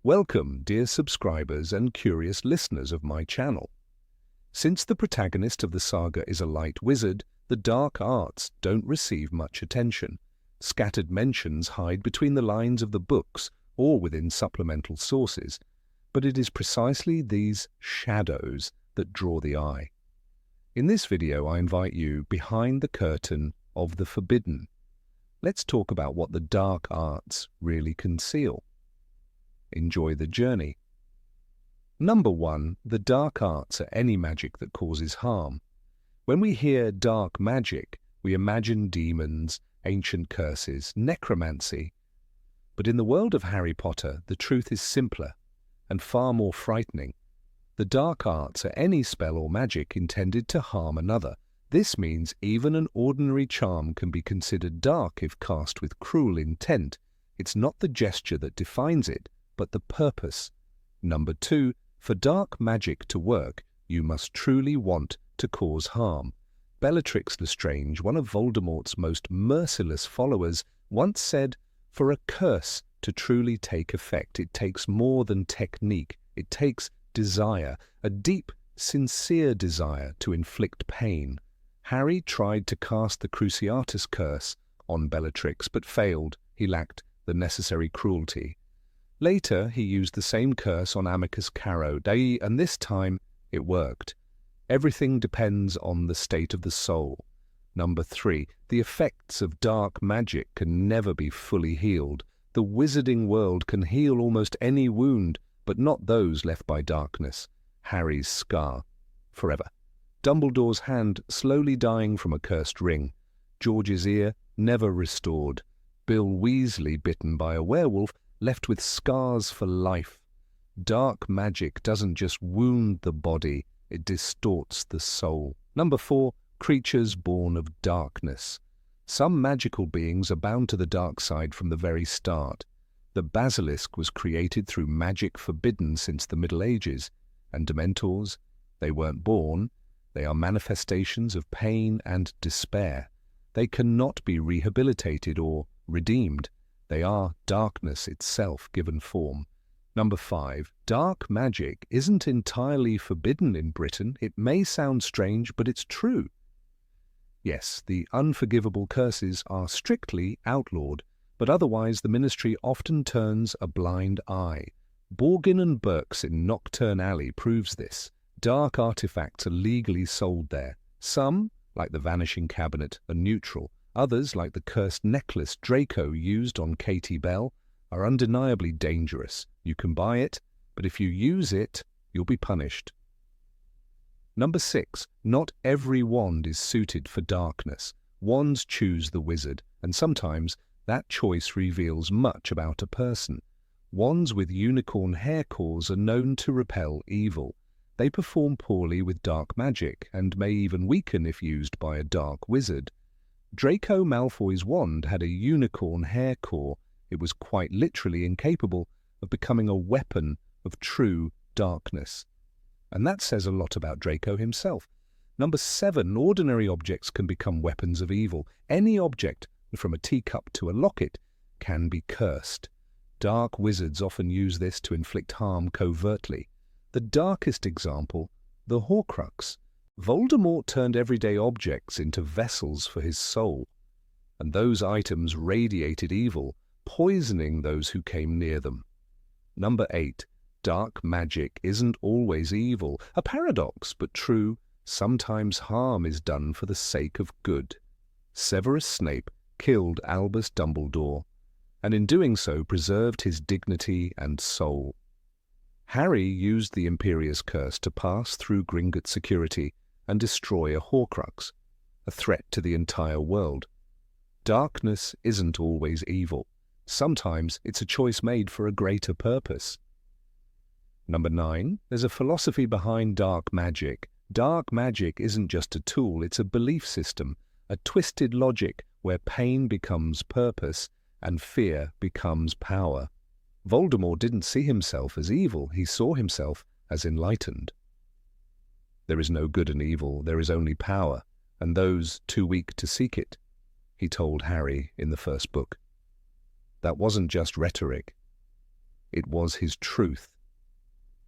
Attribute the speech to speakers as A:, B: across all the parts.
A: Welcome, dear subscribers and curious listeners of my channel. Since the protagonist of the saga is a light wizard, the dark arts don't receive much attention. Scattered mentions hide between the lines of the books or within supplemental sources, but it is precisely these shadows that draw the eye. In this video, I invite you behind the curtain of the forbidden. Let's talk about what the dark arts really conceal. Enjoy the journey. Number 1. The dark arts are any magic that causes harm. When we hear dark magic, we imagine demons, ancient curses, necromancy. But in the world of Harry Potter, the truth is simpler and far more frightening. The dark arts are any spell or magic intended to harm another. This means even an ordinary charm can be considered dark if cast with cruel intent. It's not the gesture that defines it, but the purpose. Number 2. For dark magic to work, you must truly want to cause harm. Bellatrix Lestrange, one of Voldemort's most merciless followers, once said, "For a curse to truly take effect, it takes more than technique. It takes desire, a deep, sincere desire to inflict pain." Harry tried to cast the Cruciatus curse on Bellatrix, but failed. He lacked the necessary cruelty. Later, he used the same curse on Amicus Caro Dei, and this time it worked. Everything depends on the state of the soul. Number 3. The effects of dark magic can never be fully healed. The wizarding world can heal almost any wound, but not those left by darkness. Harry's scar. Forever. Dumbledore's hand slowly dying from a cursed ring. George's ear never restored. Bill Weasley bitten by a werewolf, left with scars for life. Dark magic doesn't just wound the body, it distorts the soul. Number 4. Creatures born of darkness. Some magical beings are bound to the dark side from the very start. The basilisk was created through magic forbidden since the Middle Ages, and Dementors, they weren't born, they are manifestations of pain and despair. They cannot be rehabilitated or redeemed. They are darkness itself given form. Number 5. Dark magic isn't entirely forbidden in Britain. It may sound strange, but it's true. Yes, the unforgivable curses are strictly outlawed, but otherwise the ministry often turns a blind eye. Borgin and Burke's in Nocturne Alley proves this. Dark artifacts are legally sold there. Some, like the Vanishing Cabinet, are neutral. Others, like the cursed necklace Draco used on Katie Bell, are undeniably dangerous. You can buy it, but if you use it, you'll be punished. Number 6. Not every wand is suited for darkness. Wands choose the wizard, and sometimes that choice reveals much about a person. Wands with unicorn hair cores are known to repel evil. They perform poorly with dark magic, and may even weaken if used by a dark wizard. Draco Malfoy's wand had a unicorn hair core. It was quite literally incapable of becoming a weapon of true darkness. And that says a lot about Draco himself. Number 7. Ordinary objects can become weapons of evil. Any object, from a teacup to a locket, can be cursed. Dark wizards often use this to inflict harm covertly. The darkest example, the Horcrux. Voldemort turned everyday objects into vessels for his soul, and those items radiated evil, poisoning those who came near them. Number 8. Dark magic isn't always evil. A paradox, but true. Sometimes harm is done for the sake of good. Severus Snape killed Albus Dumbledore, and in doing so preserved his dignity and soul. Harry used the Imperious Curse to pass through Gringotts security and destroy a Horcrux, a threat to the entire world. Darkness isn't always evil. Sometimes it's a choice made for a greater purpose. Number 9. There's a philosophy behind dark magic. Dark magic isn't just a tool, it's a belief system, a twisted logic where pain becomes purpose and fear becomes power. Voldemort didn't see himself as evil, he saw himself as enlightened. There is no good and evil, there is only power, and those too weak to seek it, he told Harry in the first book. That wasn't just rhetoric. It was his truth.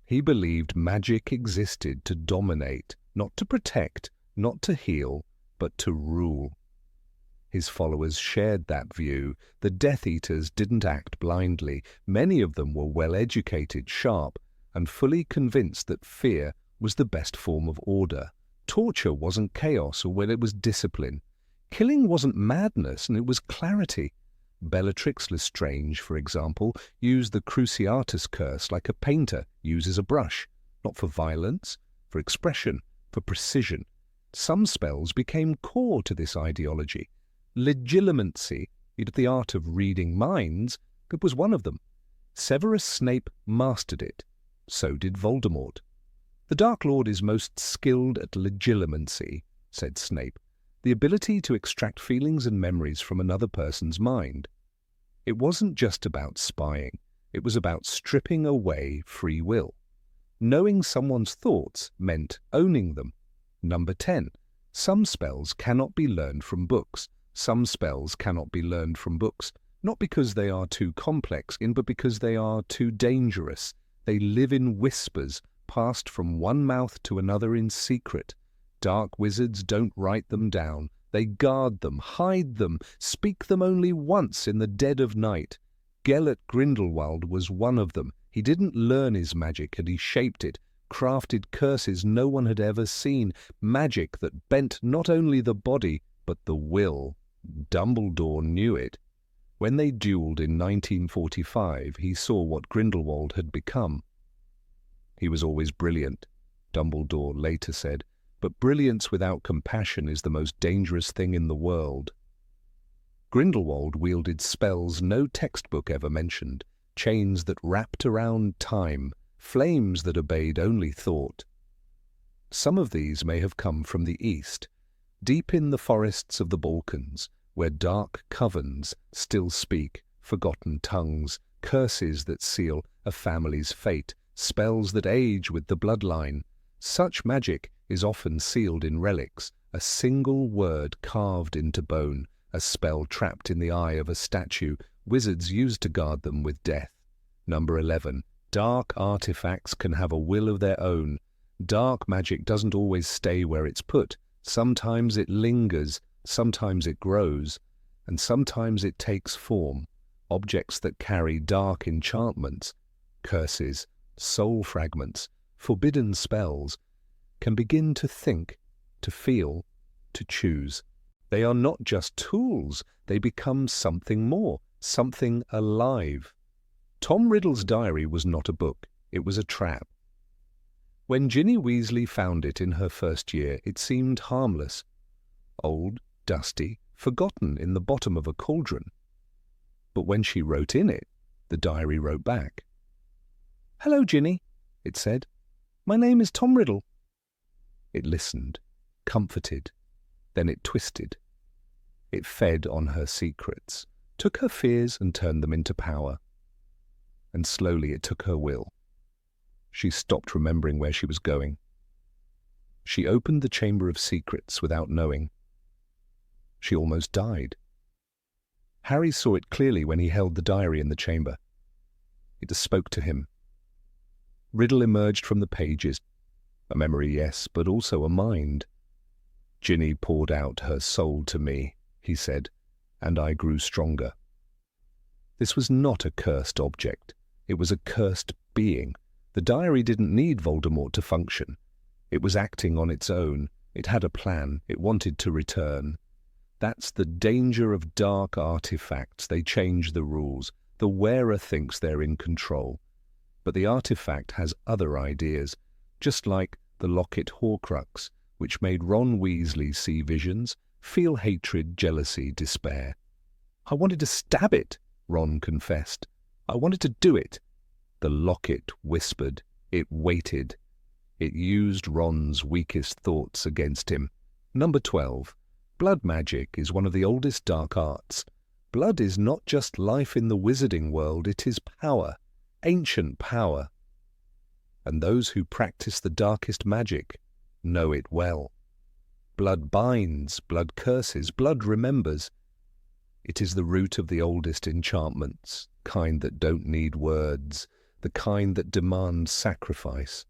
A: He believed magic existed to dominate, not to protect, not to heal, but to rule. His followers shared that view. The Death Eaters didn't act blindly. Many of them were well-educated, sharp, and fully convinced that fear was the best form of order. Torture wasn't chaos or when it was discipline. Killing wasn't madness and it was clarity. Bellatrix Lestrange, for example, used the Cruciatus curse like a painter uses a brush, not for violence, for expression, for precision. Some spells became core to this ideology. Legilimency, the art of reading minds, was one of them. Severus Snape mastered it. So did Voldemort. "The Dark Lord is most skilled at legilimency," said Snape, "the ability to extract feelings and memories from another person's mind." It wasn't just about spying. It was about stripping away free will. Knowing someone's thoughts meant owning them. Number 10. Some spells cannot be learned from books. Some spells cannot be learned from books, not because they are too complex, but because they are too dangerous. They live in whispers, passed from one mouth to another in secret. Dark wizards don't write them down. They guard them, hide them, speak them only once in the dead of night. Gellert Grindelwald was one of them. He didn't learn his magic, and he shaped it, crafted curses no one had ever seen, magic that bent not only the body, but the will. Dumbledore knew it. When they duelled in 1945, he saw what Grindelwald had become. He was always brilliant, Dumbledore later said, but brilliance without compassion is the most dangerous thing in the world. Grindelwald wielded spells no textbook ever mentioned, chains that wrapped around time, flames that obeyed only thought. Some of these may have come from the East, deep in the forests of the Balkans, where dark covens still speak, forgotten tongues, curses that seal a family's fate, spells that age with the bloodline. Such magic is often sealed in relics, a single word carved into bone, a spell trapped in the eye of a statue wizards used to guard them with death. Number 11. Dark artifacts can have a will of their own. Dark magic doesn't always stay where it's put. Sometimes it lingers, sometimes it grows, and sometimes it takes form. Objects that carry dark enchantments, curses, soul fragments, forbidden spells, can begin to think, to feel, to choose. They are not just tools, they become something more, something alive. Tom Riddle's diary was not a book, it was a trap. When Ginny Weasley found it in her first year, it seemed harmless. Old, dusty, forgotten in the bottom of a cauldron. But when she wrote in it, the diary wrote back. "Hello, Ginny," it said. "My name is Tom Riddle." It listened, comforted. Then it twisted. It fed on her secrets, took her fears and turned them into power. And slowly it took her will. She stopped remembering where she was going. She opened the Chamber of Secrets without knowing. She almost died. Harry saw it clearly when he held the diary in the chamber. It spoke to him. Riddle emerged from the pages. A memory, yes, but also a mind. "Ginny poured out her soul to me," he said, "and I grew stronger." This was not a cursed object. It was a cursed being. The diary didn't need Voldemort to function. It was acting on its own. It had a plan. It wanted to return. That's the danger of dark artifacts. They change the rules. The wearer thinks they're in control. But the artifact has other ideas, just like the locket Horcrux, which made Ron Weasley see visions, feel hatred, jealousy, despair. "I wanted to stab it," Ron confessed. "I wanted to do it." The locket whispered. It waited. It used Ron's weakest thoughts against him. Number 12. Blood magic is one of the oldest dark arts. Blood is not just life in the wizarding world, it is power, ancient power. And those who practice the darkest magic know it well. Blood binds, blood curses, blood remembers. It is the root of the oldest enchantments, kind that don't need words, the kind that demand sacrifice.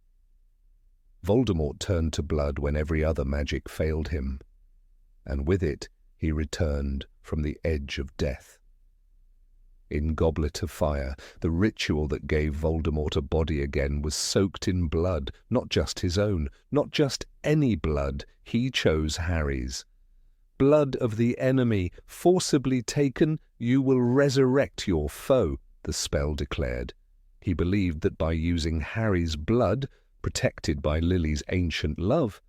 A: Voldemort turned to blood when every other magic failed him, and with it he returned from the edge of death. In Goblet of Fire, the ritual that gave Voldemort a body again was soaked in blood, not just his own, not just any blood. He chose Harry's. Blood of the enemy, forcibly taken, you will resurrect your foe, the spell declared. He believed that by using Harry's blood, protected by Lily's ancient love,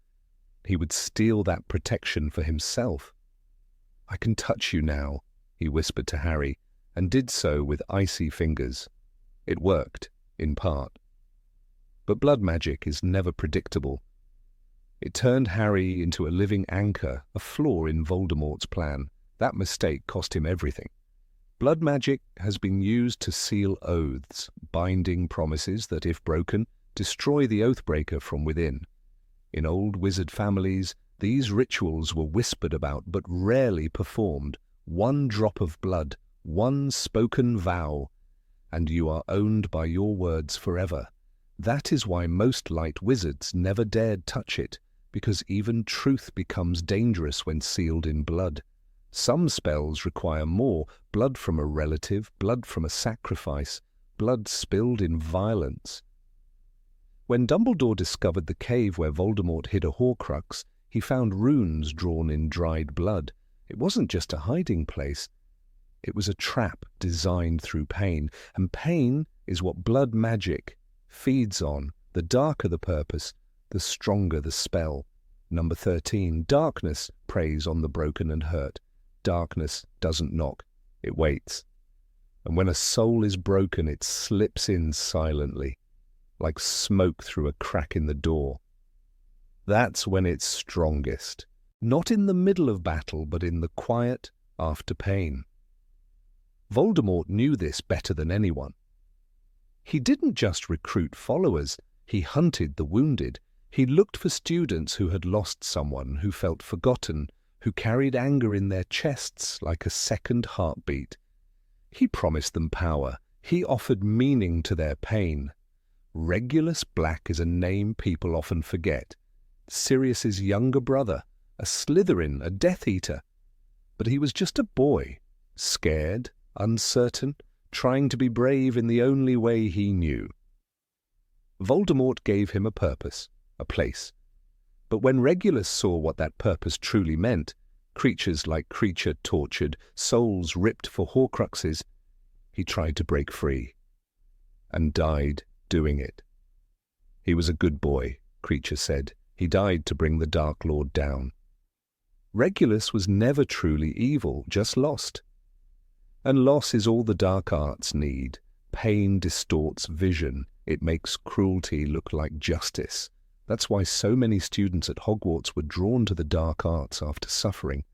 A: he would steal that protection for himself. "I can touch you now," he whispered to Harry, and did so with icy fingers. It worked, in part. But blood magic is never predictable. It turned Harry into a living anchor, a flaw in Voldemort's plan. That mistake cost him everything. Blood magic has been used to seal oaths, binding promises that, if broken, destroy the oathbreaker from within. In old wizard families, these rituals were whispered about but rarely performed. One drop of blood, one spoken vow, and you are owned by your words forever. That is why most light wizards never dared touch it, because even truth becomes dangerous when sealed in blood. Some spells require more: blood from a relative, blood from a sacrifice, blood spilled in violence. When Dumbledore discovered the cave where Voldemort hid a Horcrux, he found runes drawn in dried blood. It wasn't just a hiding place. It was a trap designed through pain, and pain is what blood magic feeds on. The darker the purpose, the stronger the spell. Number 13. Darkness preys on the broken and hurt. Darkness doesn't knock, it waits. And when a soul is broken, it slips in silently, like smoke through a crack in the door. That's when it's strongest. Not in the middle of battle, but in the quiet after pain. Voldemort knew this better than anyone. He didn't just recruit followers, he hunted the wounded. He looked for students who had lost someone, who felt forgotten, who carried anger in their chests like a second heartbeat. He promised them power. He offered meaning to their pain. Regulus Black is a name people often forget. Sirius's younger brother, a Slytherin, a Death Eater. But he was just a boy, scared, uncertain, trying to be brave in the only way he knew. Voldemort gave him a purpose, a place. But when Regulus saw what that purpose truly meant, creatures like Creature tortured, souls ripped for Horcruxes, he tried to break free, and died doing it. He was a good boy, Creature said. He died to bring the Dark Lord down. Regulus was never truly evil, just lost. And loss is all the dark arts need. Pain distorts vision. It makes cruelty look like justice. That's why so many students at Hogwarts were drawn to the dark arts after suffering.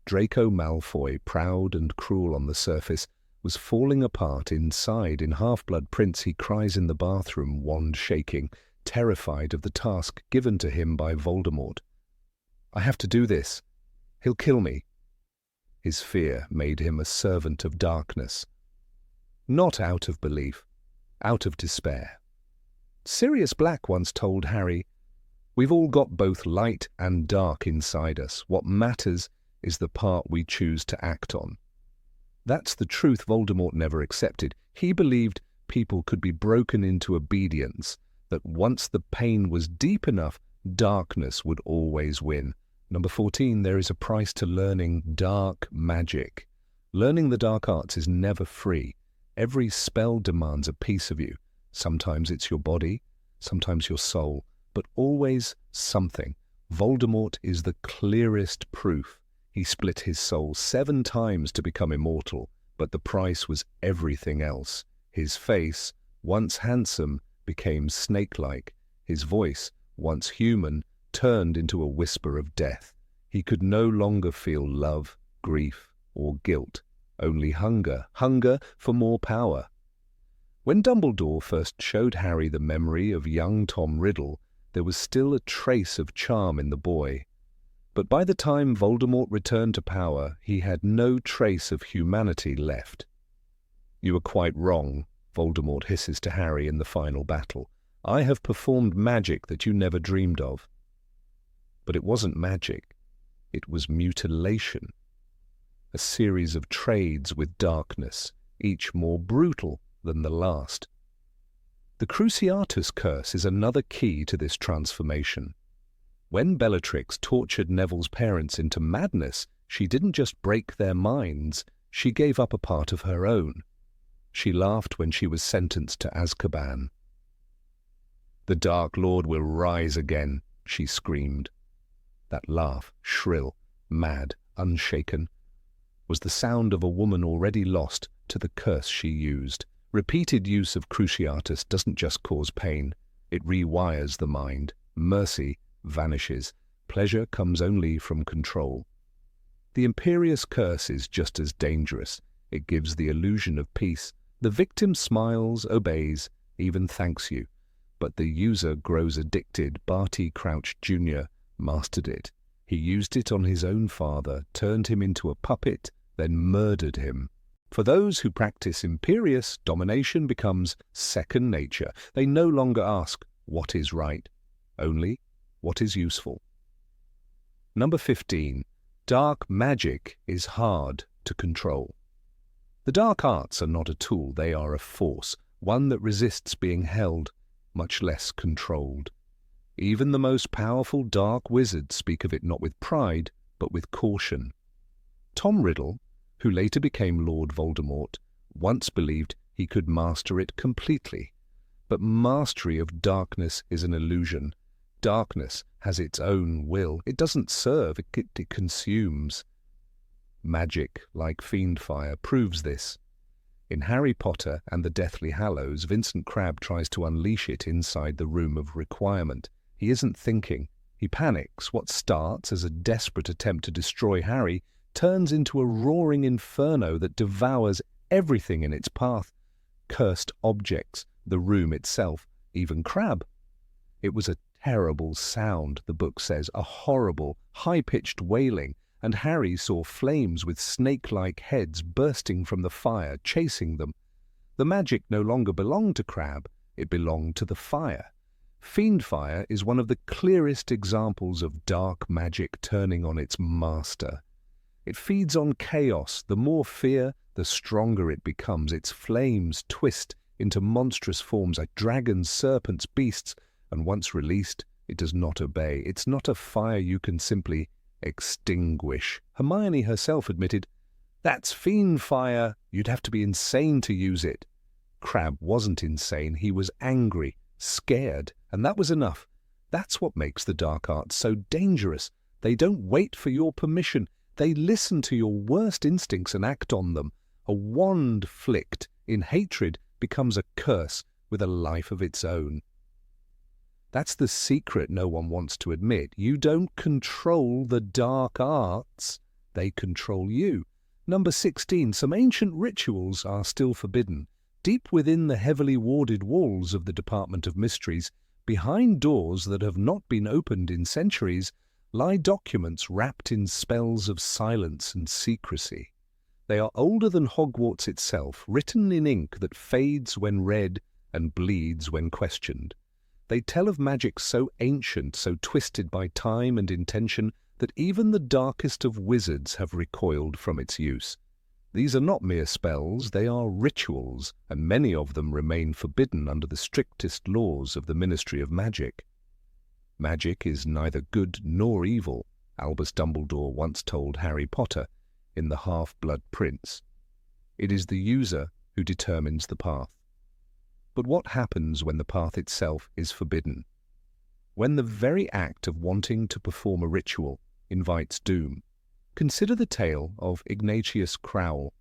A: Draco Malfoy, proud and cruel on the surface, was falling apart inside. In Half-Blood Prince, he cries in the bathroom, wand shaking, terrified of the task given to him by Voldemort. "I have to do this. He'll kill me." His fear made him a servant of darkness. Not out of belief, out of despair. Sirius Black once told Harry, "We've all got both light and dark inside us. What matters is the part we choose to act on." That's the truth Voldemort never accepted. He believed people could be broken into obedience, that once the pain was deep enough, darkness would always win. Number 14, there is a price to learning dark magic. Learning the dark arts is never free. Every spell demands a piece of you. Sometimes it's your body, sometimes your soul, but always something. Voldemort is the clearest proof. He split his soul 7 times to become immortal, but the price was everything else. His face, once handsome, became snake-like. His voice, once human, turned into a whisper of death. He could no longer feel love, grief, or guilt, only hunger for more power. When Dumbledore first showed Harry the memory of young Tom Riddle, there was still a trace of charm in the boy. But by the time Voldemort returned to power, he had no trace of humanity left. "You were quite wrong," Voldemort hisses to Harry in the final battle. "I have performed magic that you never dreamed of." But it wasn't magic. It was mutilation. A series of trades with darkness, each more brutal than the last. The Cruciatus curse is another key to this transformation. When Bellatrix tortured Neville's parents into madness, she didn't just break their minds, she gave up a part of her own. She laughed when she was sentenced to Azkaban. "The Dark Lord will rise again," she screamed. That laugh, shrill, mad, unshaken, was the sound of a woman already lost to the curse she used. Repeated use of Cruciatus doesn't just cause pain, it rewires the mind. Mercy vanishes. Pleasure comes only from control. The Imperious curse is just as dangerous. It gives the illusion of peace. The victim smiles, obeys, even thanks you. But the user grows addicted. Barty Crouch Jr. mastered it. He used it on his own father, turned him into a puppet, then murdered him. For those who practice Imperious, domination becomes second nature. They no longer ask, what is right? Only, what is useful? Number 15. Dark magic is hard to control. The dark arts are not a tool, they are a force, one that resists being held, much less controlled. Even the most powerful dark wizards speak of it not with pride, but with caution. Tom Riddle, who later became Lord Voldemort, once believed he could master it completely. But mastery of darkness is an illusion. Darkness has its own will. It doesn't serve, it consumes. Magic, like fiendfire, proves this. In Harry Potter and the Deathly Hallows, Vincent Crabbe tries to unleash it inside the Room of Requirement. He isn't thinking. He panics. What starts as a desperate attempt to destroy Harry turns into a roaring inferno that devours everything in its path. Cursed objects, the room itself, even Crabbe. It was a terrible sound, the book says, a horrible, high-pitched wailing, and Harry saw flames with snake-like heads bursting from the fire, chasing them. The magic no longer belonged to Crabbe, it belonged to the fire. Fiendfire is one of the clearest examples of dark magic turning on its master. It feeds on chaos. The more fear, the stronger it becomes. Its flames twist into monstrous forms like dragons, serpents, beasts, and once released, it does not obey. It's not a fire you can simply extinguish. Hermione herself admitted, "That's fiendfire. You'd have to be insane to use it." Crabbe wasn't insane. He was angry, scared, and that was enough. That's what makes the dark arts so dangerous. They don't wait for your permission. They listen to your worst instincts and act on them. A wand flicked in hatred becomes a curse with a life of its own. That's the secret no one wants to admit. You don't control the dark arts. They control you. Number 16. Some ancient rituals are still forbidden. Deep within the heavily warded walls of the Department of Mysteries, behind doors that have not been opened in centuries, lie documents wrapped in spells of silence and secrecy. They are older than Hogwarts itself, written in ink that fades when read and bleeds when questioned. They tell of magic so ancient, so twisted by time and intention, that even the darkest of wizards have recoiled from its use. These are not mere spells, they are rituals, and many of them remain forbidden under the strictest laws of the Ministry of Magic. Magic is neither good nor evil, Albus Dumbledore once told Harry Potter in The Half-Blood Prince. It is the user who determines the path. But what happens when the path itself is forbidden? When the very act of wanting to perform a ritual invites doom? Consider the tale of Ignatius Crowell,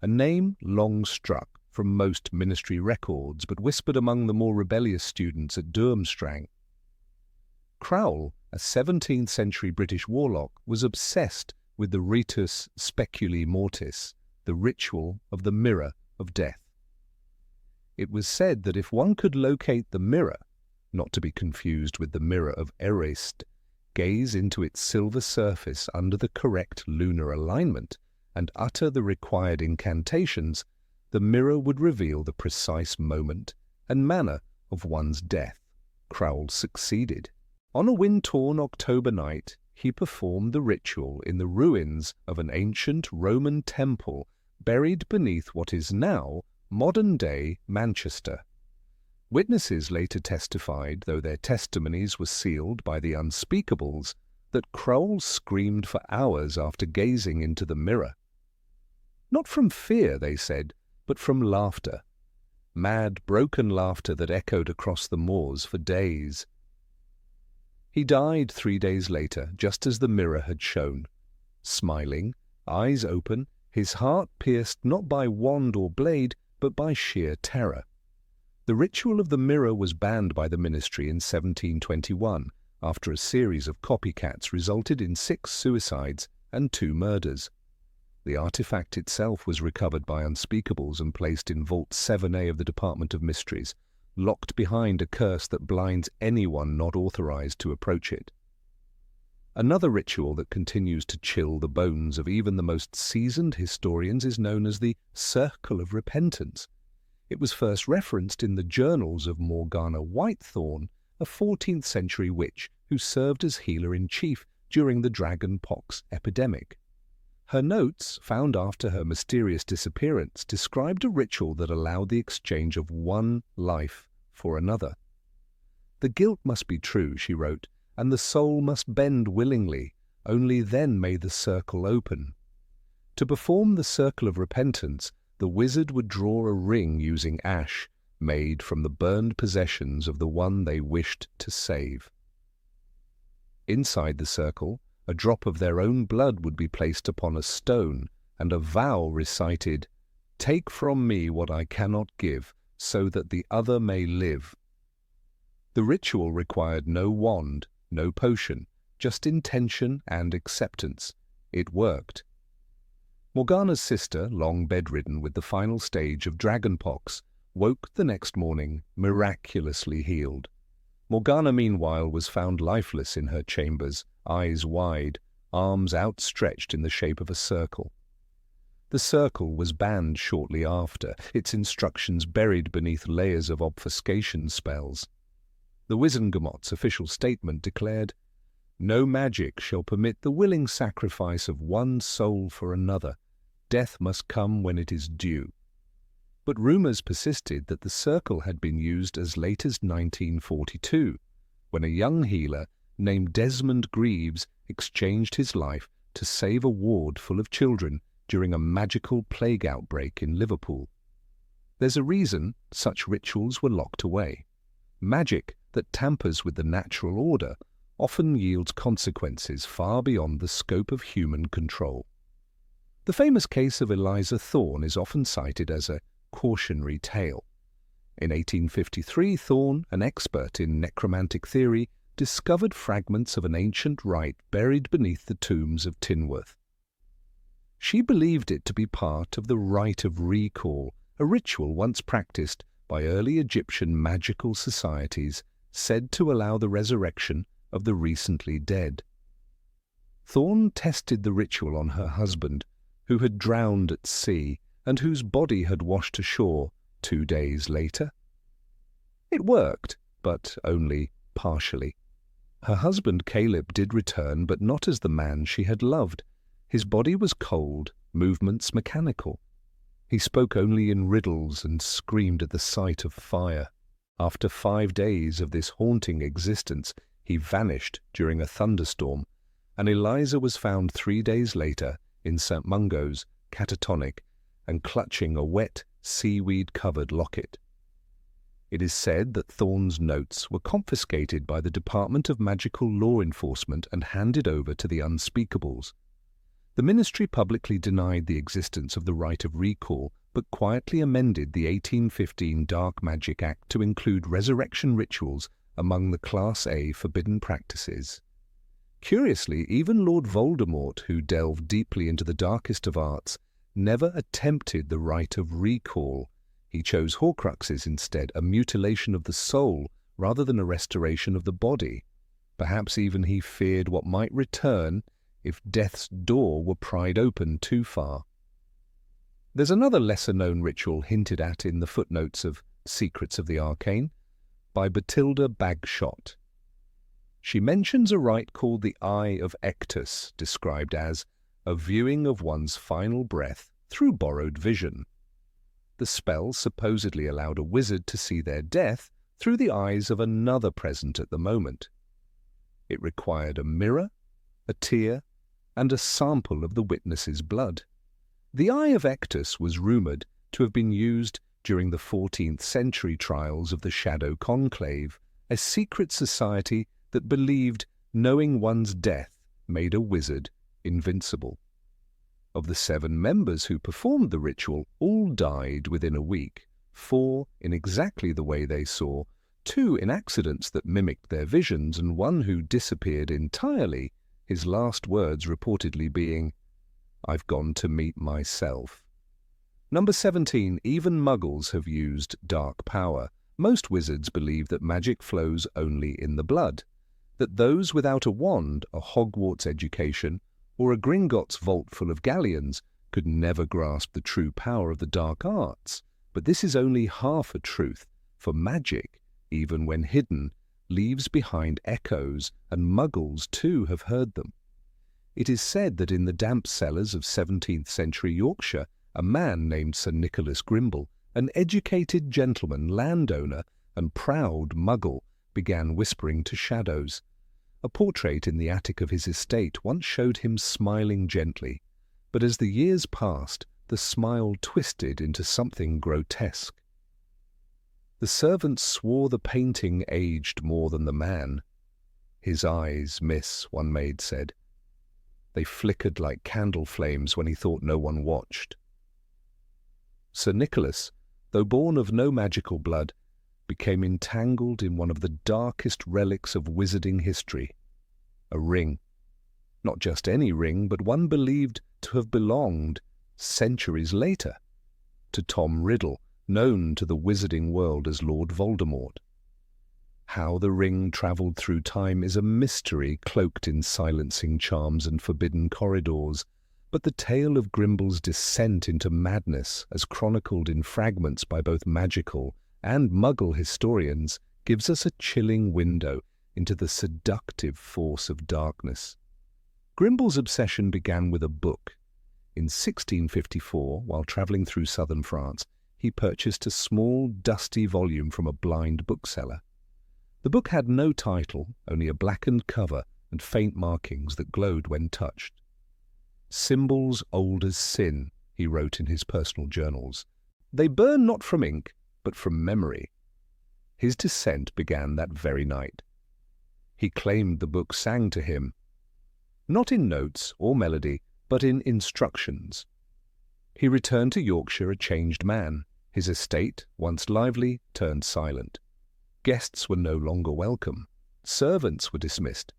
A: a name long struck from most ministry records, but whispered among the more rebellious students at Durmstrang. Crowell, a 17th century British warlock, was obsessed with the ritus speculi mortis, the ritual of the mirror of death. It was said that if one could locate the mirror, not to be confused with the mirror of Erest, gaze into its silver surface under the correct lunar alignment, and utter the required incantations, the mirror would reveal the precise moment and manner of one's death. Crowell succeeded. On a wind-torn October night, he performed the ritual in the ruins of an ancient Roman temple buried beneath what is now modern-day Manchester. Witnesses later testified, though their testimonies were sealed by the unspeakables, that Crowell screamed for hours after gazing into the mirror. Not from fear, they said, but from laughter. Mad, broken laughter that echoed across the moors for days. He died 3 days later, just as the mirror had shown. Smiling, eyes open, his heart pierced not by wand or blade, but by sheer terror. The ritual of the mirror was banned by the ministry in 1721, after a series of copycats resulted in 6 suicides and 2 murders. The artifact itself was recovered by unspeakables and placed in Vault 7A of the Department of Mysteries, locked behind a curse that blinds anyone not authorized to approach it. Another ritual that continues to chill the bones of even the most seasoned historians is known as the Circle of Repentance. It was first referenced in the journals of Morgana Whitethorn, a 14th century witch who served as healer-in-chief during the dragon pox epidemic. Her notes, found after her mysterious disappearance, described a ritual that allowed the exchange of one life for another. "The guilt must be true," she wrote, "and the soul must bend willingly. Only then may the circle open." To perform the Circle of Repentance, the wizard would draw a ring using ash, made from the burned possessions of the one they wished to save. Inside the circle, a drop of their own blood would be placed upon a stone, and a vow recited, "Take from me what I cannot give, so that the other may live." The ritual required no wand, no potion, just intention and acceptance. It worked. Morgana's sister, long bedridden with the final stage of dragonpox, woke the next morning miraculously healed. Morgana, meanwhile, was found lifeless in her chambers, eyes wide, arms outstretched in the shape of a circle. The circle was banned shortly after, its instructions buried beneath layers of obfuscation spells. The Wizengamot's official statement declared, "No magic shall permit the willing sacrifice of one soul for another. Death must come when it is due." But rumors persisted that the circle had been used as late as 1942, when a young healer named Desmond Greaves exchanged his life to save a ward full of children during a magical plague outbreak in Liverpool. There's a reason such rituals were locked away. Magic that tampers with the natural order often yields consequences far beyond the scope of human control. The famous case of Eliza Thorne is often cited as a cautionary tale. In 1853, Thorne, an expert in necromantic theory, discovered fragments of an ancient rite buried beneath the tombs of Tinworth. She believed it to be part of the rite of recall, a ritual once practiced by early Egyptian magical societies said to allow the resurrection of the recently dead. Thorne tested the ritual on her husband, who had drowned at sea and whose body had washed ashore 2 days later. It worked, but only partially. Her husband Caleb did return, but not as the man she had loved. His body was cold, movements mechanical. He spoke only in riddles and screamed at the sight of fire. After 5 days of this haunting existence, he vanished during a thunderstorm, and Eliza was found 3 days later in St. Mungo's, catatonic, and clutching a wet, seaweed-covered locket. It is said that Thorne's notes were confiscated by the Department of Magical Law Enforcement and handed over to the Unspeakables. The ministry publicly denied the existence of the right of recall, but quietly amended the 1815 Dark Magic Act to include resurrection rituals among the Class A forbidden practices. Curiously, even Lord Voldemort, who delved deeply into the darkest of arts, never attempted the rite of recall. He chose Horcruxes instead, a mutilation of the soul rather than a restoration of the body. Perhaps even he feared what might return if death's door were pried open too far. There's another lesser-known ritual hinted at in the footnotes of Secrets of the Arcane by Batilda Bagshot. She mentions a rite called the Eye of Ectus, described as a viewing of one's final breath through borrowed vision. The spell supposedly allowed a wizard to see their death through the eyes of another present at the moment. It required a mirror, a tear, and a sample of the witness's blood. The Eye of Ectus was rumoured to have been used during the 14th century trials of the Shadow Conclave, a secret society that believed knowing one's death made a wizard invincible. Of the 7 members who performed the ritual, all died within a week, 4 in exactly the way they saw, 2 in accidents that mimicked their visions, and 1 who disappeared entirely, his last words reportedly being, "I've gone to meet myself." Number 17. Even Muggles have used dark power. Most wizards believe that magic flows only in the blood, that those without a wand, a Hogwarts education, or a Gringotts vault full of galleons could never grasp the true power of the dark arts. But this is only half a truth, for magic, even when hidden, leaves behind echoes, and Muggles too have heard them. It is said that in the damp cellars of 17th century Yorkshire, a man named Sir Nicholas Grimble, an educated gentleman, landowner, and proud Muggle, began whispering to shadows. A portrait in the attic of his estate once showed him smiling gently, but as the years passed, the smile twisted into something grotesque. The servants swore the painting aged more than the man. "His eyes, miss," one maid said. "They flickered like candle flames when he thought no one watched." Sir Nicholas, though born of no magical blood, became entangled in one of the darkest relics of wizarding history, a ring. Not just any ring, but one believed to have belonged, centuries later, to Tom Riddle, known to the wizarding world as Lord Voldemort. How the ring travelled through time is a mystery cloaked in silencing charms and forbidden corridors, but the tale of Grimble's descent into madness, as chronicled in fragments by both magical and Muggle historians, gives us a chilling window into the seductive force of darkness. Grimble's obsession began with a book. In 1654, while travelling through southern France, he purchased a small, dusty volume from a blind bookseller. The book had no title, only a blackened cover and faint markings that glowed when touched. "Symbols old as sin," he wrote in his personal journals. "They burn not from ink, but from memory." His descent began that very night. He claimed the book sang to him, not in notes or melody, but in instructions. He returned to Yorkshire a changed man. His estate, once lively, turned silent. Guests were no longer welcome. Servants were dismissed.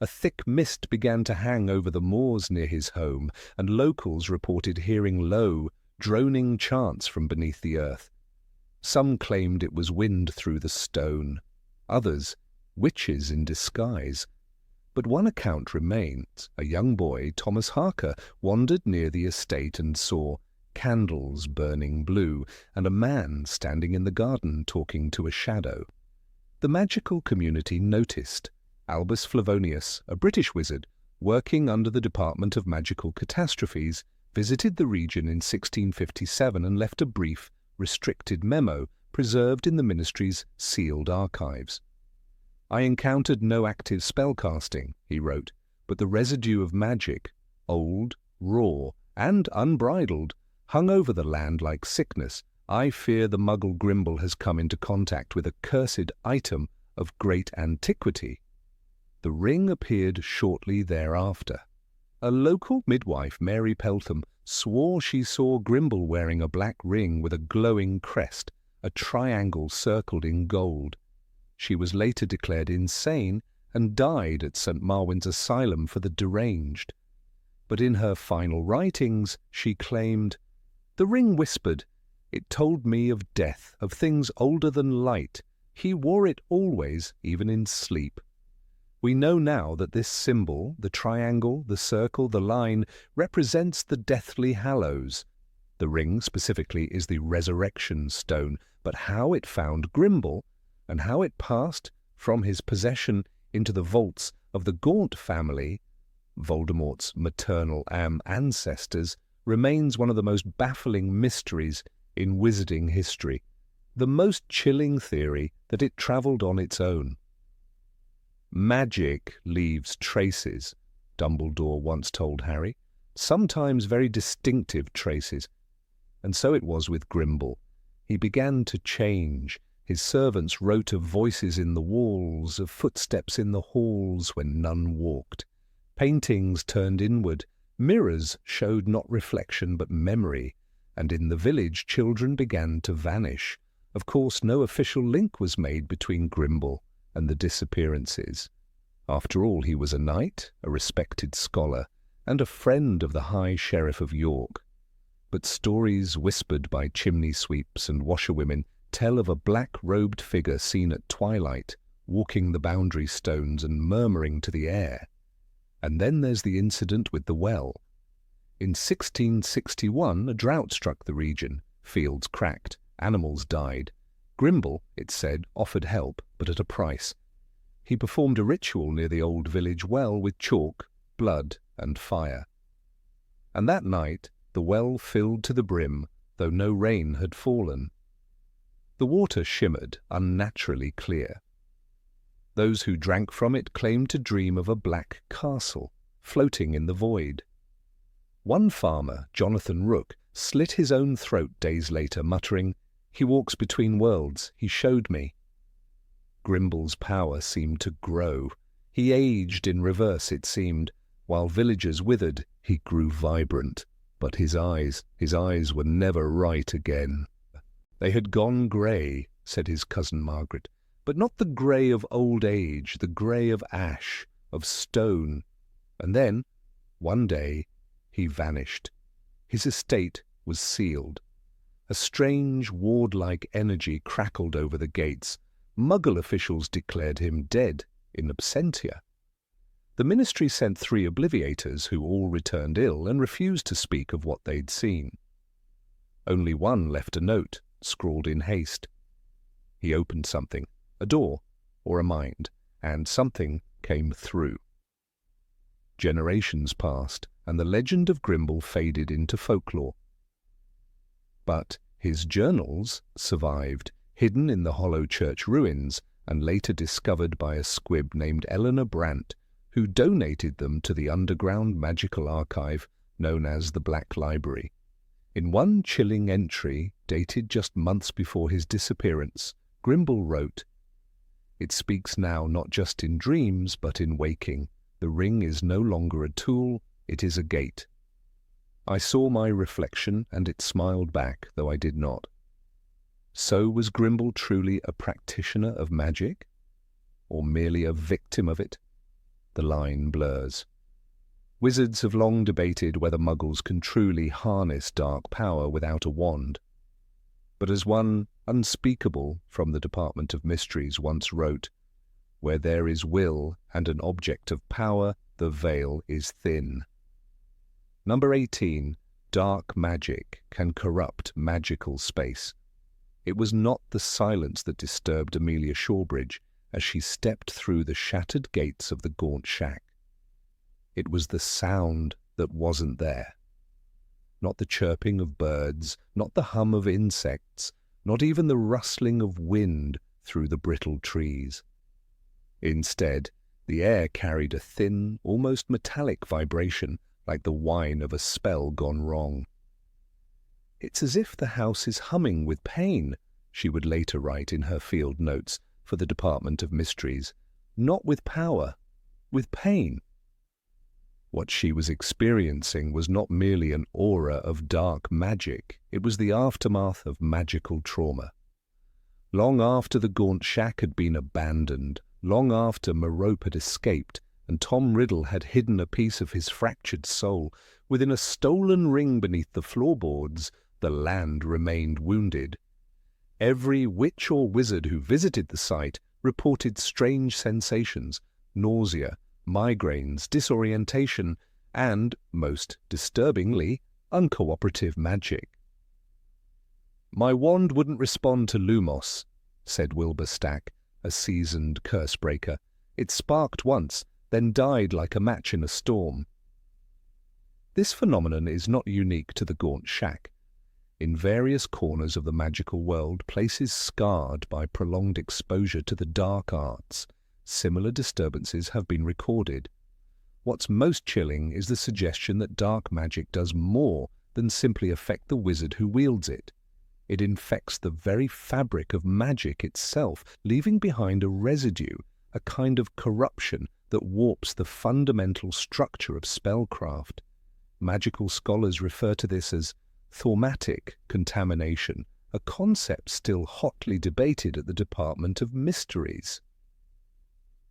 A: A thick mist began to hang over the moors near his home, and locals reported hearing low, droning chants from beneath the earth. Some claimed it was wind through the stone, others witches in disguise. But one account remains. A young boy, Thomas Harker, wandered near the estate and saw candles burning blue and a man standing in the garden talking to a shadow. The magical community noticed. Albus Flavonius, a British wizard, working under the Department of Magical Catastrophes, visited the region in 1657 and left a brief, restricted memo preserved in the ministry's sealed archives. "I encountered no active spellcasting," he wrote, "but the residue of magic, old, raw, and unbridled, hung over the land like sickness. I fear the Muggle Grimble has come into contact with a cursed item of great antiquity." The ring appeared shortly thereafter. A local midwife, Mary Peltham, swore she saw Grimble wearing a black ring with a glowing crest, a triangle circled in gold. She was later declared insane and died at St. Marwin's Asylum for the deranged. But in her final writings she claimed, "The ring whispered. It told me of death, of things older than light. He wore it always, even in sleep." We know now that this symbol, the triangle, the circle, the line, represents the deathly hallows. The The ring, specifically, is the resurrection stone, but how it found Grimble and how it passed from his possession into the vaults of the Gaunt family, Voldemort's maternal ancestors, remains one of the most baffling mysteries in wizarding history. The most chilling theory that it travelled on its own. Magic leaves traces, Dumbledore once told Harry, sometimes very distinctive traces. And so it was with Grimble. He began to change. His servants wrote of voices in the walls, of footsteps in the halls when none walked. Paintings turned inward, mirrors showed not reflection but memory, and in the village children began to vanish. Of course, no official link was made between Grimble and the disappearances. After all, he was a knight, a respected scholar, and a friend of the High Sheriff of York. But stories whispered by chimney sweeps and washerwomen tell of a black-robed figure seen at twilight, walking the boundary stones and murmuring to the air. And then there's the incident with the well. In 1661, a drought struck the region. Fields cracked. Animals died. Grimble, it said, offered help, but at a price. He performed a ritual near the old village well with chalk, blood, and fire. And that night the well filled to the brim, though no rain had fallen. The water shimmered, unnaturally clear. Those who drank from it claimed to dream of a black castle, floating in the void. One farmer, Jonathan Rook, slit his own throat days later, muttering, "He walks between worlds, he showed me." Grimble's power seemed to grow. He aged in reverse, it seemed. While villagers withered, he grew vibrant. But his eyes were never right again. They had gone grey, said his cousin Margaret, but not the grey of old age, the grey of ash, of stone. And then, one day, he vanished. His estate was sealed. A strange, ward-like energy crackled over the gates. Muggle officials declared him dead in absentia. The ministry sent 3 obliviators who all returned ill and refused to speak of what they'd seen. Only one left a note, scrawled in haste. He opened something, a door or a mind, and something came through. Generations passed, and the legend of Grimble faded into folklore. But his journals survived, hidden in the hollow church ruins, and later discovered by a squib named Eleanor Brandt, who donated them to the underground magical archive known as the Black Library. In one chilling entry, dated just months before his disappearance, Grimble wrote, "It speaks now not just in dreams, but in waking. The ring is no longer a tool, it is a gate. I saw my reflection, and it smiled back, though I did not." So was Grimble truly a practitioner of magic? Or merely a victim of it? The line blurs. Wizards have long debated whether Muggles can truly harness dark power without a wand. But as one unspeakable from the Department of Mysteries once wrote, "Where there is will and an object of power, the veil is thin." Number 18. Dark magic can corrupt magical space. It was not the silence that disturbed Amelia Shawbridge as she stepped through the shattered gates of the Gaunt shack. It was the sound that wasn't there. Not the chirping of birds, not the hum of insects, not even the rustling of wind through the brittle trees. Instead, the air carried a thin, almost metallic vibration, like the whine of a spell gone wrong. "It's as if the house is humming with pain," she would later write in her field notes for the Department of Mysteries. "Not with power, with pain." What she was experiencing was not merely an aura of dark magic, it was the aftermath of magical trauma. Long after the Gaunt shack had been abandoned, long after Merope had escaped, and Tom Riddle had hidden a piece of his fractured soul within a stolen ring beneath the floorboards, the land remained wounded. Every witch or wizard who visited the site reported strange sensations, nausea, migraines, disorientation, and, most disturbingly, uncooperative magic. "My wand wouldn't respond to Lumos," said Wilbur Stack, a seasoned curse-breaker. "It sparked once, then died like a match in a storm." This phenomenon is not unique to the Gaunt Shack. In various corners of the magical world, places scarred by prolonged exposure to the dark arts, similar disturbances have been recorded. What's most chilling is the suggestion that dark magic does more than simply affect the wizard who wields it. It infects the very fabric of magic itself, leaving behind a residue, a kind of corruption that warps the fundamental structure of spellcraft. Magical scholars refer to this as thaumatic contamination, a concept still hotly debated at the Department of Mysteries.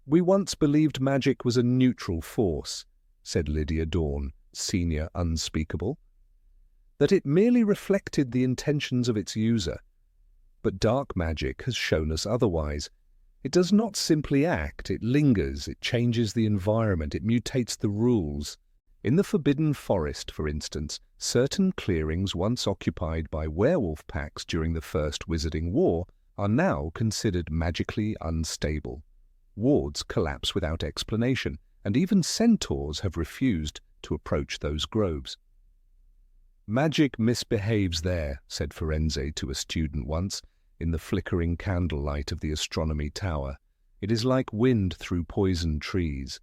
A: "We once believed magic was a neutral force," said Lydia Dawn, senior unspeakable, "that it merely reflected the intentions of its user. But dark magic has shown us otherwise. It does not simply act, it lingers, it changes the environment, it mutates the rules. In the Forbidden Forest, for instance, certain clearings once occupied by werewolf packs during the First Wizarding War are now considered magically unstable. Wards collapse without explanation, and even centaurs have refused to approach those groves." "Magic misbehaves there," said Firenze to a student once, in the flickering candlelight of the astronomy tower. "It is like wind through poisoned trees."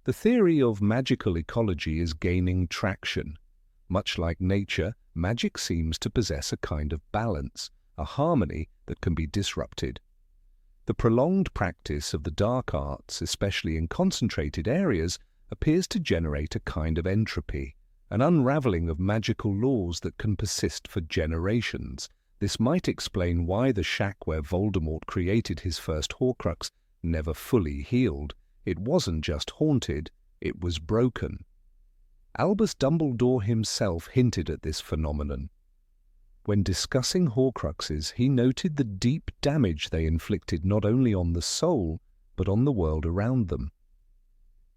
A: The theory of magical ecology is gaining traction. Much like nature, magic seems to possess a kind of balance, a harmony that can be disrupted. The prolonged practice of the dark arts, especially in concentrated areas, appears to generate a kind of entropy, an unraveling of magical laws that can persist for generations. This might explain why the shack where Voldemort created his first Horcrux never fully healed. It wasn't just haunted, it was broken. Albus Dumbledore himself hinted at this phenomenon. When discussing Horcruxes, he noted the deep damage they inflicted not only on the soul, but on the world around them.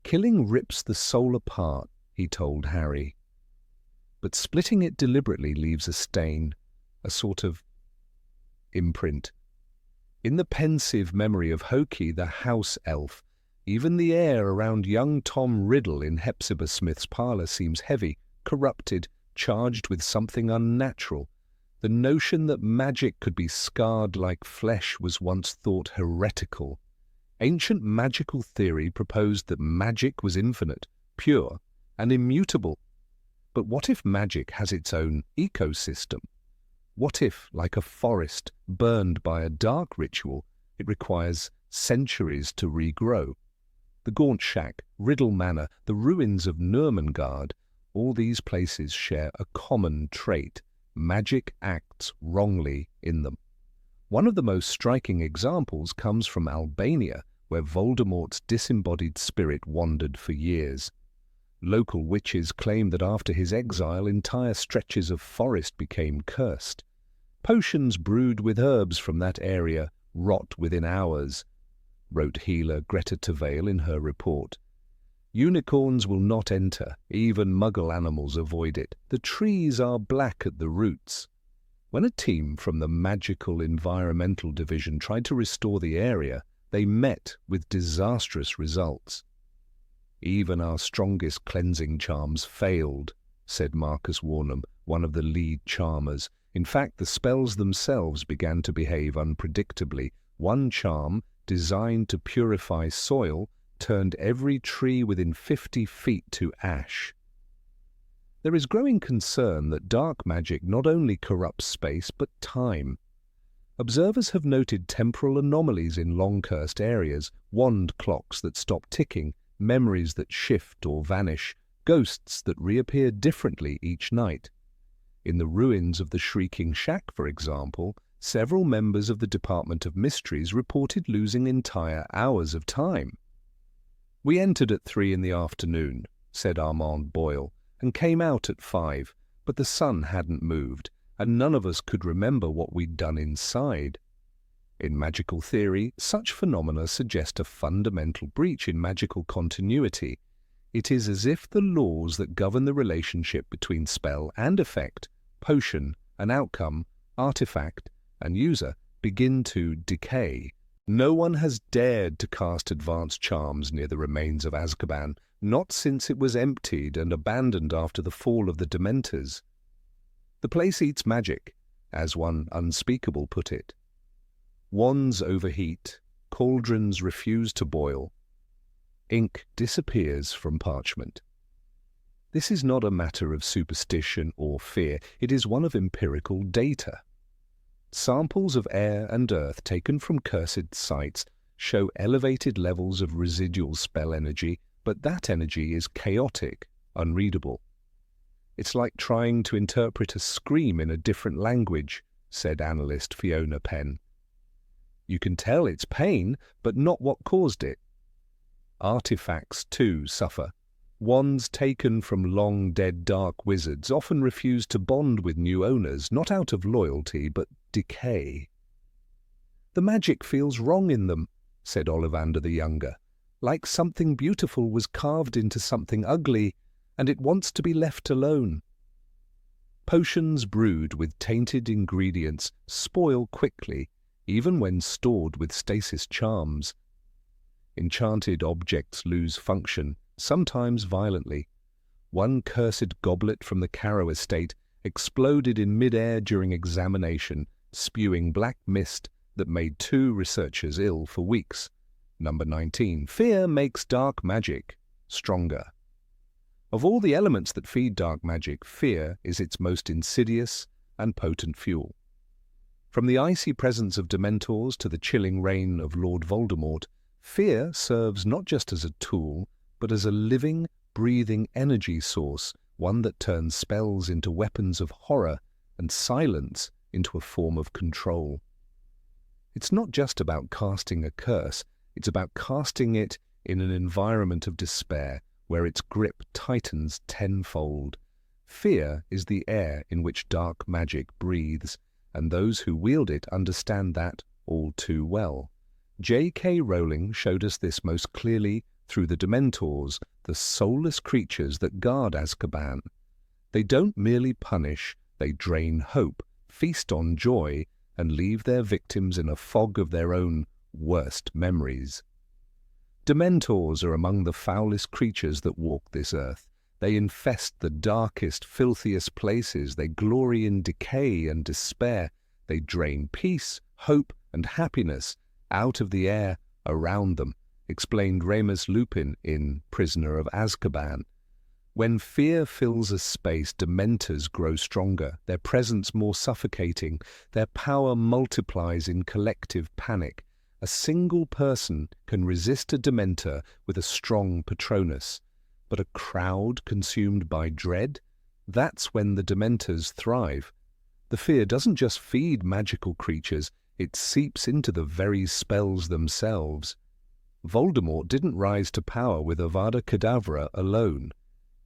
A: "Killing rips the soul apart," he told Harry. "But splitting it deliberately leaves a stain, a sort of imprint. In the pensive memory of Hokey, the house elf, even the air around young Tom Riddle in Hepzibah Smith's parlour seems heavy, corrupted, charged with something unnatural. The notion that magic could be scarred like flesh was once thought heretical. Ancient magical theory proposed that magic was infinite, pure, and immutable. But what if magic has its own ecosystem? What if, like a forest burned by a dark ritual, it requires centuries to regrow? The Gaunt Shack, Riddle Manor, the ruins of Nurmengard, all these places share a common trait. Magic acts wrongly in them. One of the most striking examples comes from Albania, where Voldemort's disembodied spirit wandered for years. Local witches claim that after his exile, entire stretches of forest became cursed. Potions brewed with herbs from that area rot within hours, wrote healer Greta Tervale in her report. Unicorns will not enter, even Muggle animals avoid it. The trees are black at the roots. When a team from the Magical Environmental Division tried to restore the area, they met with disastrous results. "Even our strongest cleansing charms failed," said Marcus Warnham, one of the lead charmers. "In fact, the spells themselves began to behave unpredictably. One charm, designed to purify soil, turned every tree within 50 feet to ash." There is growing concern that dark magic not only corrupts space but time. Observers have noted temporal anomalies in long-cursed areas, wand clocks that stop ticking, memories that shift or vanish, ghosts that reappear differently each night. In the ruins of the Shrieking Shack, for example, several members of the Department of Mysteries reported losing entire hours of time. "We entered at 3 in the afternoon," said Armand Boyle, "and came out at 5, but the sun hadn't moved, and none of us could remember what we'd done inside." In magical theory, such phenomena suggest a fundamental breach in magical continuity. It is as if the laws that govern the relationship between spell and effect, potion and outcome, artifact, and user begin to decay. No one has dared to cast advanced charms near the remains of Azkaban, not since it was emptied and abandoned after the fall of the Dementors. The place eats magic, as one unspeakable put it. Wands overheat, cauldrons refuse to boil. Ink disappears from parchment. This is not a matter of superstition or fear, it is one of empirical data. Samples of air and earth taken from cursed sites show elevated levels of residual spell energy, but that energy is chaotic, unreadable. It's like trying to interpret a scream in a different language, said analyst Fiona Penn. You can tell it's pain, but not what caused it. Artifacts, too, suffer. Wands taken from long-dead dark wizards often refuse to bond with new owners, not out of loyalty, but decay. The magic feels wrong in them, said Ollivander the Younger, like something beautiful was carved into something ugly, and it wants to be left alone. Potions brewed with tainted ingredients spoil quickly, even when stored with stasis charms. Enchanted objects lose function, sometimes violently. One cursed goblet from the Carrow estate exploded in mid-air during examination, spewing black mist that made 2 researchers ill for weeks. Number 19. Fear makes dark magic stronger. Of all the elements that feed dark magic, fear is its most insidious and potent fuel. From the icy presence of Dementors to the chilling reign of Lord Voldemort, fear serves not just as a tool, but as a living, breathing energy source, one that turns spells into weapons of horror and silence into a form of control. It's not just about casting a curse, it's about casting it in an environment of despair, where its grip tightens tenfold. Fear is the air in which dark magic breathes, and those who wield it understand that all too well. J.K. Rowling showed us this most clearly through the Dementors, the soulless creatures that guard Azkaban. They don't merely punish, they drain hope, feast on joy, and leave their victims in a fog of their own worst memories. Dementors are among the foulest creatures that walk this earth. They infest the darkest, filthiest places. They glory in decay and despair. They drain peace, hope, and happiness out of the air around them, explained Remus Lupin in Prisoner of Azkaban. When fear fills a space, Dementors grow stronger, their presence more suffocating, their power multiplies in collective panic. A single person can resist a Dementor with a strong Patronus, but a crowd consumed by dread? That's when the Dementors thrive. The fear doesn't just feed magical creatures, it seeps into the very spells themselves. Voldemort didn't rise to power with Avada Kedavra alone.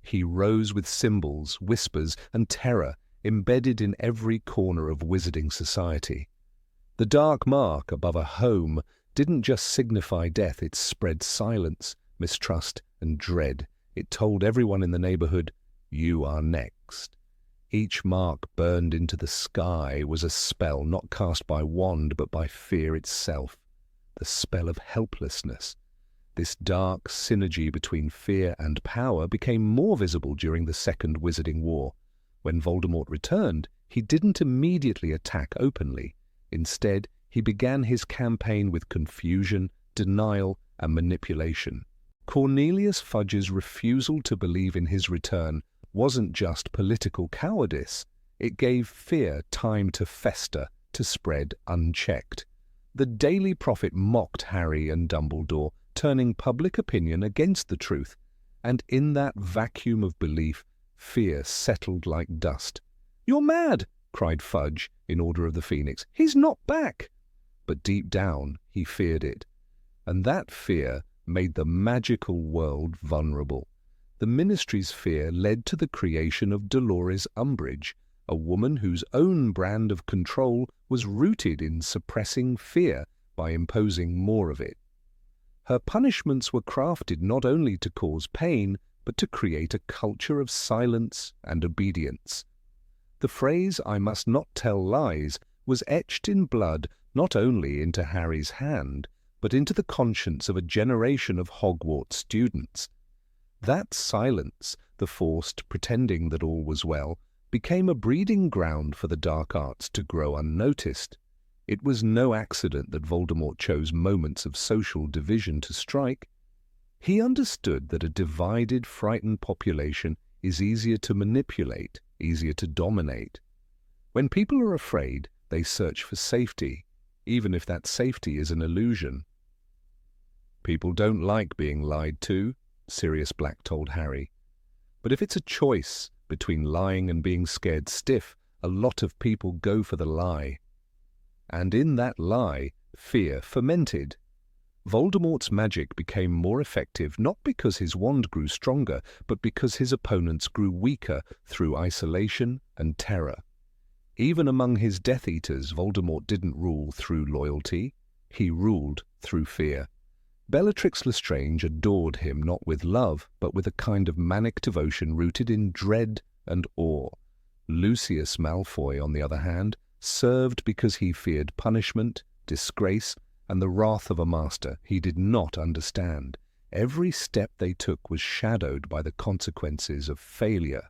A: He rose with symbols, whispers, and terror embedded in every corner of wizarding society. The dark mark above a home didn't just signify death, it spread silence, mistrust, and dread. It told everyone in the neighborhood, "You are next." Each mark burned into the sky was a spell not cast by wand but by fear itself, the spell of helplessness. This dark synergy between fear and power became more visible during the Second Wizarding War. When Voldemort returned, he didn't immediately attack openly. Instead, he began his campaign with confusion, denial, and manipulation. Cornelius Fudge's refusal to believe in his return wasn't just political cowardice. It gave fear time to fester, to spread unchecked. The Daily Prophet mocked Harry and Dumbledore, turning public opinion against the truth, and in that vacuum of belief, fear settled like dust. "You're mad!" cried Fudge in Order of the Phoenix. "He's not back!" But deep down, he feared it. And that fear made the magical world vulnerable. The Ministry's fear led to the creation of Dolores Umbridge, a woman whose own brand of control was rooted in suppressing fear by imposing more of it. Her punishments were crafted not only to cause pain, but to create a culture of silence and obedience. The phrase, "I must not tell lies," was etched in blood not only into Harry's hand, but into the conscience of a generation of Hogwarts students. That silence, the forced pretending that all was well, became a breeding ground for the dark arts to grow unnoticed. It was no accident that Voldemort chose moments of social division to strike. He understood that a divided, frightened population is easier to manipulate, easier to dominate. When people are afraid, they search for safety, even if that safety is an illusion. "People don't like being lied to," Sirius Black told Harry. "But if it's a choice between lying and being scared stiff, a lot of people go for the lie." And in that lie, fear fermented. Voldemort's magic became more effective not because his wand grew stronger, but because his opponents grew weaker through isolation and terror. Even among his Death Eaters, Voldemort didn't rule through loyalty. He ruled through fear. Bellatrix Lestrange adored him not with love, but with a kind of manic devotion rooted in dread and awe. Lucius Malfoy, on the other hand, served because he feared punishment, disgrace, and the wrath of a master he did not understand. Every step they took was shadowed by the consequences of failure.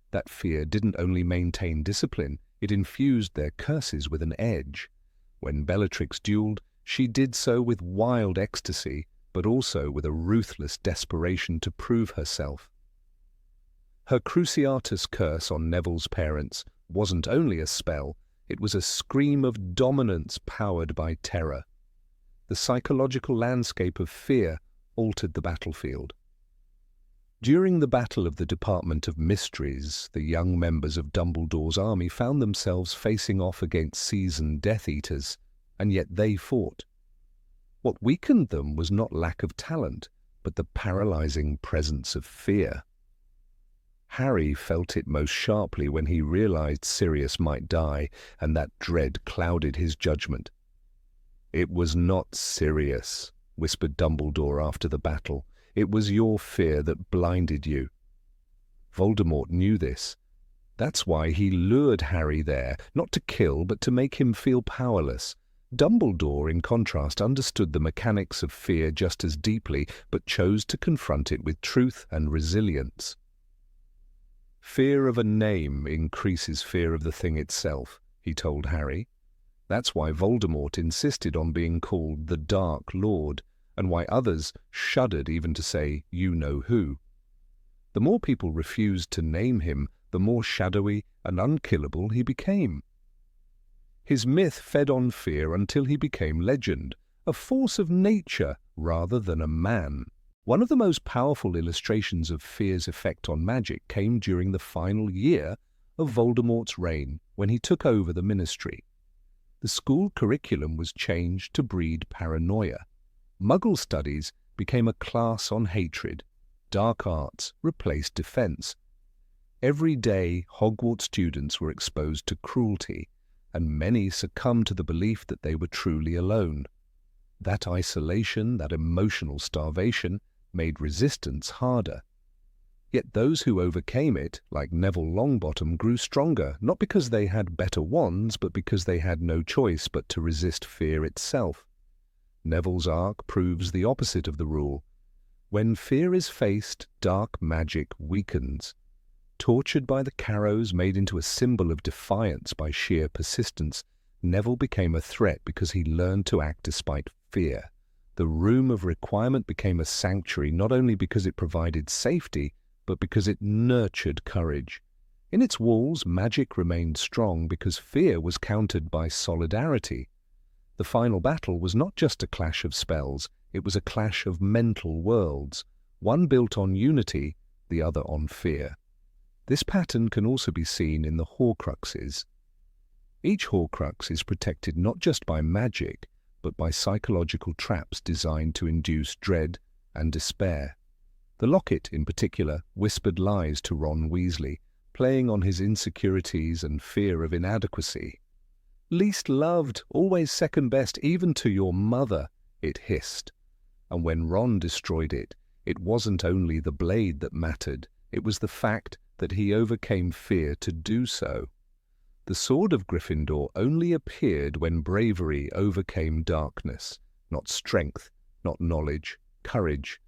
A: That fear didn't only maintain discipline, it infused their curses with an edge. When Bellatrix dueled, she did so with wild ecstasy, but also with a ruthless desperation to prove herself. Her Cruciatus curse on Neville's parents wasn't only a spell, it was a scream of dominance powered by terror. The psychological landscape of fear altered the battlefield. During the Battle of the Department of Mysteries, the young members of Dumbledore's army found themselves facing off against seasoned Death Eaters, and yet they fought. What weakened them was not lack of talent, but the paralyzing presence of fear. Harry felt it most sharply when he realized Sirius might die, and that dread clouded his judgment. "It was not Sirius," whispered Dumbledore after the battle. "It was your fear that blinded you." Voldemort knew this. That's why he lured Harry there, not to kill, but to make him feel powerless. Dumbledore, in contrast, understood the mechanics of fear just as deeply, but chose to confront it with truth and resilience. "Fear of a name increases fear of the thing itself," he told Harry. That's why Voldemort insisted on being called the Dark Lord, and why others shuddered even to say, "You know who." The more people refused to name him, the more shadowy and unkillable he became. His myth fed on fear until he became legend, a force of nature rather than a man. One of the most powerful illustrations of fear's effect on magic came during the final year of Voldemort's reign, when he took over the ministry. The school curriculum was changed to breed paranoia. Muggle studies became a class on hatred. Dark arts replaced defense. Every day, Hogwarts students were exposed to cruelty, and many succumbed to the belief that they were truly alone. That isolation, that emotional starvation, made resistance harder. Yet those who overcame it, like Neville Longbottom, grew stronger, not because they had better wands, but because they had no choice but to resist fear itself. Neville's arc proves the opposite of the rule. When fear is faced, dark magic weakens. Tortured by the Carrows, made into a symbol of defiance by sheer persistence, Neville became a threat because he learned to act despite fear. The Room of Requirement became a sanctuary not only because it provided safety, but because it nurtured courage. In its walls, magic remained strong because fear was countered by solidarity. The final battle was not just a clash of spells, it was a clash of mental worlds, one built on unity, the other on fear. This pattern can also be seen in the Horcruxes. Each Horcrux is protected not just by magic, but by psychological traps designed to induce dread and despair. The locket, in particular, whispered lies to Ron Weasley, playing on his insecurities and fear of inadequacy. "Least loved, always second best, even to your mother," it hissed. And when Ron destroyed it, it wasn't only the blade that mattered, it was the fact that he overcame fear to do so. The sword of Gryffindor only appeared when bravery overcame darkness, not strength, not knowledge, courage.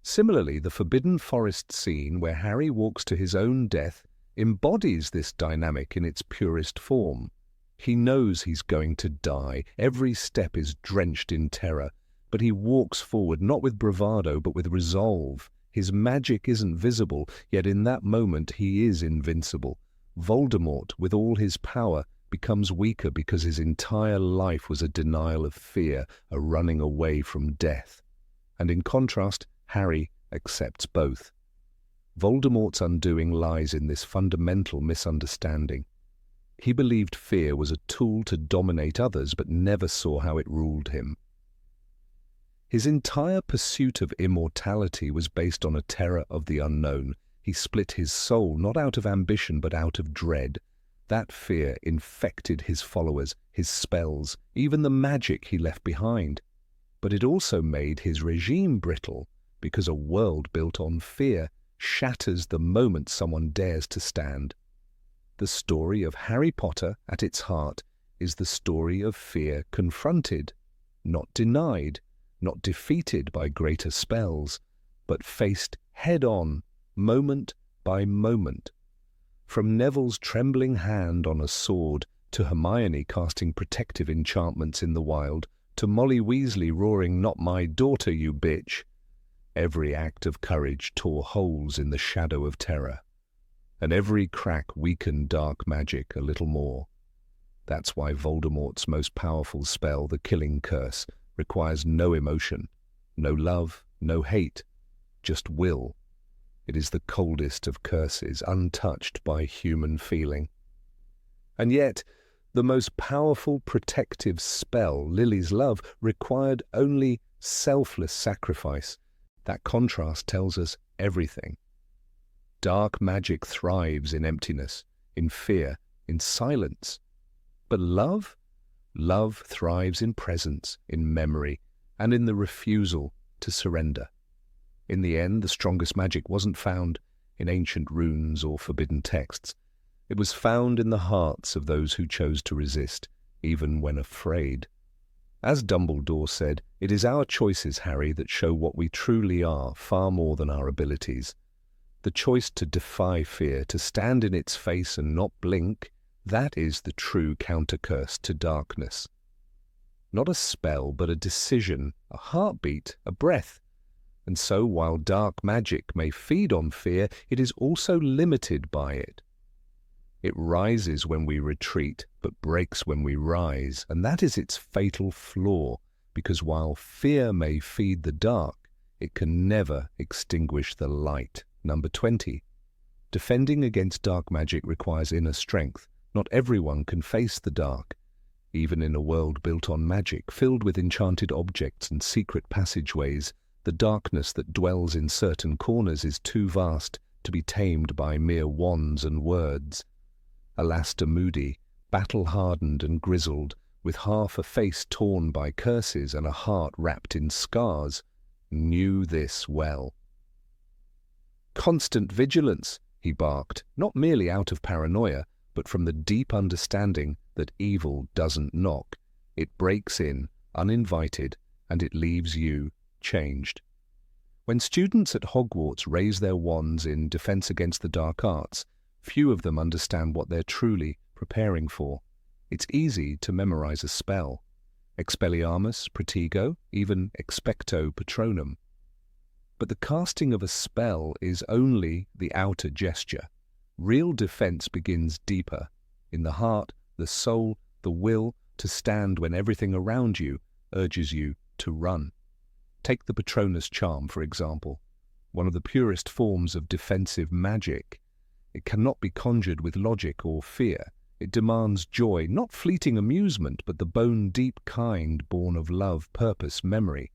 A: Similarly, the Forbidden Forest scene where Harry walks to his own death embodies this dynamic in its purest form. He knows he's going to die. Every step is drenched in terror, but he walks forward not with bravado but with resolve. His magic isn't visible, yet in that moment he is invincible. Voldemort, with all his power, becomes weaker because his entire life was a denial of fear, a running away from death. And in contrast, Harry accepts both. Voldemort's undoing lies in this fundamental misunderstanding. He believed fear was a tool to dominate others, but never saw how it ruled him. His entire pursuit of immortality was based on a terror of the unknown. He split his soul not out of ambition but out of dread. That fear infected his followers, his spells, even the magic he left behind. But it also made his regime brittle, because a world built on fear shatters the moment someone dares to stand. The story of Harry Potter, at its heart, is the story of fear confronted, not denied, not defeated by greater spells, but faced head-on, moment by moment. From Neville's trembling hand on a sword, to Hermione casting protective enchantments in the wild, to Molly Weasley roaring, "Not my daughter, you bitch!" Every act of courage tore holes in the shadow of terror, and every crack weakened dark magic a little more. That's why Voldemort's most powerful spell, the Killing Curse, requires no emotion, no love, no hate, just will. It is the coldest of curses, untouched by human feeling. And yet, the most powerful protective spell, Lily's Love, required only selfless sacrifice. That contrast tells us everything. Dark magic thrives in emptiness, in fear, in silence. But love? Love thrives in presence, in memory, and in the refusal to surrender. In the end, the strongest magic wasn't found in ancient runes or forbidden texts. It was found in the hearts of those who chose to resist, even when afraid. As Dumbledore said, "It is our choices, Harry, that show what we truly are, far more than our abilities." The choice to defy fear, to stand in its face and not blink, that is the true countercurse to darkness. Not a spell, but a decision, a heartbeat, a breath. And so, while dark magic may feed on fear, it is also limited by it. It rises when we retreat, but breaks when we rise, and that is its fatal flaw, because while fear may feed the dark, it can never extinguish the light. Number 20. Defending against dark magic requires inner strength. Not everyone can face the dark. Even in a world built on magic, filled with enchanted objects and secret passageways, the darkness that dwells in certain corners is too vast to be tamed by mere wands and words. Alastair Moody, battle-hardened and grizzled, with half a face torn by curses and a heart wrapped in scars, knew this well. "Constant vigilance," he barked, not merely out of paranoia, but from the deep understanding that evil doesn't knock. It breaks in, uninvited, and it leaves you changed. When students at Hogwarts raise their wands in defense against the dark arts, few of them understand what they're truly preparing for. It's easy to memorize a spell. Expelliarmus, Protego, even Expecto Patronum. But the casting of a spell is only the outer gesture. Real defense begins deeper, in the heart, the soul, the will to stand when everything around you urges you to run. Take the Patronus charm, for example, one of the purest forms of defensive magic. It cannot be conjured with logic or fear. It demands joy, not fleeting amusement, but the bone-deep kind born of love, purpose, memory.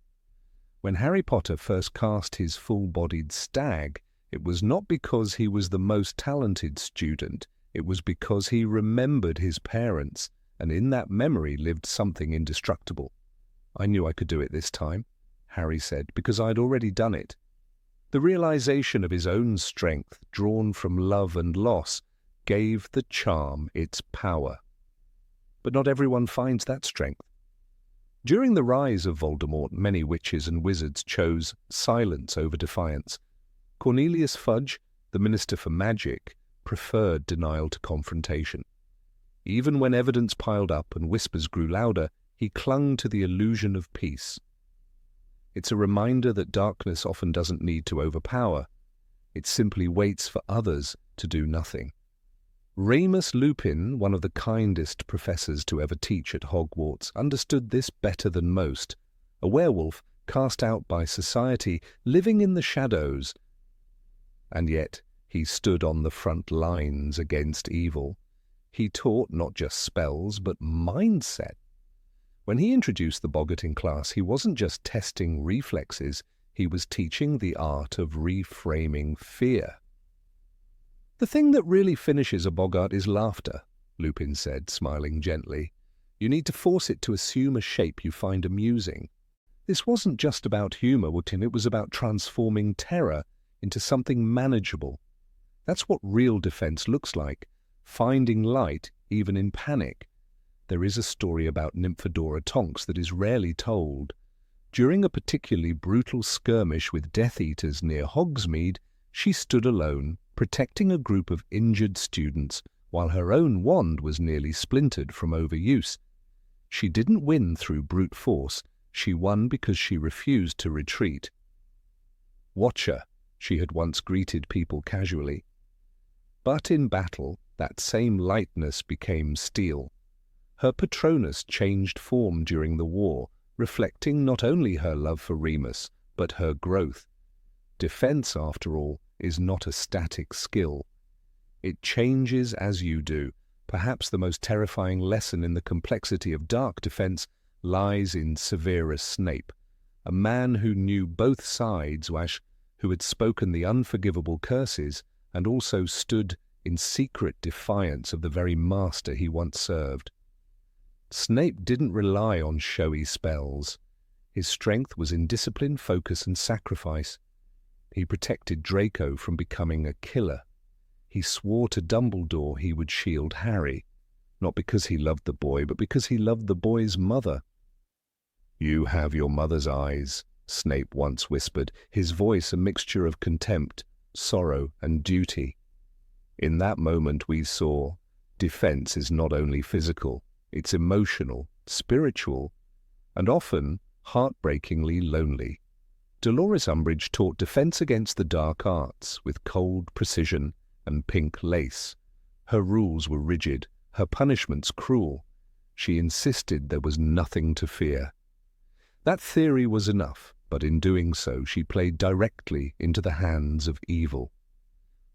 A: When Harry Potter first cast his full-bodied stag, it was not because he was the most talented student. It was because he remembered his parents, and in that memory lived something indestructible. "I knew I could do it this time," Harry said, "because I'd already done it." The realization of his own strength, drawn from love and loss, gave the charm its power. But not everyone finds that strength. During the rise of Voldemort, many witches and wizards chose silence over defiance. Cornelius Fudge, the Minister for Magic, preferred denial to confrontation. Even when evidence piled up and whispers grew louder, he clung to the illusion of peace. It's a reminder that darkness often doesn't need to overpower. It simply waits for others to do nothing. Remus Lupin, one of the kindest professors to ever teach at Hogwarts, understood this better than most. A werewolf cast out by society, living in the shadows. And yet he stood on the front lines against evil. He taught not just spells, but mindset. When he introduced the boggart in class, he wasn't just testing reflexes, he was teaching the art of reframing fear. "The thing that really finishes a boggart is laughter," Lupin said, smiling gently. "You need to force it to assume a shape you find amusing." This wasn't just about humor, Wooten, it was about transforming terror into something manageable. That's what real defense looks like, finding light even in panic. There is a story about Nymphadora Tonks that is rarely told. During a particularly brutal skirmish with Death Eaters near Hogsmeade, she stood alone, protecting a group of injured students while her own wand was nearly splintered from overuse. She didn't win through brute force, she won because she refused to retreat. "Watcher," she had once greeted people casually. But in battle, that same lightness became steel. Her Patronus changed form during the war, reflecting not only her love for Remus, but her growth. Defense, after all, is not a static skill. It changes as you do. Perhaps the most terrifying lesson in the complexity of dark defense lies in Severus Snape, a man who knew both sides, who had spoken the unforgivable curses and also stood in secret defiance of the very master he once served. Snape didn't rely on showy spells. His strength was in discipline, focus, and sacrifice. He protected Draco from becoming a killer. He swore to Dumbledore he would shield Harry, not because he loved the boy, but because he loved the boy's mother. "You have your mother's eyes," Snape once whispered, his voice a mixture of contempt, sorrow, and duty. In that moment we saw, defense is not only physical, it's emotional, spiritual, and often heartbreakingly lonely. Dolores Umbridge taught defense against the dark arts with cold precision and pink lace. Her rules were rigid, her punishments cruel. She insisted there was nothing to fear. That theory was enough, but in doing so she played directly into the hands of evil.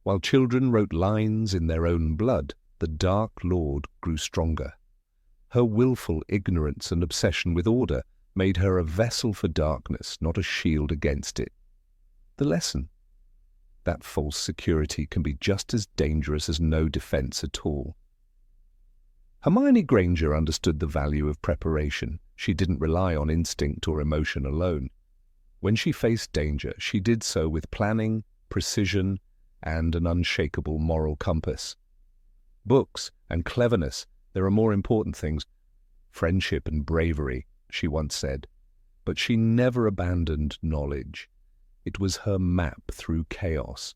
A: While children wrote lines in their own blood, the Dark Lord grew stronger. Her willful ignorance and obsession with order made her a vessel for darkness, not a shield against it. The lesson: that false security can be just as dangerous as no defense at all. Hermione Granger understood the value of preparation. She didn't rely on instinct or emotion alone. When she faced danger, she did so with planning, precision, and an unshakable moral compass. Books and cleverness, there are more important things. Friendship and bravery, she once said. But she never abandoned knowledge. It was her map through chaos.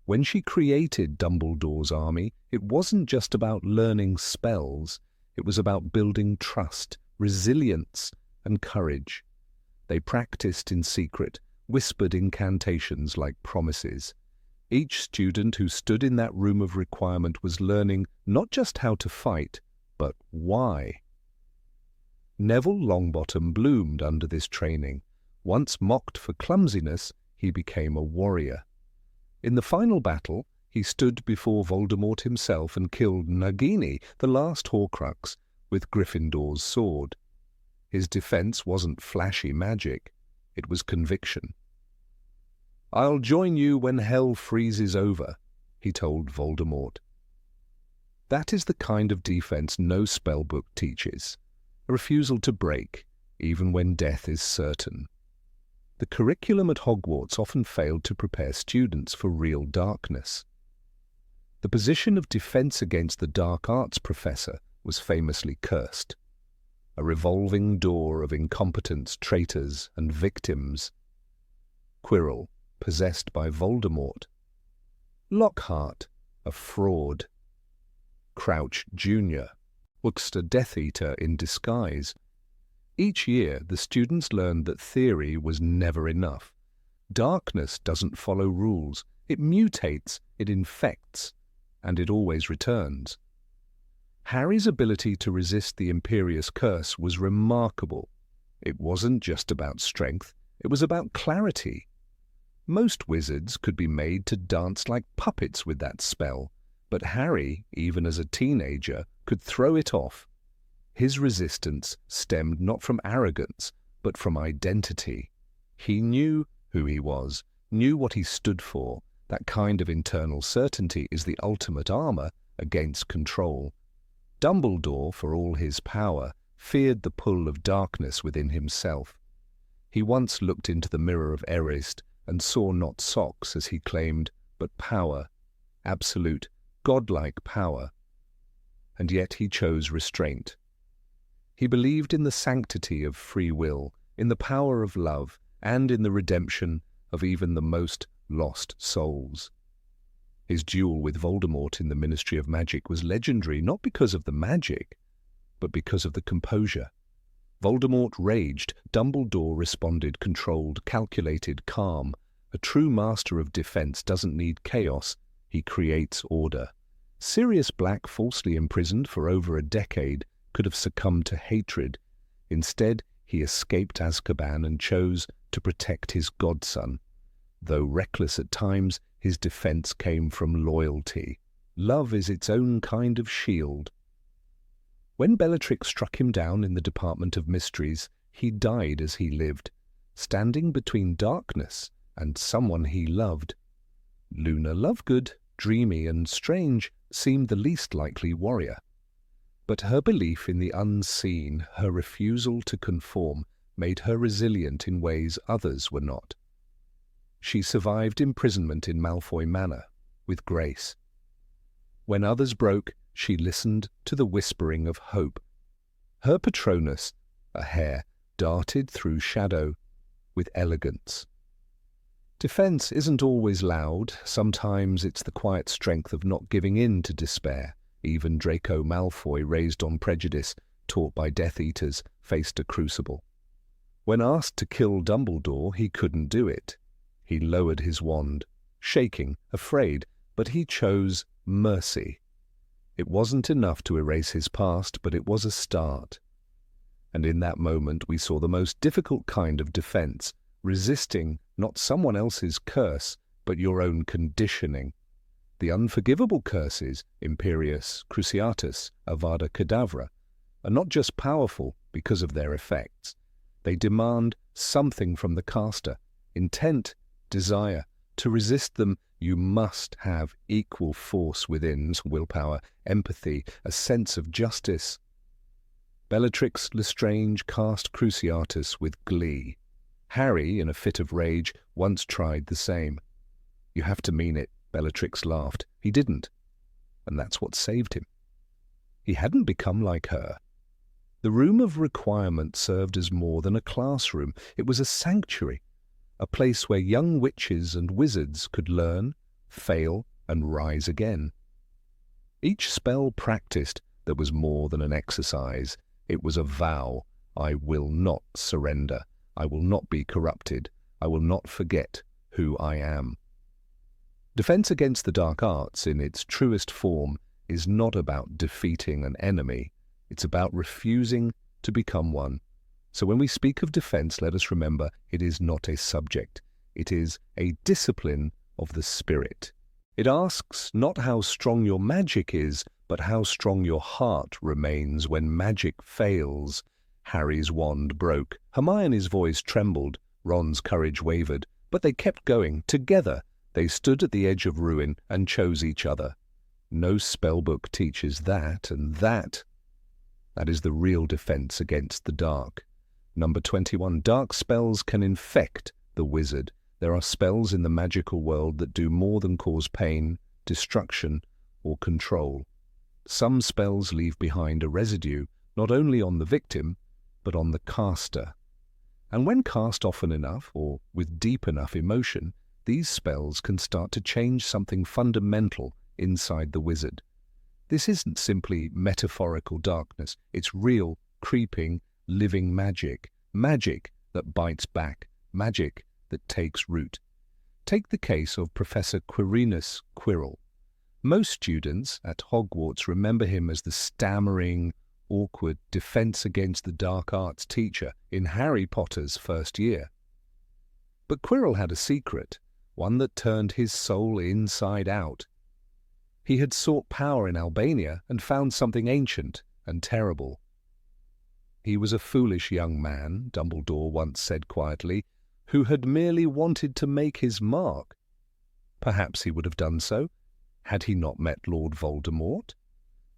A: When she created Dumbledore's army, it wasn't just about learning spells. It was about building trust, resilience, and courage. They practiced in secret, whispered incantations like promises. Each student who stood in that room of requirement was learning not just how to fight, but why. Neville Longbottom bloomed under this training. Once mocked for clumsiness, he became a warrior. In the final battle, he stood before Voldemort himself and killed Nagini, the last Horcrux, with Gryffindor's sword. His defense wasn't flashy magic, it was conviction. "I'll join you when hell freezes over," he told Voldemort. That is the kind of defense no spellbook teaches, a refusal to break, even when death is certain. The curriculum at Hogwarts often failed to prepare students for real darkness. The position of defense against the dark arts professor was famously cursed. A revolving door of incompetents, traitors, and victims. Quirrell, possessed by Voldemort. Lockhart, a fraud. Crouch Jr., Huckster Death Eater in disguise. Each year, the students learned that theory was never enough. Darkness doesn't follow rules. It mutates, it infects, and it always returns. Harry's ability to resist the Imperious Curse was remarkable. It wasn't just about strength, it was about clarity. Most wizards could be made to dance like puppets with that spell, but Harry, even as a teenager, could throw it off. His resistance stemmed not from arrogance, but from identity. He knew who he was, knew what he stood for. That kind of internal certainty is the ultimate armor against control. Dumbledore, for all his power, feared the pull of darkness within himself. He once looked into the mirror of Erist and saw not socks, as he claimed, but power, absolute, godlike power. And yet he chose restraint. He believed in the sanctity of free will, in the power of love, and in the redemption of even the most lost souls. His duel with Voldemort in the Ministry of Magic was legendary not because of the magic, but because of the composure. Voldemort raged, Dumbledore responded controlled, calculated, calm. A true master of defense doesn't need chaos, he creates order. Sirius Black, falsely imprisoned for over a decade, could have succumbed to hatred. Instead, he escaped Azkaban and chose to protect his godson. Though reckless at times, his defense came from loyalty. Love is its own kind of shield. When Bellatrix struck him down in the Department of Mysteries, he died as he lived, standing between darkness and someone he loved. Luna Lovegood, dreamy and strange, seemed the least likely warrior. But her belief in the unseen, her refusal to conform, made her resilient in ways others were not. She survived imprisonment in Malfoy Manor with grace. When others broke, she listened to the whispering of hope. Her Patronus, a hare, darted through shadow with elegance. Defense isn't always loud. Sometimes it's the quiet strength of not giving in to despair. Even Draco Malfoy, raised on prejudice, taught by Death Eaters, faced a crucible. When asked to kill Dumbledore, he couldn't do it. He lowered his wand, shaking, afraid, but he chose mercy. It wasn't enough to erase his past, but it was a start. And in that moment we saw the most difficult kind of defense, resisting not someone else's curse, but your own conditioning. The unforgivable curses, Imperius, Cruciatus, Avada Kedavra, are not just powerful because of their effects. They demand something from the caster, intent, desire. To resist them, you must have equal force within, willpower, empathy, a sense of justice. Bellatrix Lestrange cast Cruciatus with glee. Harry, in a fit of rage, once tried the same. "You have to mean it," Bellatrix laughed. He didn't, and that's what saved him. He hadn't become like her. The room of requirement served as more than a classroom. It was a sanctuary, a place where young witches and wizards could learn, fail, and rise again. Each spell practiced, there was more than an exercise. It was a vow. I will not surrender. I will not be corrupted. I will not forget who I am. Defense against the dark arts in its truest form is not about defeating an enemy. It's about refusing to become one. So when we speak of defense, let us remember it is not a subject. It is a discipline of the spirit. It asks not how strong your magic is, but how strong your heart remains when magic fails. Harry's wand broke. Hermione's voice trembled. Ron's courage wavered. But they kept going. Together, they stood at the edge of ruin and chose each other. No spellbook teaches that, and that is the real defense against the dark. Number 21. Dark spells can infect the wizard. There are spells in the magical world that do more than cause pain, destruction, or control. Some spells leave behind a residue not only on the victim, but on the caster. And when cast often enough, or with deep enough emotion, these spells can start to change something fundamental inside the wizard. This isn't simply metaphorical darkness, it's real, creeping, living magic. Magic that bites back, magic that takes root. Take the case of Professor Quirinus Quirrell. Most students at Hogwarts remember him as the stammering, awkward defense against the dark arts teacher in Harry Potter's first year. But Quirrell had a secret, one that turned his soul inside out. He had sought power in Albania and found something ancient and terrible. He was a foolish young man, Dumbledore once said quietly, who had merely wanted to make his mark. Perhaps he would have done so had he not met Lord Voldemort.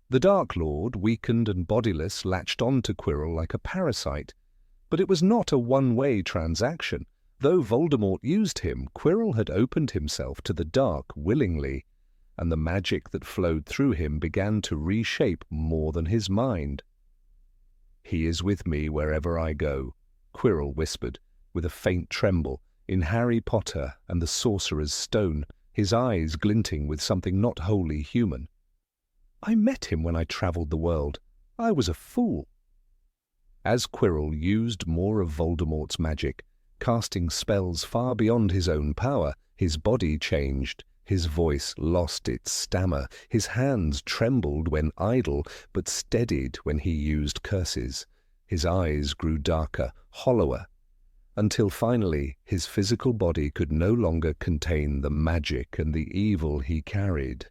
A: The Dark Lord, weakened and bodiless, latched on to Quirrell like a parasite. But it was not a one-way transaction. Though Voldemort used him, Quirrell had opened himself to the dark willingly, and the magic that flowed through him began to reshape more than his mind. "He is with me wherever I go," Quirrell whispered, with a faint tremble, in Harry Potter and the Sorcerer's Stone, his eyes glinting with something not wholly human. "I met him when I travelled the world. I was a fool." As Quirrell used more of Voldemort's magic, casting spells far beyond his own power, his body changed, his voice lost its stammer, his hands trembled when idle, but steadied when he used curses. His eyes grew darker, hollower, until finally his physical body could no longer contain the magic and the evil he carried.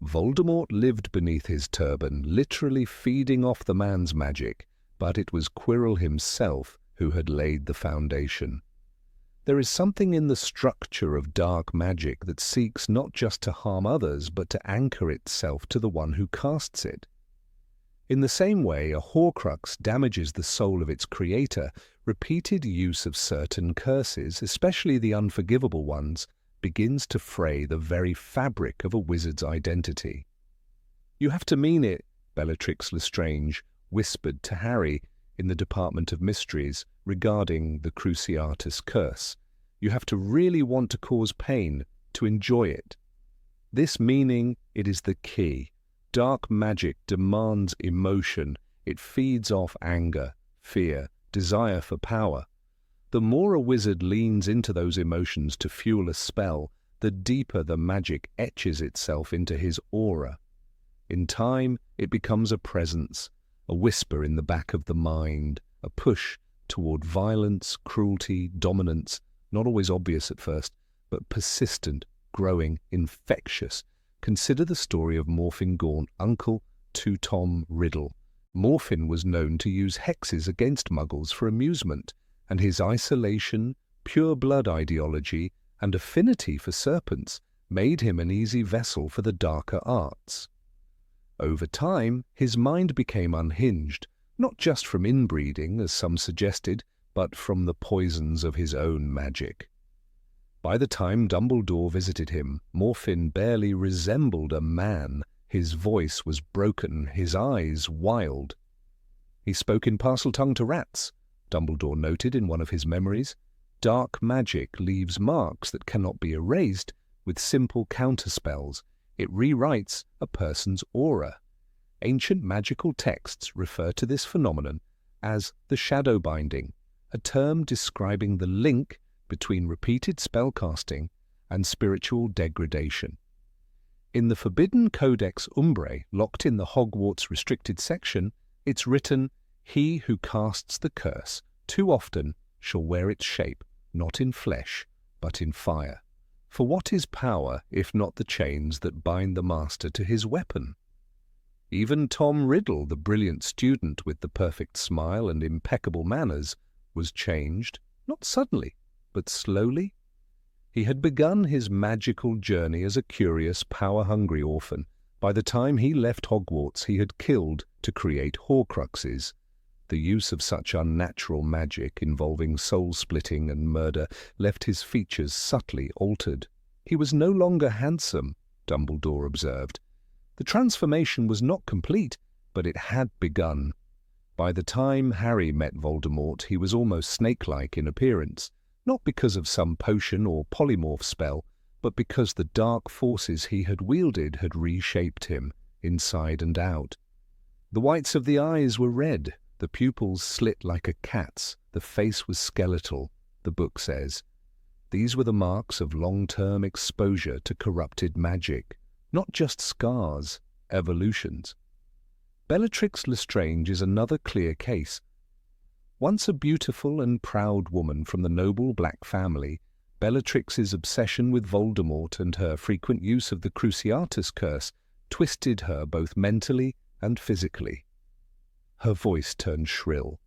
A: Voldemort lived beneath his turban, literally feeding off the man's magic, but it was Quirrell himself who had laid the foundation. There is something in the structure of dark magic that seeks not just to harm others, but to anchor itself to the one who casts it. In the same way a Horcrux damages the soul of its creator, repeated use of certain curses, especially the unforgivable ones, begins to fray the very fabric of a wizard's identity. "You have to mean it," Bellatrix Lestrange whispered to Harry in the Department of Mysteries regarding the Cruciatus curse. "You have to really want to cause pain, to enjoy it. This meaning, it is the key. Dark magic demands emotion. It feeds off anger, fear, desire for power. The more a wizard leans into those emotions to fuel a spell, the deeper the magic etches itself into his aura. In time, it becomes a presence, a whisper in the back of the mind, a push toward violence, cruelty, dominance, not always obvious at first, but persistent, growing, infectious. Consider the story of Morfin Gaunt, uncle to Tom Riddle. Morfin was known to use hexes against Muggles for amusement, and his isolation, pure blood ideology, and affinity for serpents made him an easy vessel for the darker arts. Over time, his mind became unhinged, not just from inbreeding, as some suggested, but from the poisons of his own magic. By the time Dumbledore visited him, Morfin barely resembled a man. His voice was broken, his eyes wild. He spoke in Parseltongue to rats, Dumbledore noted in one of his memories. Dark magic leaves marks that cannot be erased with simple counterspells. It rewrites a person's aura. Ancient magical texts refer to this phenomenon as the shadow binding, a term describing the link between repeated spellcasting and spiritual degradation. In the Forbidden Codex Umbrae, locked in the Hogwarts restricted section, it's written, "He who casts the curse too often shall wear its shape, not in flesh, but in fire. For what is power, if not the chains that bind the master to his weapon?" Even Tom Riddle, the brilliant student with the perfect smile and impeccable manners, was changed, not suddenly, but slowly. He had begun his magical journey as a curious, power-hungry orphan. By the time he left Hogwarts, he had killed to create Horcruxes. The use of such unnatural magic involving soul-splitting and murder left his features subtly altered. He was no longer handsome, Dumbledore observed, The transformation was not complete, but it had begun. By the time Harry met Voldemort, he was almost snake-like in appearance, not because of some potion or polymorph spell, but because the dark forces he had wielded had reshaped him, inside and out. The whites of the eyes were red, the pupils slit like a cat's, the face was skeletal, the book says. These were the marks of long-term exposure to corrupted magic, not just scars, evolutions. Bellatrix Lestrange is another clear case. Once a beautiful and proud woman from the noble black family, Bellatrix's obsession with Voldemort and her frequent use of the Cruciatus curse twisted her both mentally and physically. Her voice turned shrill.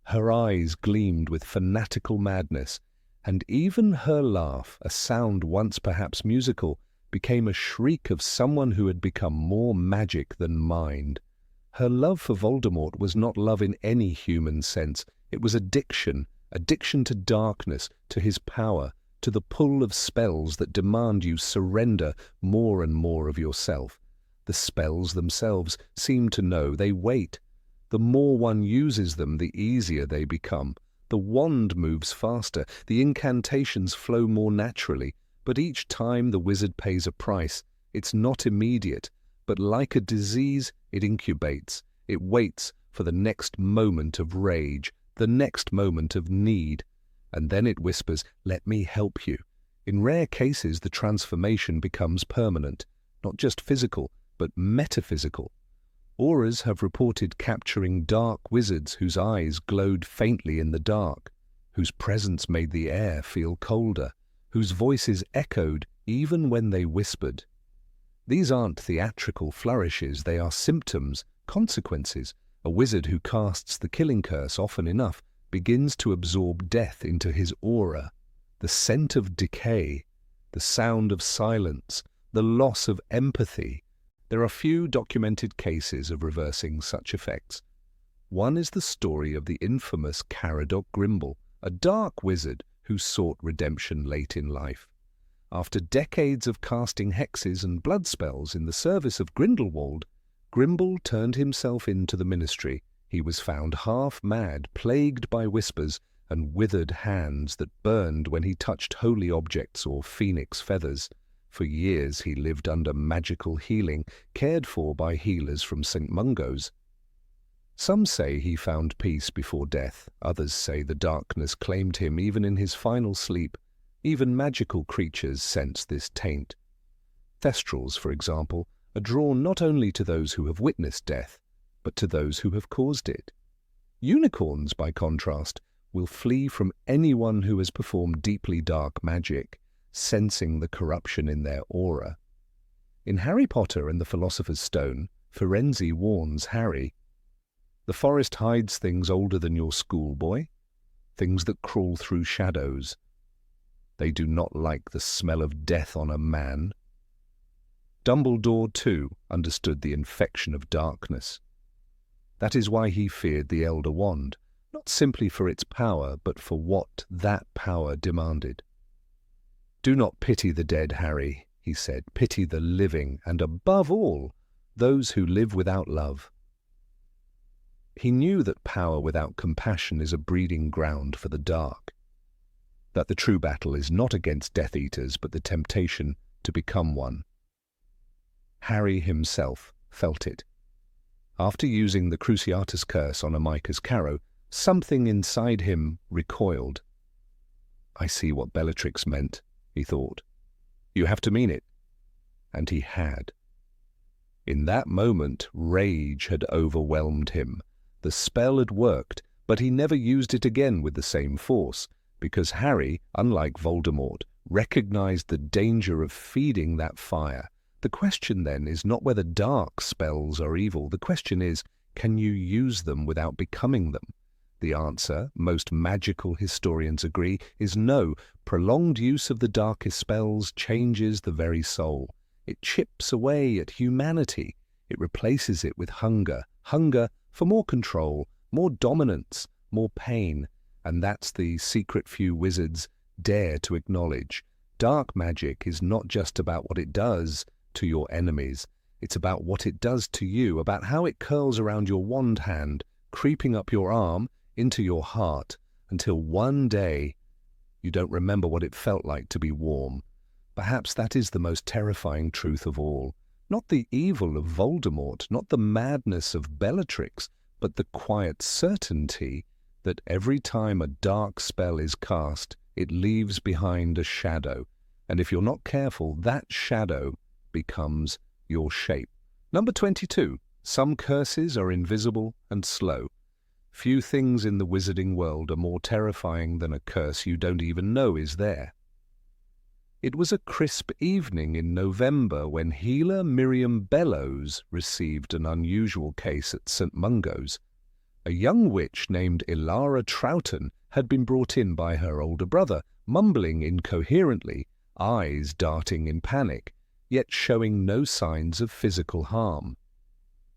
A: Her eyes gleamed with fanatical madness, and even her laugh, a sound once perhaps musical, became a shriek of someone who had become more magic than mind. Her love for Voldemort was not love in any human sense. It was addiction to darkness, to his power, to the pull of spells that demand you surrender more and more of yourself. The spells themselves seem to know they wait. The more one uses them, the easier they become. The wand moves faster, the incantations flow more naturally, but each time the wizard pays a price. It's not immediate, but like a disease, it incubates. It waits for the next moment of rage, the next moment of need, and then it whispers, "Let me help you." In rare cases, the transformation becomes permanent, not just physical, but metaphysical. Auras have reported capturing dark wizards whose eyes glowed faintly in the dark, whose presence made the air feel colder, whose voices echoed even when they whispered. These aren't theatrical flourishes, they are symptoms, consequences. A wizard who casts the killing curse often enough begins to absorb death into his aura. The scent of decay, the sound of silence, the loss of empathy. There are few documented cases of reversing such effects. One is the story of the infamous Caradoc Grimble, a dark wizard who sought redemption late in life. After decades of casting hexes and blood spells in the service of Grindelwald, Grimble turned himself into the ministry. He was found half mad, plagued by whispers, and withered hands that burned when he touched holy objects or phoenix feathers. For years he lived under magical healing, cared for by healers from St. Mungo's. Some say he found peace before death, others say the darkness claimed him even in his final sleep. Even magical creatures sense this taint. Thestrals, for example, are drawn not only to those who have witnessed death, but to those who have caused it. Unicorns, by contrast, will flee from anyone who has performed deeply dark magic, sensing the corruption in their aura. In Harry Potter and the Philosopher's Stone, Firenze warns Harry, "The forest hides things older than your schoolboy, things that crawl through shadows. They do not like the smell of death on a man." Dumbledore, too, understood the infection of darkness. That is why he feared the Elder Wand, not simply for its power, but for what that power demanded. "Do not pity the dead, Harry," he said. "Pity the living, and above all, those who live without love." He knew that power without compassion is a breeding ground for the dark, that the true battle is not against Death Eaters, but the temptation to become one. Harry himself felt it. After using the Cruciatus curse on Amycus Carrow, something inside him recoiled. "I see what Bellatrix meant," he thought. "You have to mean it." And he had. In that moment, rage had overwhelmed him. The spell had worked, but he never used it again with the same force, because Harry, unlike Voldemort, recognized the danger of feeding that fire. The question then is not whether dark spells are evil. The question is, can you use them without becoming them? The answer, most magical historians agree, is no. Prolonged use of the darkest spells changes the very soul. It chips away at humanity. It replaces it with hunger. Hunger for more control, more dominance, more pain. And that's the secret few wizards dare to acknowledge. Dark magic is not just about what it does to your enemies. It's about what it does to you, about how it curls around your wand hand, creeping up your arm into your heart, until one day you don't remember what it felt like to be warm. Perhaps that is the most terrifying truth of all. Not the evil of Voldemort, not the madness of Bellatrix, but the quiet certainty that every time a dark spell is cast, it leaves behind a shadow, and if you're not careful, that shadow becomes your shape. Number 22. Some curses are invisible and slow. Few things in the wizarding world are more terrifying than a curse you don't even know is there. It was a crisp evening in November when healer Miriam Bellows received an unusual case at St. Mungo's. A young witch named Ilara Troughton had been brought in by her older brother, mumbling incoherently, eyes darting in panic, yet showing no signs of physical harm.